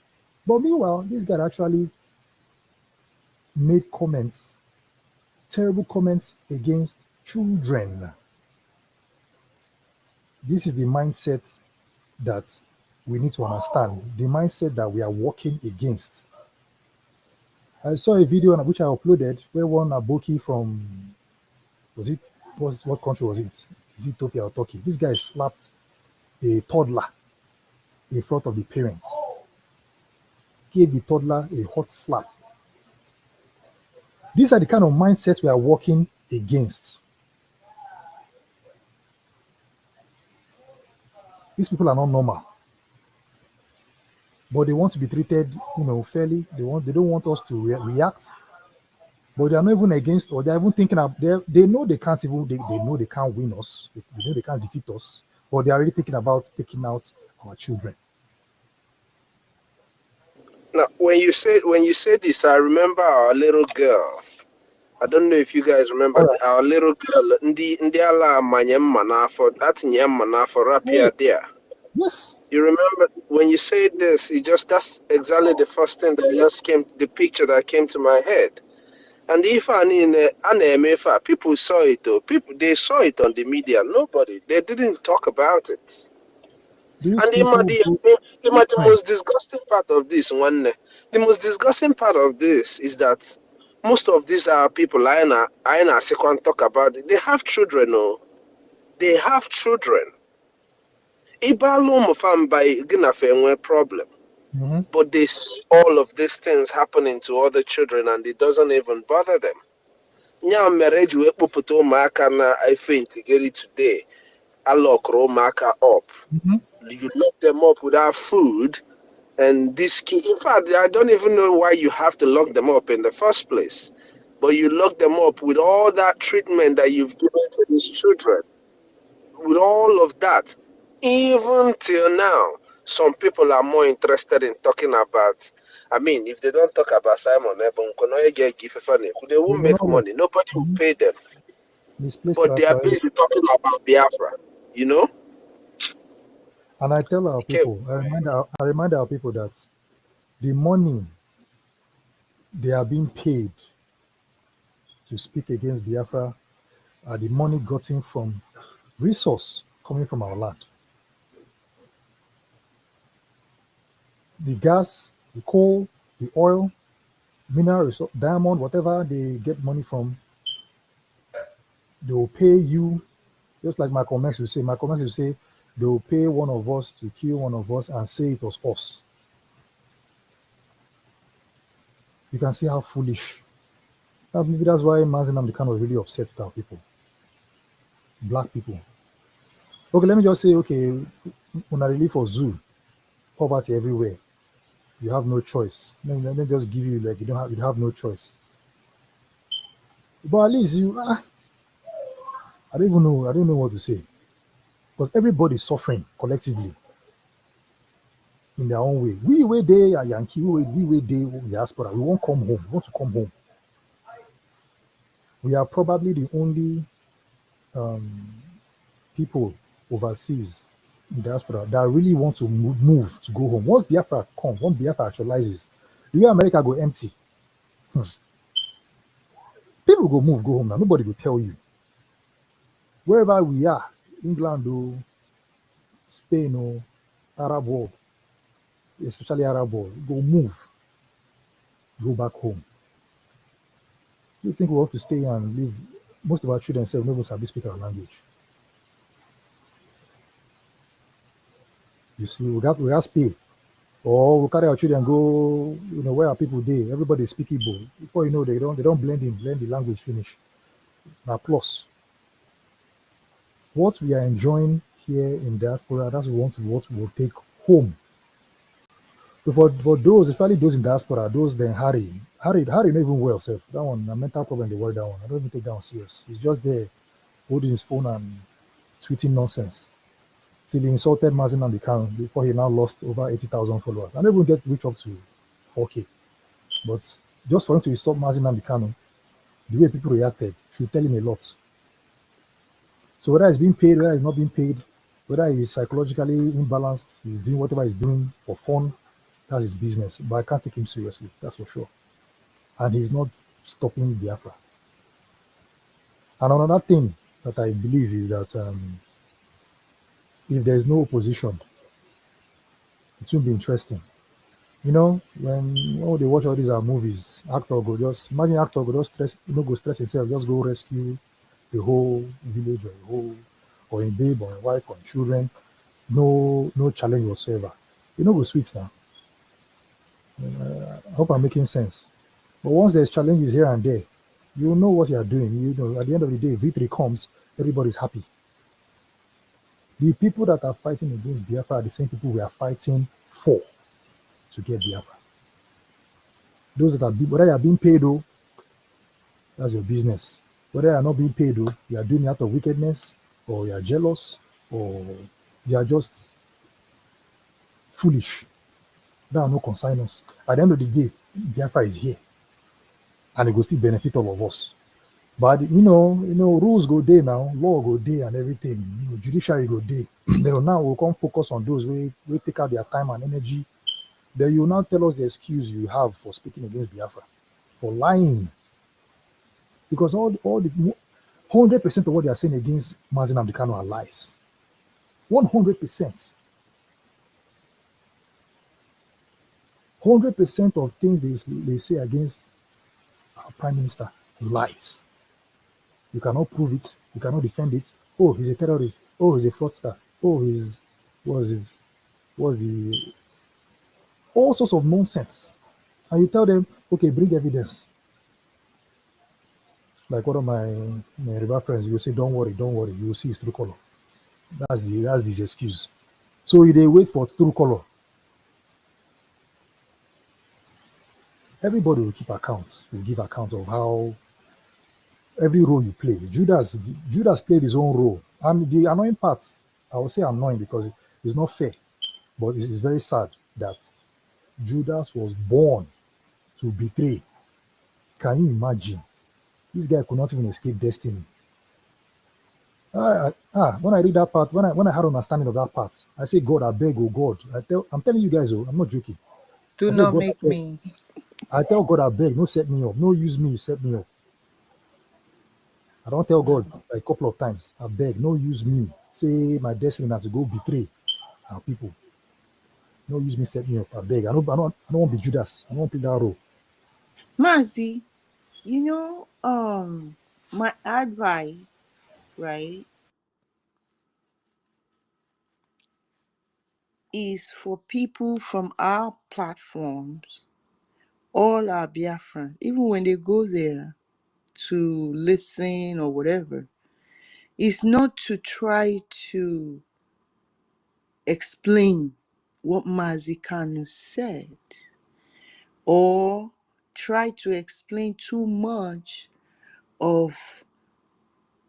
But meanwhile, this guy actually made comments, terrible comments against children. This is the mindset that we need to understand, the mindset that we are working against. I saw a video which I uploaded where one Aboki from, what country was it? Is it Ethiopia or Turkey? This guy slapped a toddler in front of the parents, gave the toddler a hot slap. These are the kind of mindsets we are working against. These people are not normal, but they want to be treated, fairly. They don't want us to react, but they are not even against, or they're even thinking of. They know they can't even. They know they can't win us. They know they can't defeat us, but they're already thinking about taking out our children. Now, when you say this, I remember our little girl. I don't know if you guys remember All right. our little girl. Ndi ala manyem manafo. That's nyem manafo rapia there. Yes. You remember when you said this? That's exactly the first thing that just came. The picture that came to my head. And if people saw it though. They saw it on the media. They didn't talk about it. These And people the most disgusting part of this the most disgusting part of this is that most of these are people I second talk about it. They have children, oh. They have children. Ibalum by Ginafe problem. Mm-hmm. But they see all of these things happening to other children and it doesn't even bother them. Nya marriage we put maka na I faint get it today. I lock maka up. Mm-hmm. You lock them up without food, and this kid, in fact, I don't even know why you have to lock them up in the first place. But you lock them up with all that treatment that you've given to these children, with all of that. Even till now, some people are more interested in talking about. I mean, if they don't talk about Simon Ebon, they They won't will make not what? money. Nobody will Mm-hmm. pay them. Misplaced But they are characterization. busy talking about Biafra, you know? And I tell our Okay. people, I remind our people that the money they are being paid to speak against Biafra are the money gotten from resource coming from our land. The gas, the coal, the oil, mineral resource, diamond, whatever they get money from, they will pay you, just like Malcolm X will say. Malcolm X will say, they will pay one of us to kill one of us and say it was us. You can see how foolish. Maybe that's why Mazi Nnamdi Kanu was really upset with our people, black people. Okay, let me just say, okay, when I relief for zoo, poverty everywhere, you have no choice. Let me just give you like you have no choice. But at least I don't know what to say. Because everybody's suffering collectively in their own way. We were there at Yankee, we were there in diaspora. We won't come home. We want to come home. We are probably the only people overseas in diaspora that really want to move to go home. Once Biafra comes, once Biafra actualizes, the way America go empty, people go move, go home now. Nobody will tell you. Wherever we are, England or Spain or Arab world, especially Arab world, go move, go back home. You think we have to stay and live? Most of our children say never sabi speak our language. You see, we got to pay. Or we carry our children go, where are people there? Everybody speak Igbo. Before you know, they don't blend the language finish. Now plus, what we are enjoying here in diaspora, that's what we'll take home. So for those, especially those in diaspora, those then Harry not even well self. That one, a mental problem they worry that one. I don't even take that one serious. He's just there holding his phone and tweeting nonsense. Till he insulted Mazin and the Khan before he now lost over 80,000 followers. I don't even get reach up to 4K. But just for him to insult Mazin and the Khan, the way people reacted should tell him a lot. So whether it's being paid, whether it's not being paid, Whether he's psychologically imbalanced, he's doing whatever he's doing for fun, that's his business. But I can't take him seriously, that's for sure. And he's not stopping Biafra. And another thing that I believe is that if there's no opposition, it will be interesting. You know, when they watch all these movies, actor go just imagine actor go just stress, go stress himself, just go rescue the whole village or the whole or a babe or a wife or children, no challenge whatsoever. You know, go sweet now. I hope I'm making sense. But once there's challenges here and there, you know what you are doing. You know, at the end of the day, victory comes, everybody's happy. The people that are fighting against Biafra are the same people we are fighting for to get Biafra. Those that are whether you are being paid, though, that's your business. Whether you are not being paid, though, you are doing it out of wickedness, or you are jealous, or you are just foolish. That are no concern us. At the end of the day, Biafra is here, and it will still benefit all of us. But rules go day now, law go day, and everything. Judiciary go day. Then now we'll come focus on those we take out their time and energy. Then you now tell us the excuse you have for speaking against Biafra, for lying, because all the 100% of what they are saying against Mazen Amdekano are lies. 100%. 100% of things they say against our prime minister lies. You cannot prove it. You cannot defend it. Oh, he's a terrorist. Oh, he's a fraudster. Oh, was the all sorts of nonsense. And you tell them, okay, bring evidence. Like one of my river friends, you say, don't worry, don't worry. You will see his true color. That's this excuse. So if they wait for true color, everybody will keep accounts. Will give account of how every role you play. Judas played his own role. And the annoying part, I will say annoying because it's not fair, but it is very sad that Judas was born to betray. Can you imagine? This guy could not even escape destiny. When I read that part, when I had understanding of that part, I say, God, I beg, oh God. I'm telling you guys, oh, I'm not joking. Do I say, not God, I make beg. me. I tell God, I beg, no set me up. No use me, set me up. I don't tell God a couple of times. I beg, no use me. Say my destiny has to go betray our people. No use me, set me up. I beg. I don't want to be Judas. I don't want to play that role. Mazi, my advice, right, is for people from our platforms, all our Biafrans, even when they go there to listen or whatever, is not to try to explain what Mazi Kanu said or try to explain too much of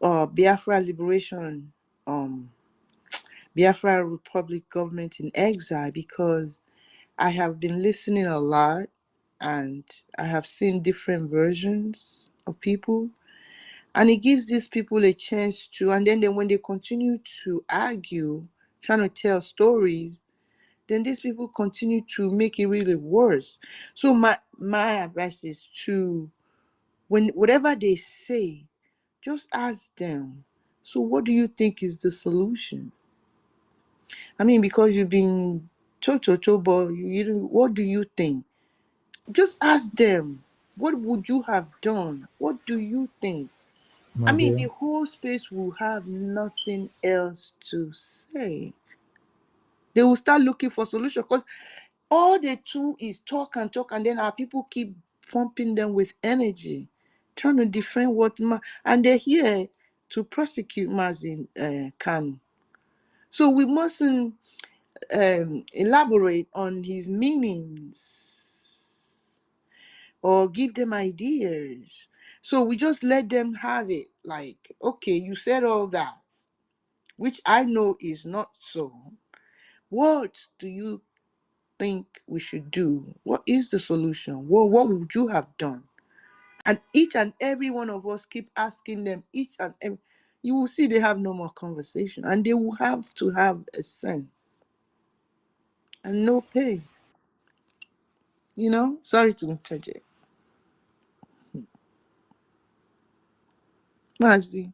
Biafra liberation, Biafra Republic government in exile, because I have been listening a lot and I have seen different versions of people. And it gives these people a chance to, and then when they continue to argue, trying to tell stories, then these people continue to make it really worse. So my advice is to, when whatever they say, just ask them, so what do you think is the solution? I mean, because you've been but what do you think? Just ask them, what would you have done? What do you think? I My mean, dear, the whole space will have nothing else to say. They will start looking for solution, because all they do is talk and talk, and then our people keep pumping them with energy, trying to defend and they're here to prosecute Mazin Kanu. So we mustn't elaborate on his meanings or give them ideas. So we just let them have it. Like, okay, you said all that, which I know is not so. What do you think we should do? What is the solution? What would you have done? And each and every one of us keep asking them, each and every, you will see they have no more conversation, and they will have to have a sense and no pay. Sorry to interject. Mazi.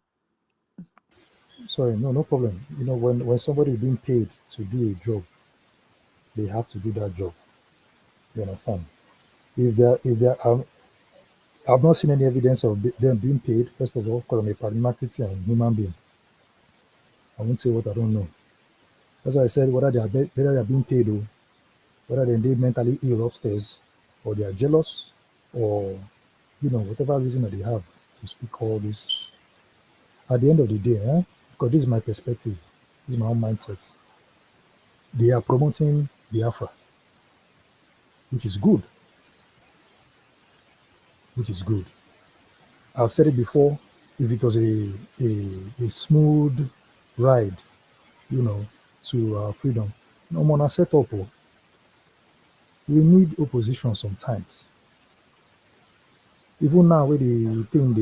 Sorry, no problem. When somebody is being paid to do a job, they have to do that job. You understand? I've not seen any evidence of them being paid. First of all, because I'm a pragmatic and human being. I won't say what I don't know. That's why I said whether they are being paid or whether they're mentally ill upstairs, or they are jealous, or whatever reason that they have to speak all this. At the end of the day, because this is my perspective, this is my own mindset. They are promoting Biafra, which is good, which is good. I've said it before. If it was a smooth ride, to our freedom, no more set up. We need opposition sometimes. Even now, where they think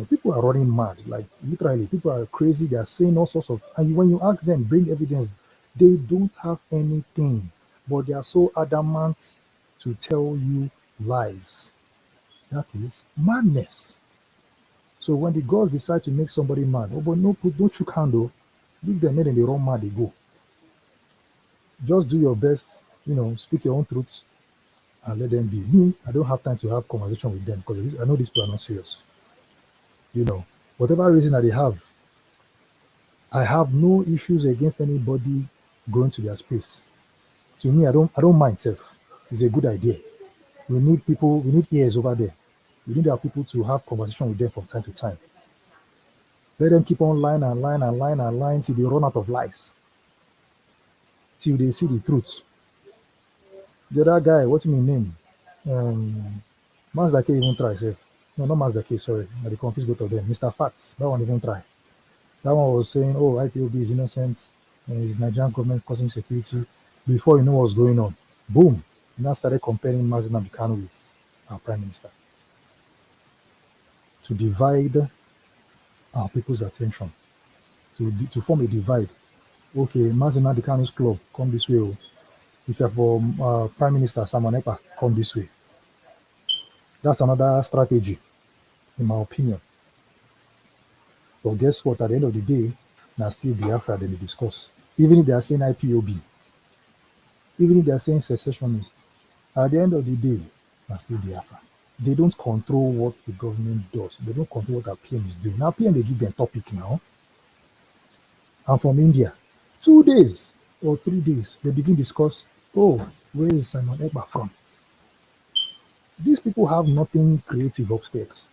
people are running mad. Like literally, people are crazy. They are saying all sorts of. And when you ask them, bring evidence, they don't have anything, but they are so adamant to tell you lies. That is madness. So when the gods decide to make somebody mad, oh, but no, don't you handle, leave them, and they run mad, they go. Just do your best, speak your own truth, and let them be. Me, I don't have time to have conversation with them because I know these people are not serious. Whatever reason that they have, I have no issues against anybody going to their space. To me, I don't mind self. It's a good idea. We need people, we need ears over there. We need our people to have conversation with them from time to time. Let them keep on lying and lying and lying and lying till they run out of lies. Till they see the truth. The other guy, what's his name? Mazda K even try self. No, not Mazda K, sorry. I confuse both of them. Mr. Facts, that one even try. That one was saying, oh, IPOB is innocent, and it's Nigerian government causing security. Before you know what's going on, boom, he now started comparing Mazda Kanu with our prime minister to divide our people's attention, to form a divide. Okay, Mazda Kanu's club, come this way. If you're from Prime Minister Simon Ekpa, come this way. That's another strategy, in my opinion. But guess what? At the end of the day, now still Biafra that they discuss. Even if they are saying IPOB, even if they are saying secessionist, at the end of the day, now still Biafra. They don't control what the government does. They don't control what our PM is doing. Now PM, they give them topic now. I'm from India. 2 days or 3 days, they begin discuss, oh, where is Simon Ekpa from? These people have nothing creative upstairs.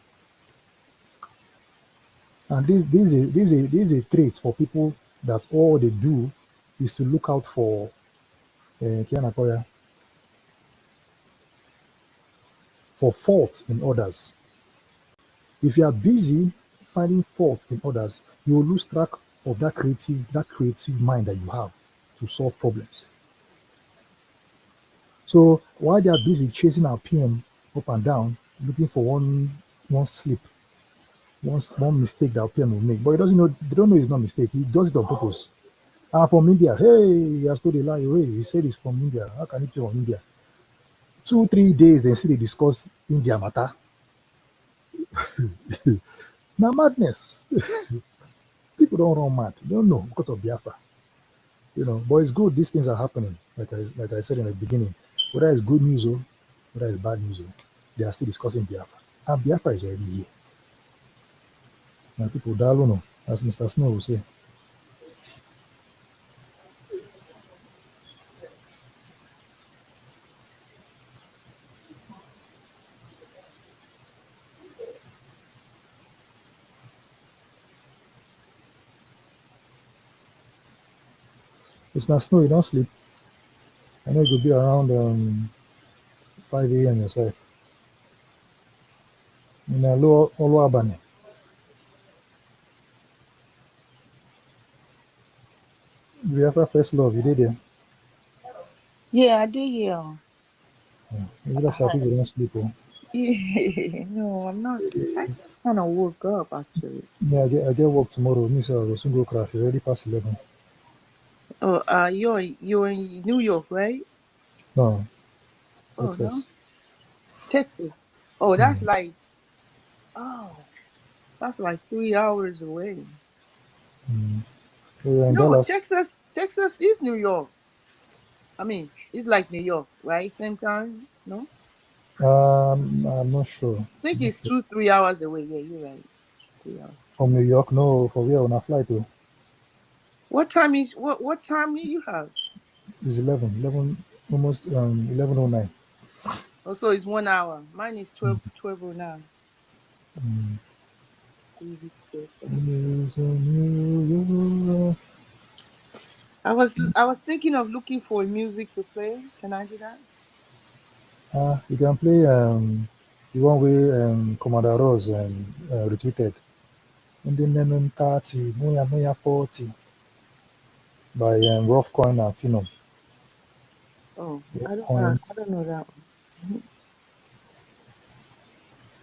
And this is a trait for people that all they do is to look out for for faults in others. If you are busy finding faults in others, you will lose track of that creative mind that you have to solve problems. So while they are busy chasing our PM up and down, looking for one slip, one mistake that our PM will make, but he doesn't know. They don't know it's not a mistake. He does it on purpose. From India. Hey, he has told a lie. Hey, he said he's from India. How can he be from India? 2, 3 days, then see they discuss India matter. Now madness. People don't run mad. They don't know because of Biafra. But it's good. These things are happening. Like I said in the beginning, whether it's good news or whether it's bad news, they are still discussing Biafra. And Biafra is already here. Now people don't know, as Mr. Snow will say. Mr. Snow, you don't sleep. I know it could be around 5 a.m. yourself. In a low Albany. Biafra first love, you did there. Yeah, I did hear. Maybe that's how people don't sleep. Oh. Yeah, no, I'm not. I just kind of woke up actually. Yeah, I get work tomorrow. Me say I will soon go crash. It's already past 11. Oh, you're in New York, right? No, Oh no, Texas. Texas. Oh, Hmm. oh, that's like 3 hours away. Hmm. So you're in No, Dallas. Texas is New York. I mean, it's like New York, right? Same time? No, I'm not sure. I think I'm not it's sure. 2, 3 hours away. Yeah, you're right. 3 hours. From New York, no. For where on a flight to? What time you have? It's 11, almost 11:09. Also, it's 1 hour. Mine is 12:09. Mm. 3 12. Is a New York. I was thinking of looking for music to play. Can I do that? You can play the one way Commander Rose retweeted. And then Lemon 30, Moya Moya 40 by Rough Coin and Phenom. Oh, Rough I don't know. Coin, I don't know that one.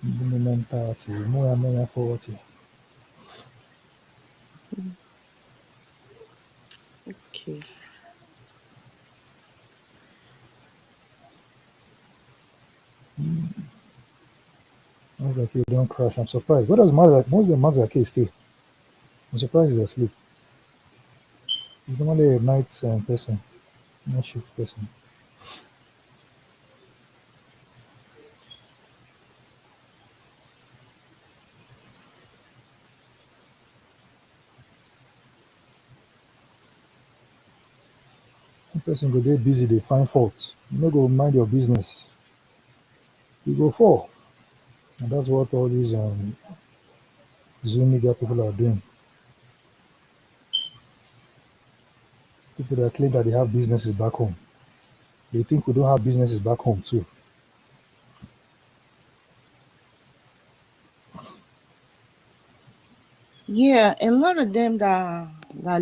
Lemon 30, Moya Moya 40. Mhm. Okay. That's like you don't crash. I'm surprised. What does Mazda, what's the Mazda case stay? I'm surprised he's asleep. He's normally a night person, night shift person. One person go dey busy, they find faults. You no go mind your business. You go fall. And that's what all these Zoom media people are doing. People that claim that they have businesses back home. They think we don't have businesses back home too. Yeah, a lot of them that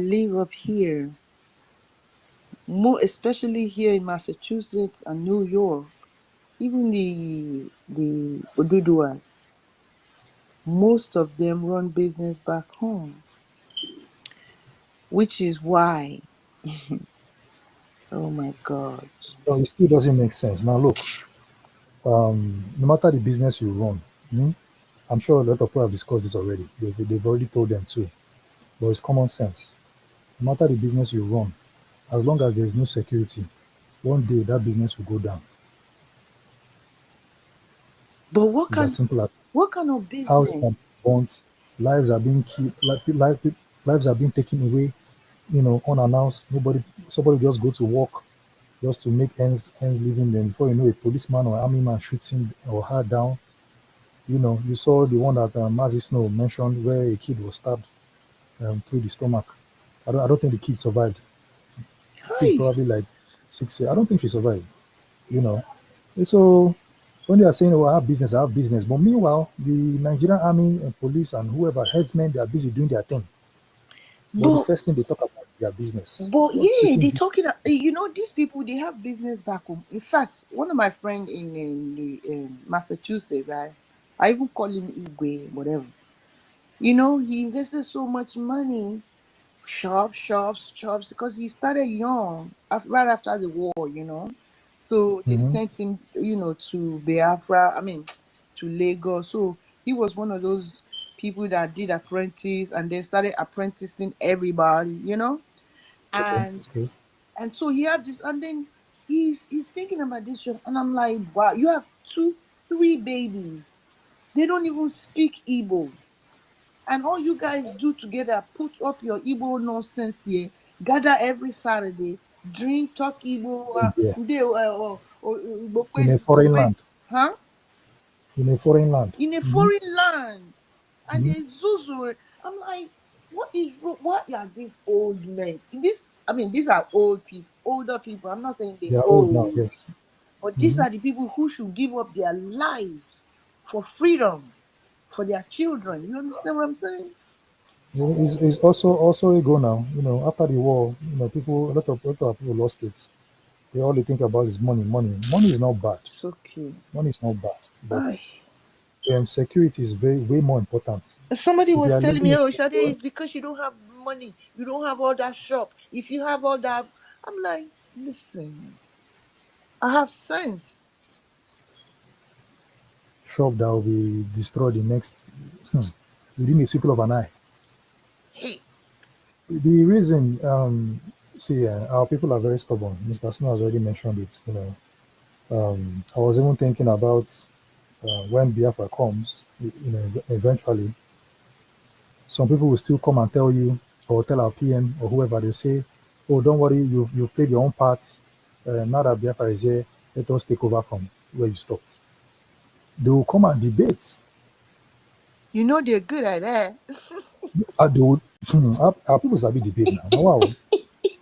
live up here, more especially here in Massachusetts and New York, even the Oduduwas, most of them run business back home, which is why. Oh my God. So it still doesn't make sense. Now look, no matter the business you run, I'm sure a lot of people have discussed this already. They've already told them too. But it's common sense. No matter the business you run, as long as there is no security, one day that business will go down. But It's as simple as what kind of houses are being business? burnt, lives are being killed, lives are being taken away, unannounced. Somebody just go to work just to make ends living. Then before you know, a policeman or army man shoots him or her down. You saw the one that Mazi Snow mentioned where a kid was stabbed through the stomach. I don't think the kid survived. Kid Hi. probably like 6 years. I don't think she survived. You know, and so when they are saying, "Oh, I have business," but meanwhile, the Nigerian army and police and whoever headsmen, they are busy doing their thing. But the But first thing they talk about is their business. But What yeah, freaking they business? talking. These people they have business back home. In fact, one of my friend in the Massachusetts, right? I even call him Igwe, whatever. He invested so much money, shops, because he started young, right after the war. So they Hmm. sent him, to Biafra. I mean, to Lagos. So he was one of those people that did apprentice and then started apprenticing everybody. Okay, And that's good. so he had this, and then he's thinking about this job, and I'm like, wow, you have 3 babies. They don't even speak Igbo, and all you guys do together, put up your Igbo nonsense here, gather every Saturday, drink, talk Igbo, Yeah, Igbo in kwe, a Igbo foreign kwe, land. huh? In a foreign land. In a Hmm. foreign land, and Hmm. there's Zuzu. I'm like, what are these old men? These are old people, older people. I'm not saying they're They are old now. old, Yes. but these Hmm. are the people who should give up their lives for freedom, for their children. You understand what I'm saying? It's also a go now. After the war, people a lot of people lost it. All they think about is money. Money is not bad. It's okay. Money is not bad. But Ay. security is way more important. Somebody If you was are telling me, living oh, in Shade, it's because you don't have money. You don't have all that shop. If you have all that, I'm like, listen, I have sense. shop that will be destroyed the next within a twinkle of an eye. Hey, The reason, see, our people are very stubborn. Mr. Snow has already mentioned it. I was even thinking about when Biafra comes, eventually, some people will still come and tell you, or tell our PM or whoever, they say, "Oh, don't worry, you've played your own part. Now that Biafra is here, let us take over from where you stopped." They will come and debate. you know they're good at that. They would, our people sabi debate now. Now, wow,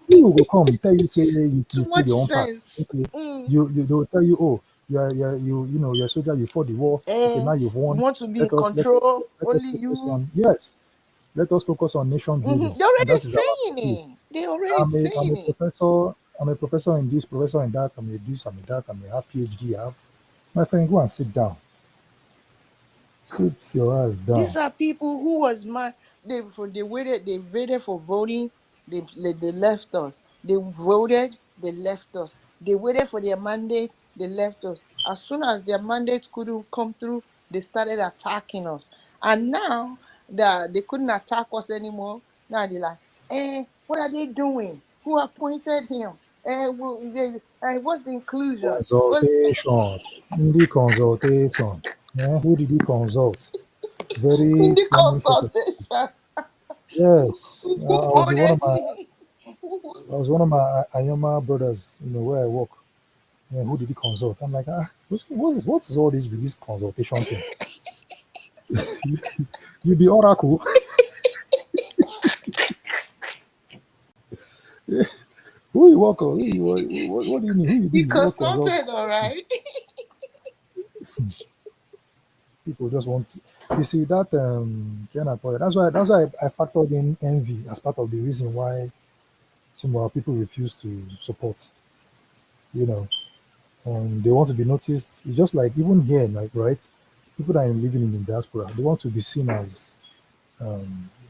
who will come tell you say Too you played much your own part? sense. Okay, Mm. they will tell you, oh, you're a soldier, you fought the war. Okay, Eh, now you've you won. want to be in Let us control? let us Only focus you. on, yes. Let us focus on nation building, They're and already that is our saying field. it. They're already I'm a saying it. professor. I'm a professor in this, professor in that. I'm a this, I'm a that. I'm a PhD. I have my friend. Go and sit down. Sit your ass These down. are people who was my they waited, they waited for voting, they left us. They voted, they left us. They waited for their mandate, they left us. As soon as their mandate couldn't come through, they started attacking us. And now that they couldn't attack us anymore, now they're like, what are they doing? Who appointed him? What's the inclusion? What's Consultation. In the consultation. Who did you consult? Very the funny set of. consultation? Yes, Who voted me? I was one of my Ayoma brothers, where I work. Who did he consult? I'm like, what's all this with this consultation thing? You be oracle. Who you work on? What do you mean? Who you be? He You work consult? consulted, all right. People just want. You see that that's why I factored in envy as part of the reason why some of our people refuse to support. You know, they want to be noticed. It's just like even here, like right, people that are living in the diaspora, they want to be seen as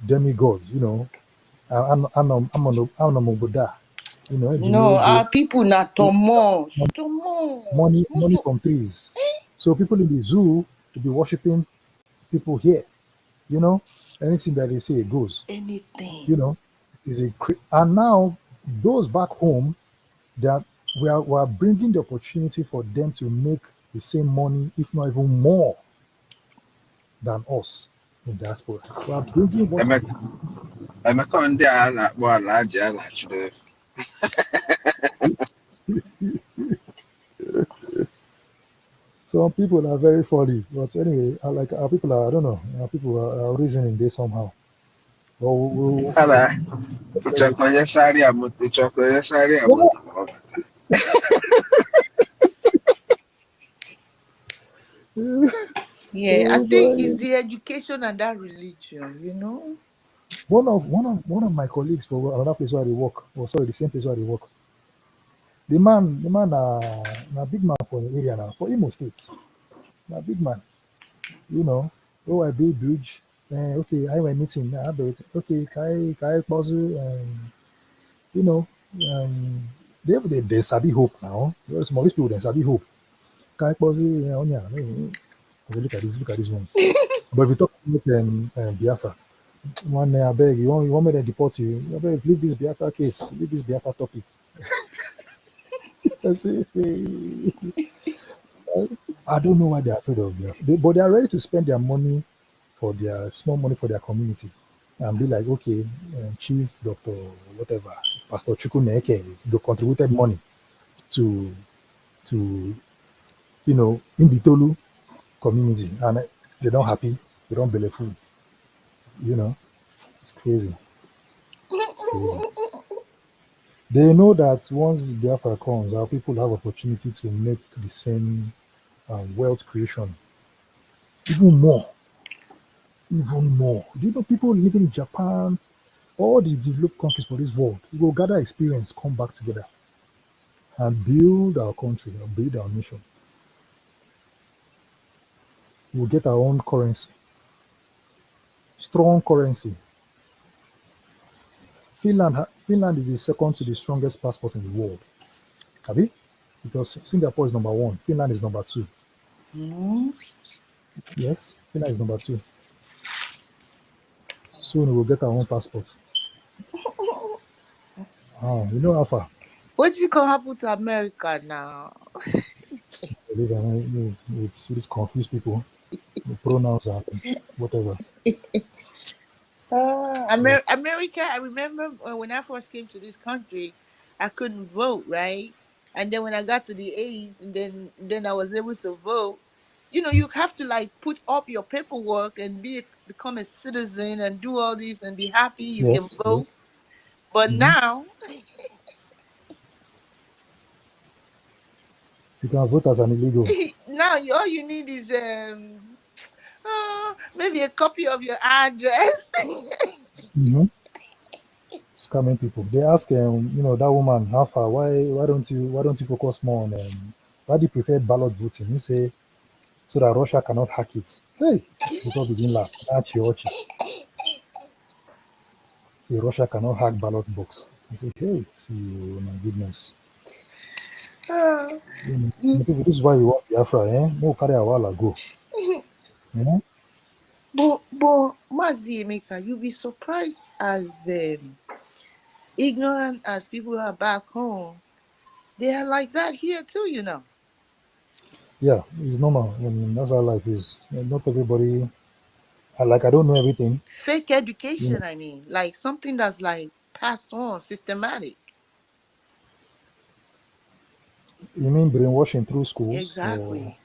demigods. I'm a Moboda. No, Ejimi our people not Thomas. ego, Thomas. money from trees. So people in the zoo will be worshiping people here. You know, anything that they say it goes. Anything. You know, and now those back home that we are bringing the opportunity for them to make the same money, if not even more, than us in diaspora. We are bringing what Emeka ndị a na-akpọ ala aja a na-achụdo efu. some people are very funny. But anyway, like our people are, I don't know, our people are reasoning this somehow. But Ala let's let them. ịchọka onye sarịa Yeah, moto ma ọ bata. Yeah, I oh think boy. it's the education and that religion. One of my colleagues for another place where they work, or sorry, the same place where they work. The man, na big man for the area now, for Imo State. Na big man, you know. Oh, I build bridge. Okay, I went meeting. I built. Okay, Kai puzzle. You know, um, they sabi hope now. Some of these people they sabi hope. Kai puzzle. Oh yeah, okay, look at these ones. But if we talk about Biafra, one I beg you want me to deport you? I beg leave this Biafra case, leave this Biafra topic. I say, hey, I don't know why they're afraid of Biafra, but they are ready to spend their money for their small money for their community and be like, okay, Chief Doctor whatever, Pastor Chukwuneke is the contributed money to to Imbitolu community, and they don't happy, they don't believe. You know, it's crazy. It's crazy. They know that once Biafra comes, our people have opportunity to make the same wealth creation even more, even more. Do you know people living in Japan, all the developed countries for this world, we will gather experience, come back together, and build our country and build our nation. we'll get our own currency, strong currency. Finland is the second to the strongest passport in the world. Abi? Because Singapore is number one, Finland is number two. Hmm? Yes, Finland is number two. Soon we'll get our own passport. You know how far? What is gonna happen to America now? Believe me, it's confuse people. The pronouns and whatever. But America, I remember when I first came to this country, I couldn't vote, right? And then when I got to the age, and then I was able to vote. You know, you have to like put up your paperwork and become a citizen and do all this and be happy you can yes, vote. yes. But Hmm. now, You can vote as an illegal. now all you need is maybe a copy of your address. Mm-hmm. Scamming people. They ask, that woman, how far? Why don't you focus more on why do you prefer ballot voting? You say so that Russia cannot hack it. Hey, people begin laugh. Russia cannot hack ballot box. I say, hey, see, oh my goodness. Ah, People, this is why we want Biafra, eh? No carry a while ago. Eh? but Mazi Emeka, you'll be surprised as ignorant as people are back home. They are like that here too, you know. Yeah, it's normal. I mean, that's how life is. Not everybody. I don't know everything. Fake You know, education, I mean, like something that's like passed on, systematic. you mean brainwashing through schools, or Exactly.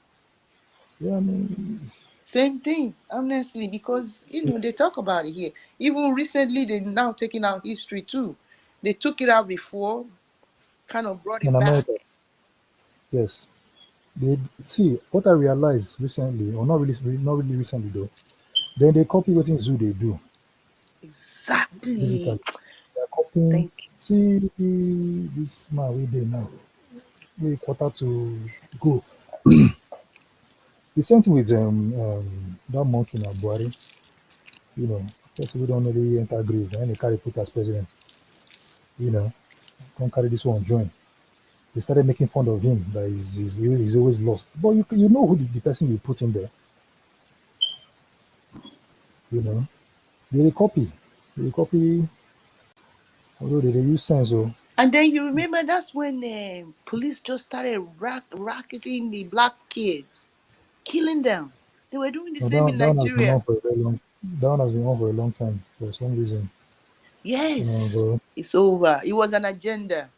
yeah? I mean, Same thing, honestly, because they talk about it here. Even recently, they're now taking out history too. They took it out before, kind of brought in it back. America, yes. They see what I realized recently, or not really recently though. Then they copy what in zoo they do. Exactly. Basically, they're copying. Thank See this man we there now. We quarter to go. The same thing with that monkey now, Buhari. Person we don't really enter grave and they carry put as president. You know, don't carry this one join. They started making fun of him that he's always lost. But you know who the person you put in there. You know, they copy. They copy. Although they use sense. Oh, And then you remember that's when police just started racketing the black kids, killing them. They were doing the no, same in that one has been on Nigeria. for a very long. That one has been on for a long time for some reason. Yes, But it's over. It was an agenda.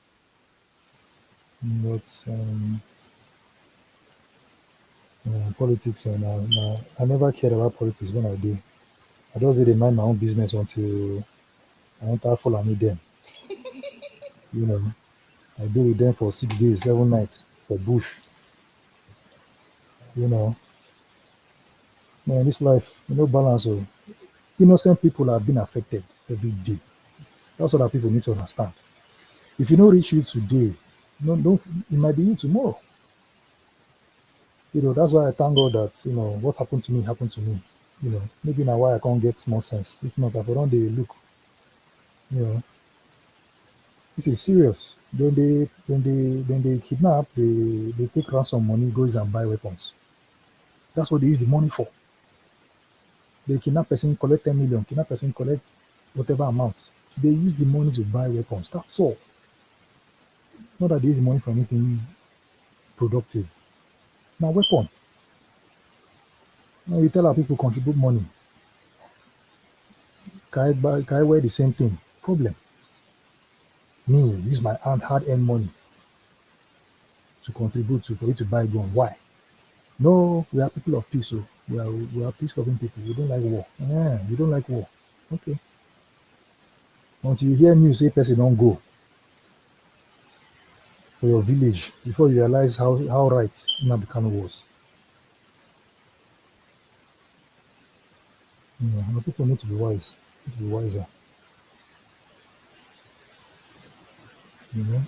politics. And I never cared about politics when I do. I just did mind my own business until I enter Fulani then. You know, I deal with them for 6 days, 7 nights for bush. You know, man, this life, balance. So innocent people are being affected every day. That's what people need to understand. If you don't reach you today, no, don't. It might be you tomorrow. That's why I thank God that what happened to me happened to me. Maybe now why I can't get small sense. If not, I don't they look. You know, this is serious. When they kidnap, they take ransom money, goes and buy weapons. That's what they use the money for. They kidnap person, collect 10 million, kidnap person, collect whatever amount. They use the money to buy weapons. That's all. Not that they use the money for anything productive. Now weapon. Now you tell our people contribute money. Can I wear the same thing? Problem. Me use my hard-earned money to contribute to for you to buy gun. Why? No, we are people of peace. So we are peace-loving people. We don't like war. Yeah, you don't like war. Okay. Until you hear news say person don't go for your village before you realize how right Nnamdi Kanu was. People need to be wise. Need to be wiser. You know.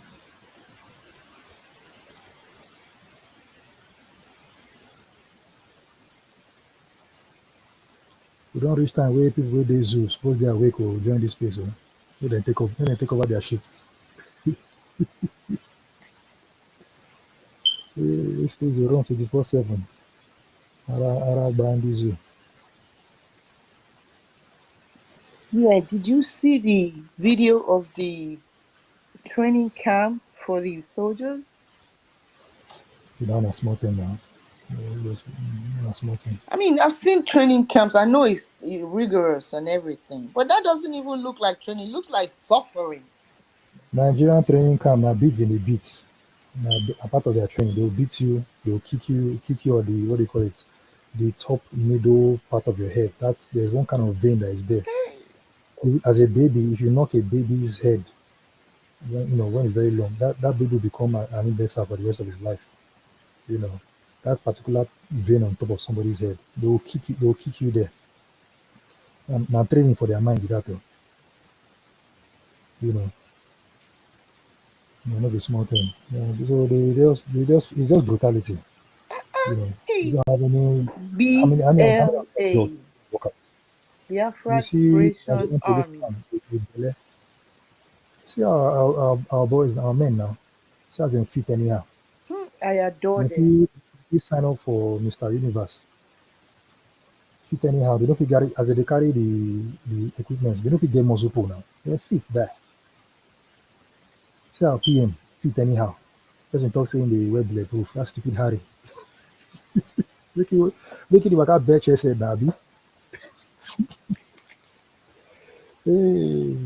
We don't reach time where people with they zoo suppose they awake or join this place. Oh. When they take over their shifts. This place they run 24/7. Ara Bandi Zoo. Yeah, did you see the video of the training camp for the soldiers? See, that a small thing now. Just a small thing. I mean, I've seen training camps. I know it's rigorous and everything, but that doesn't even look like training. It looks like suffering. Nigerian training camp now beats in the beats. Now, a part of their training, they'll beat you, they'll kick you, or the what do you call it, the top middle part of your head. That's there's one kind of vein that is there. As a baby, if you knock a baby's head, when it's very long, that baby will become an imbecile for the rest of his life. You know, that particular vein on top of somebody's head, they will kick you there. And now training for their mind, that you know, not a small thing. So it's just brutality. You Hey, don't have any. How many of them BLA, work out? You Biafra see, Liberation Nigerian Army. policeman with belle. See our boys, our men now. See as them fit anyhow. I adore And if them. you sign up for Mr. Universe, fit anyhow. They don't fit carry as they carry the equipment. They don't fit get muscle pull now. They fit there. See our PM fit anyhow. Person talk saying they wear bulletproof. That's stupid Harry. Make it work out bare chest said Darby. Hey,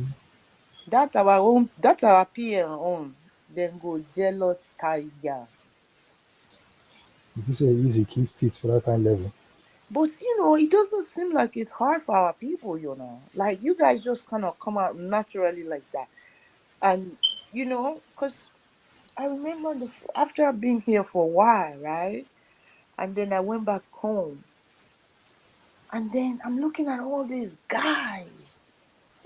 That's our own. That's our PM own. Then go jealous tiger. if you say easy, keep fit for that kind of level. But it doesn't seem like it's hard for our people. Like you guys just kind of come out naturally like that, and because I remember after I've been here for a while, right? And then I went back home, and then I'm looking at all these guys.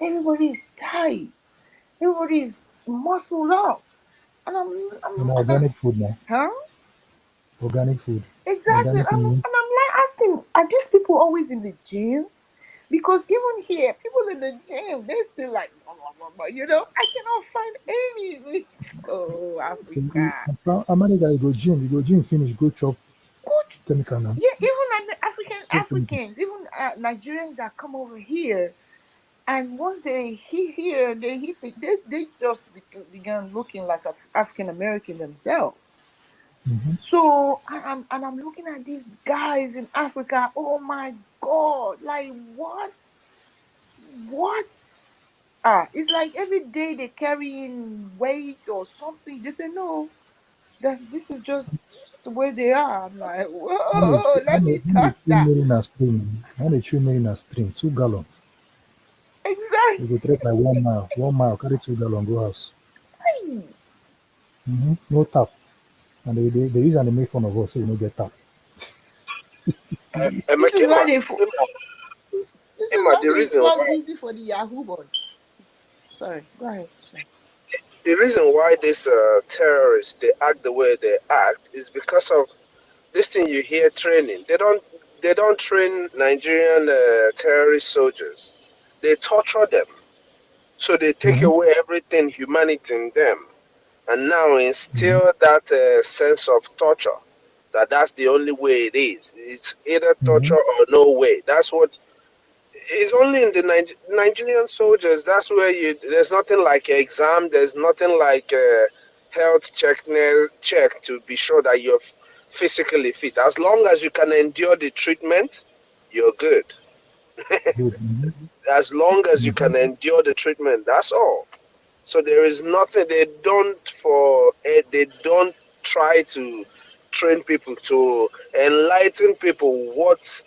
Everybody's tight. Everybody's muscled up. And And organic food now. huh? Organic food. Exactly. Organic And I'm meat. like asking, are these people always in the gym? Because even here, people in the gym, they're still like, blah, blah, blah, blah, I cannot find any. Oh, Africa. America, you go gym finish, go chop Good. chemical now. Yeah, even Chop chemical. Africans, even Nigerians that come over here, and once they hit here, they just began looking like African American themselves. Mm-hmm. So and I'm looking at these guys in Africa. Oh my God! Like what? What? It's like every day they carry in weight or something. They say no. This is just the way they are. I'm like, whoa! Let me When they touch chew that. me in a stream, 2 gallon. You go Exactly. trek like 1 mile. 1 mile, carry 2 gallon, go house. No tap. And they use and they make fun of us, so you no get tap. This is why they. This is Emma, why they fall easy for the Yahoo boys. Sorry, go ahead. Sir. the reason why these terrorists they act the way they act is because of this thing you hear training. They don't train Nigerian terrorist soldiers. They torture them. So they take Mm-hmm. away everything humanity in them, and now Mm-hmm. instill that sense of torture. That's the only way it is. It's either Mm-hmm. torture or no way. That's what is only in the Nigerian soldiers. That's where there's nothing like exam. There's nothing like health check to be sure that you're physically fit. As long as you can endure the treatment, you're good. Good. Mm-hmm. As long as you Mm-hmm. can endure the treatment, that's all. So there is nothing they don't try to train people to enlighten people what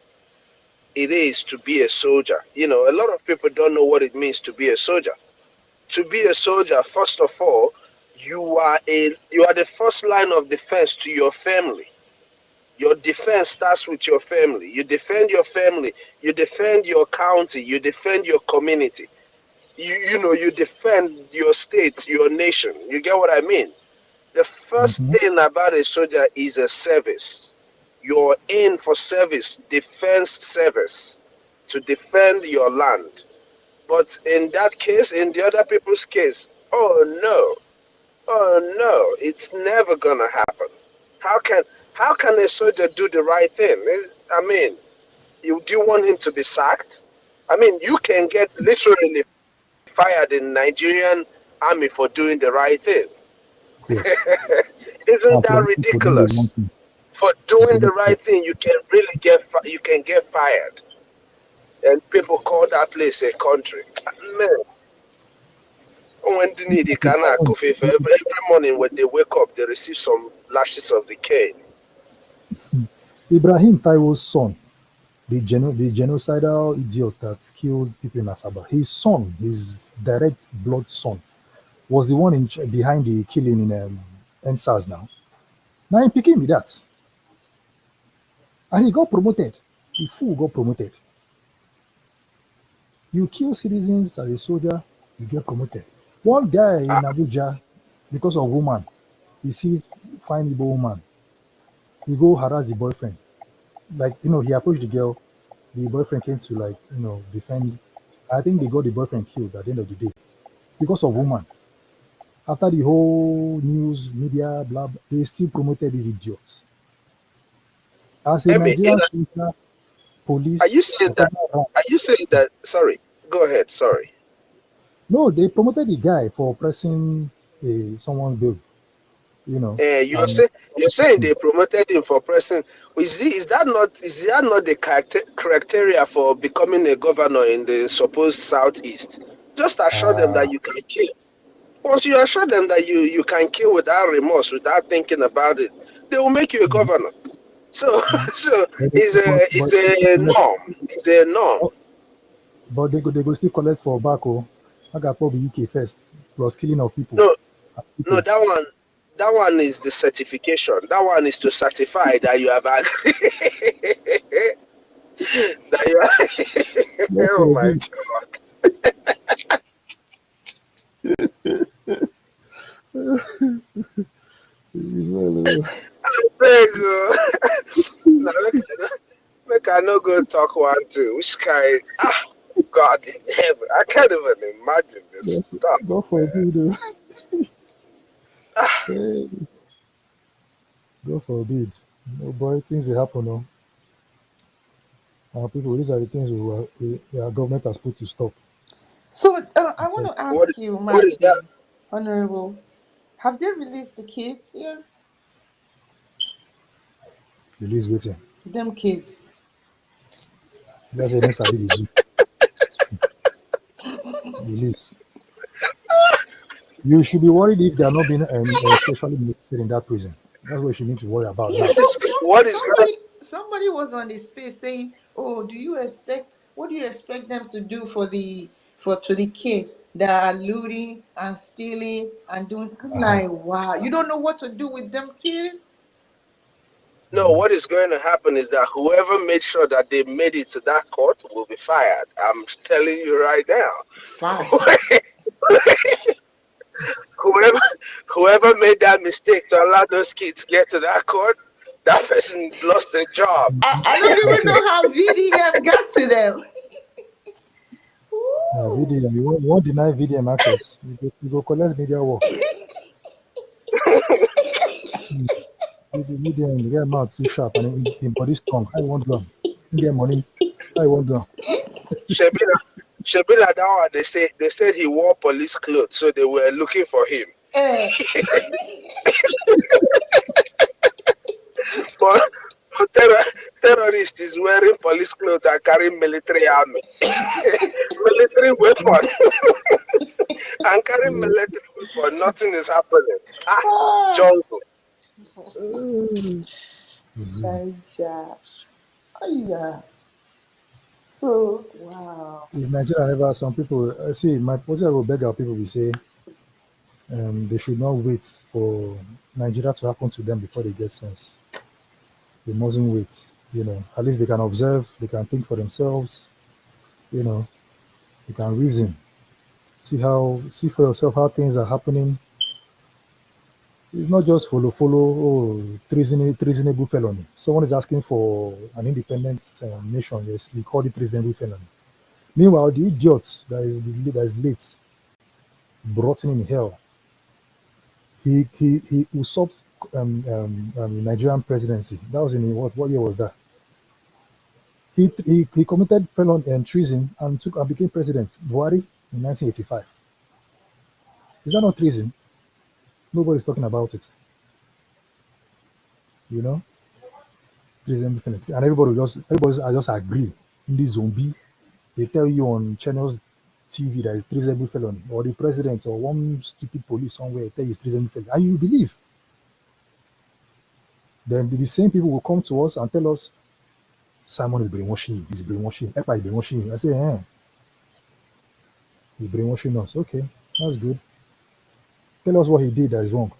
it is to be a soldier. A lot of people don't know what it means to be a soldier. To be a soldier, first of all, you are the first line of defense to your family. Your defense starts with your family. You defend your family, you defend your county, you defend your community. You defend your state, your nation. You get what I mean? The first Mm-hmm. thing about a soldier is a service. You're in for service, defense service. to defend your land. But in that case, in the other people's case, oh no, it's never gonna happen. How can how can a soldier do the right thing? I mean, do you want him to be sacked? I mean, you can get literally fired in Nigerian army for doing the right thing. Yes. Isn't And that promoted for doing the wrong ridiculous? thing. For And doing the promoted. right thing, you can really you can get fired, and people call that place a country. Man, when they need it, every morning when they wake up, they receive some lashes of the cane. Ibrahim Taiwo's son, the genocidal idiot that killed people in Asaba, his son, his direct blood son, was the one behind the killing in NSAS now. Now he became that. And he got promoted. The fool got promoted. You kill citizens as a soldier, you get promoted. One guy in Ah, Abuja, because of woman, he see fine Igbo woman. He go harass the boyfriend. Like, he approached the girl. The boyfriend came to defend. I think they got the boyfriend killed at the end of the day because of woman. After the whole news, media, blah, blah, they still promoted these idiots. As a Amy, Nigerian soldier, are you police, saying that? whatever rank. Are you saying that? Sorry, go ahead. Sorry. No, they promoted the guy for pressing someone's bill, and You're saying they promoted him for president. Is that not the criteria for becoming a governor in the supposed southeast? Just assure them uh, that you can kill. Once you assure them that you can kill without remorse, without thinking about it, they will make you a governor. So so it's a norm. It's a norm. but they go still collect for back. Oh, I got probably EK first plus killing of people. No, no, People. that one is the certification. That one is to certify that you have that you are, God oh my forbid. god. It's well, Beg, now make I no go talk one thing. Which kind God in heaven. I can't even imagine this stuff, God man. forbid. Oh. Ah, Hey, God forbid. Oh boy, things they happen. Oh. People, these are the things our government has put to stop. So I want to ask what you, what is that? Martin, Honorable, have they released the kids here? Release waiting. Them kids. That's a next ability zoo. Release. You should be worried if they are not being sexually molested in that prison. That's what you need to worry about Yeah, now. so What is going somebody was on his face saying, "Oh, what do you expect them to do for the kids that are looting and stealing and doing?" I'm Uh-huh. like, wow, you don't know what to do with them kids. No, what is going to happen is that whoever made sure that they made it to that court will be fired. I'm telling you right Fine. now. whoever whoever made that mistake to allow those kids get to that court, that person lost their job. I don't That's even it. know how VDM got to them. Ooh. VDM, you won't deny VDM access. You go collect media work. Hmm. VDM, you get mouth too sharp and in body strong. I won't do 'em. You get money. I won't do 'em. Shabina, Shabina, that one they said he wore police clothes, so they were looking for him. Eh. But, but terrorist is wearing police clothes and carrying military army, military weapon, and carrying military weapon. Nothing is happening. Ah, Ah, jungle. Zoo. Niger. Oh, yeah. So wow. If Nigeria ever, some people, see, what I will beg our people, we say, they should not wait for Nigeria to happen to them before they get sense. They mustn't wait. At least they can observe, they can think for themselves, you know, they can reason, see for yourself how things are happening, It's not just treasonable felony. Someone is asking for an independent nation. Yes, we call it treasonable felony. Meanwhile, the idiots that is late, rotten in hell, he usurped Nigerian presidency. That was in what year was that? He committed felon and treason and became president. Buhari in 1985. Is that not treason? Nobody's talking about it. You know, treason definitely, and everybody I just agree. In this zombie, they tell you on channels TV that it's treasonable felony, or the president or one stupid police somewhere tell you it's treasonable felony, and you believe. Then the same people will come to us and tell us Simon is brainwashing you. He's brainwashing. Ekpa is brainwashing you. I say, he's brainwashing us. Okay, that's good. Tell us what he did that is wrong.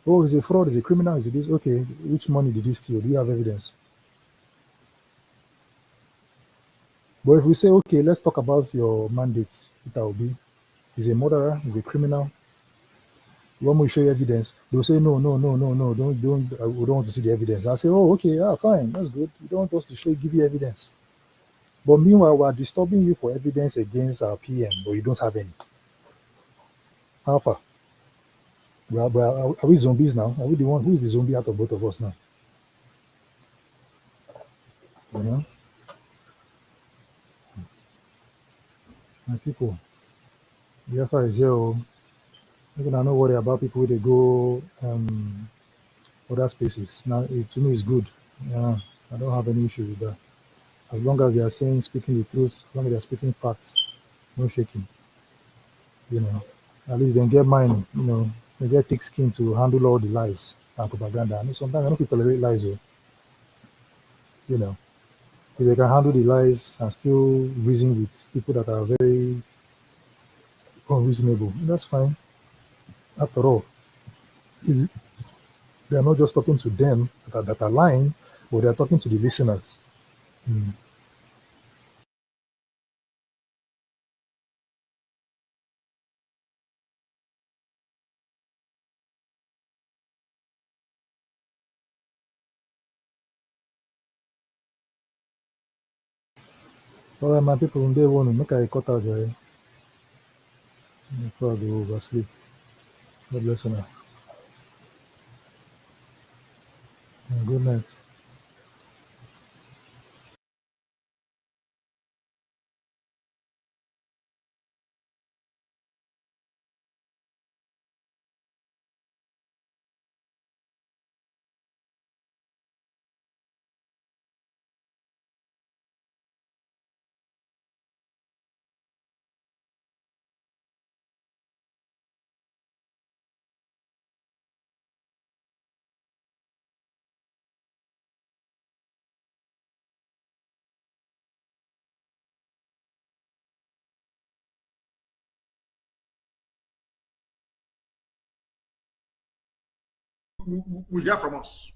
Oh, he's a fraud. He's a criminal. He's a this. Okay, which money did he steal? Do you have evidence? But if we say, okay, let's talk about your mandates, Peter Obi, he's a murderer. He's a criminal. You want me to show you evidence? They'll say, no, no, no, no, no. Don't. We don't want to see the evidence. I say, oh, okay, fine, that's good. You don't want us to give you evidence. But meanwhile, we are disturbing you for evidence against our PM, but you don't have any. How far? Are we zombies now? Are we the one who is the zombie out of both of us now? You know, my people. BIAFRA is here. Oh. Even I don't worry about people where they go other spaces. Now, to me, it's good. Yeah, I don't have any issue with that. As long as they are speaking the truth, as long as they are speaking facts, no shaking. You know, at least they get mine. You know, they get thick skin to handle all the lies and propaganda. I know sometimes I know people tolerate lies. Oh, you know, if they can handle the lies and still reason with people that are very unreasonable, that's fine. After all, it- they are not just talking to them that are lying, but they are talking to the listeners. Mm. All right, my people, on day one, make I cut out there before I go oversleep. God bless you now. Good night. will hear from us.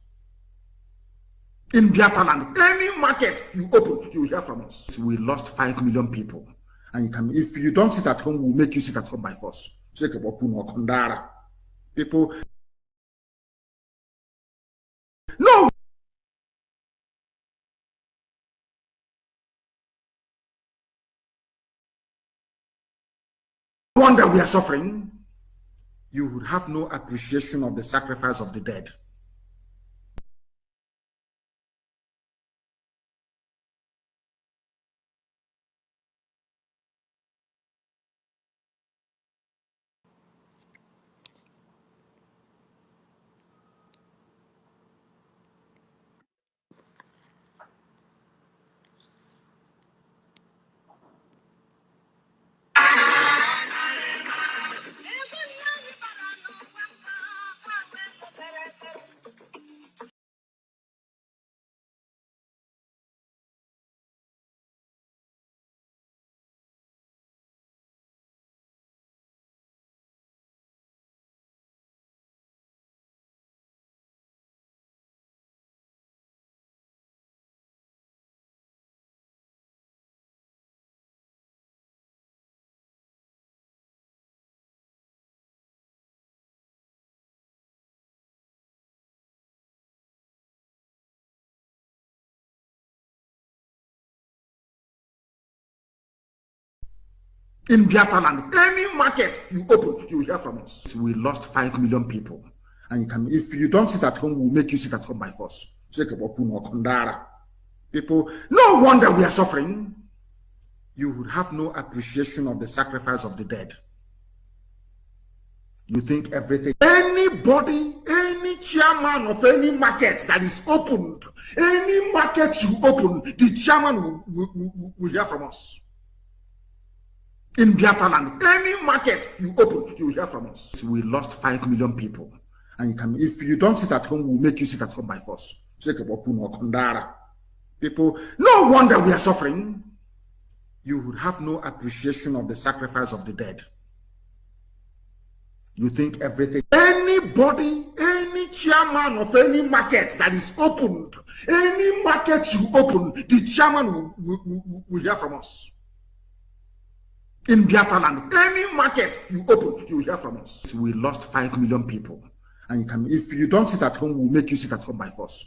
In Biafra land, any market you open, you will hear from us. We lost 5 million people. And you can, if you don't sit at home, we'll make you sit at home by force. People, no wonder we are suffering. You would have no appreciation of the sacrifice of the dead. In Biafra land, any market you open, you will hear from us. We lost 5 million people. And you can, if you don't sit at home, we'll make you sit at home by force. People, no wonder we are suffering. You would have no appreciation of the sacrifice of the dead. You think everything, anybody, any chairman of any market that is opened, any market you open, the chairman will hear from us. In Biafra land, any market you open, you will hear from us. We lost 5 million people. And you can, if you don't sit at home, we'll make you sit at home by force. People, no wonder we are suffering. You would have no appreciation of the sacrifice of the dead. You think everything, anybody, any chairman of any market that is opened, any market you open, the chairman will hear from us. In Biafra land, any market you open, you will hear from us. We lost 5 million people. And you can, if you don't sit at home, we'll make you sit at home by force.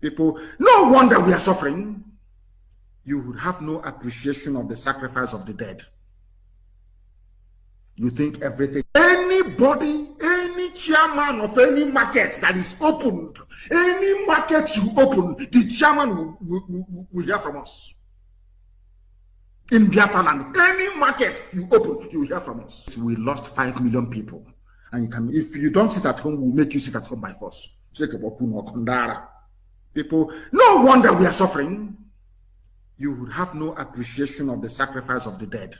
People, no wonder we are suffering. You would have no appreciation of the sacrifice of the dead. You think everything, anybody, any chairman of any market that is opened, any market you open, the chairman will hear from us. In Biafra land, any market you open, you will hear from us. We lost 5 million people. And you can, if you don't sit at home, we'll make you sit at home by force. People, no wonder we are suffering. You would have no appreciation of the sacrifice of the dead.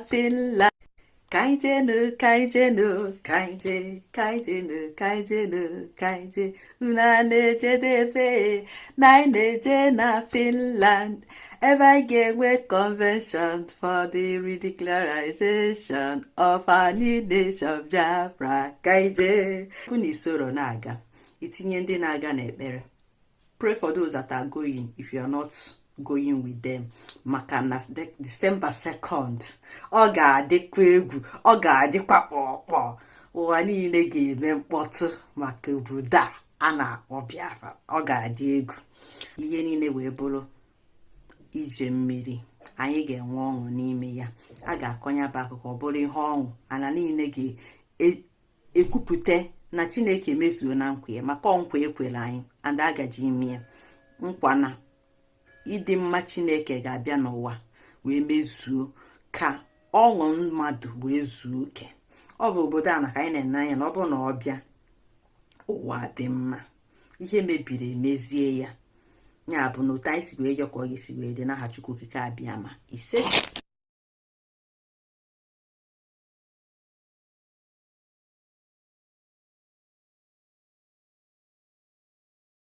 Finland. Kaijenu, kaije. Unaneje defe, naineje na Finland. Ever get convention for the redeclaration of our new nation, Biafra. Kaije. Kunisoro naga. Itinye ndị na-aga n'ekpere. Pray for those that are going if you are not going with them. Maka na December 2nd, ọ ga-adịkwa egwu, ọ ga-adịkwa kpọkpọ. Ụwa niile ga-eme mkpọtụ maka obodo a na-akpọ Biafra. Ọ ga-adị egwu. Ihe niile wee bụrụ ije mmiri. Anyị ga-enwe ọṅụ n'ime ya. A ga-akọnya bụ akụkọ bụrụ ihe ọṅụ. Ana niile ga-ekwupụta na Chineke mezuo na nkwa ya, maka nkwa ekwere anyị and agaji ime ya. Nkwa na ịdị mma Chineke ga-abịa n'ụwa wee mezuo ka ọṅụ mmadụ wee zuo oke. Ọ bụ obodo a na ka anyị na-ene anya na ọ bụ na ọ bịa ụwa dị mma, ihe mebiri emezie ya. Ya bụ na otu anyị si wee yọkọ gị si wee dị n'aha Chukwu okike abịa ma ise.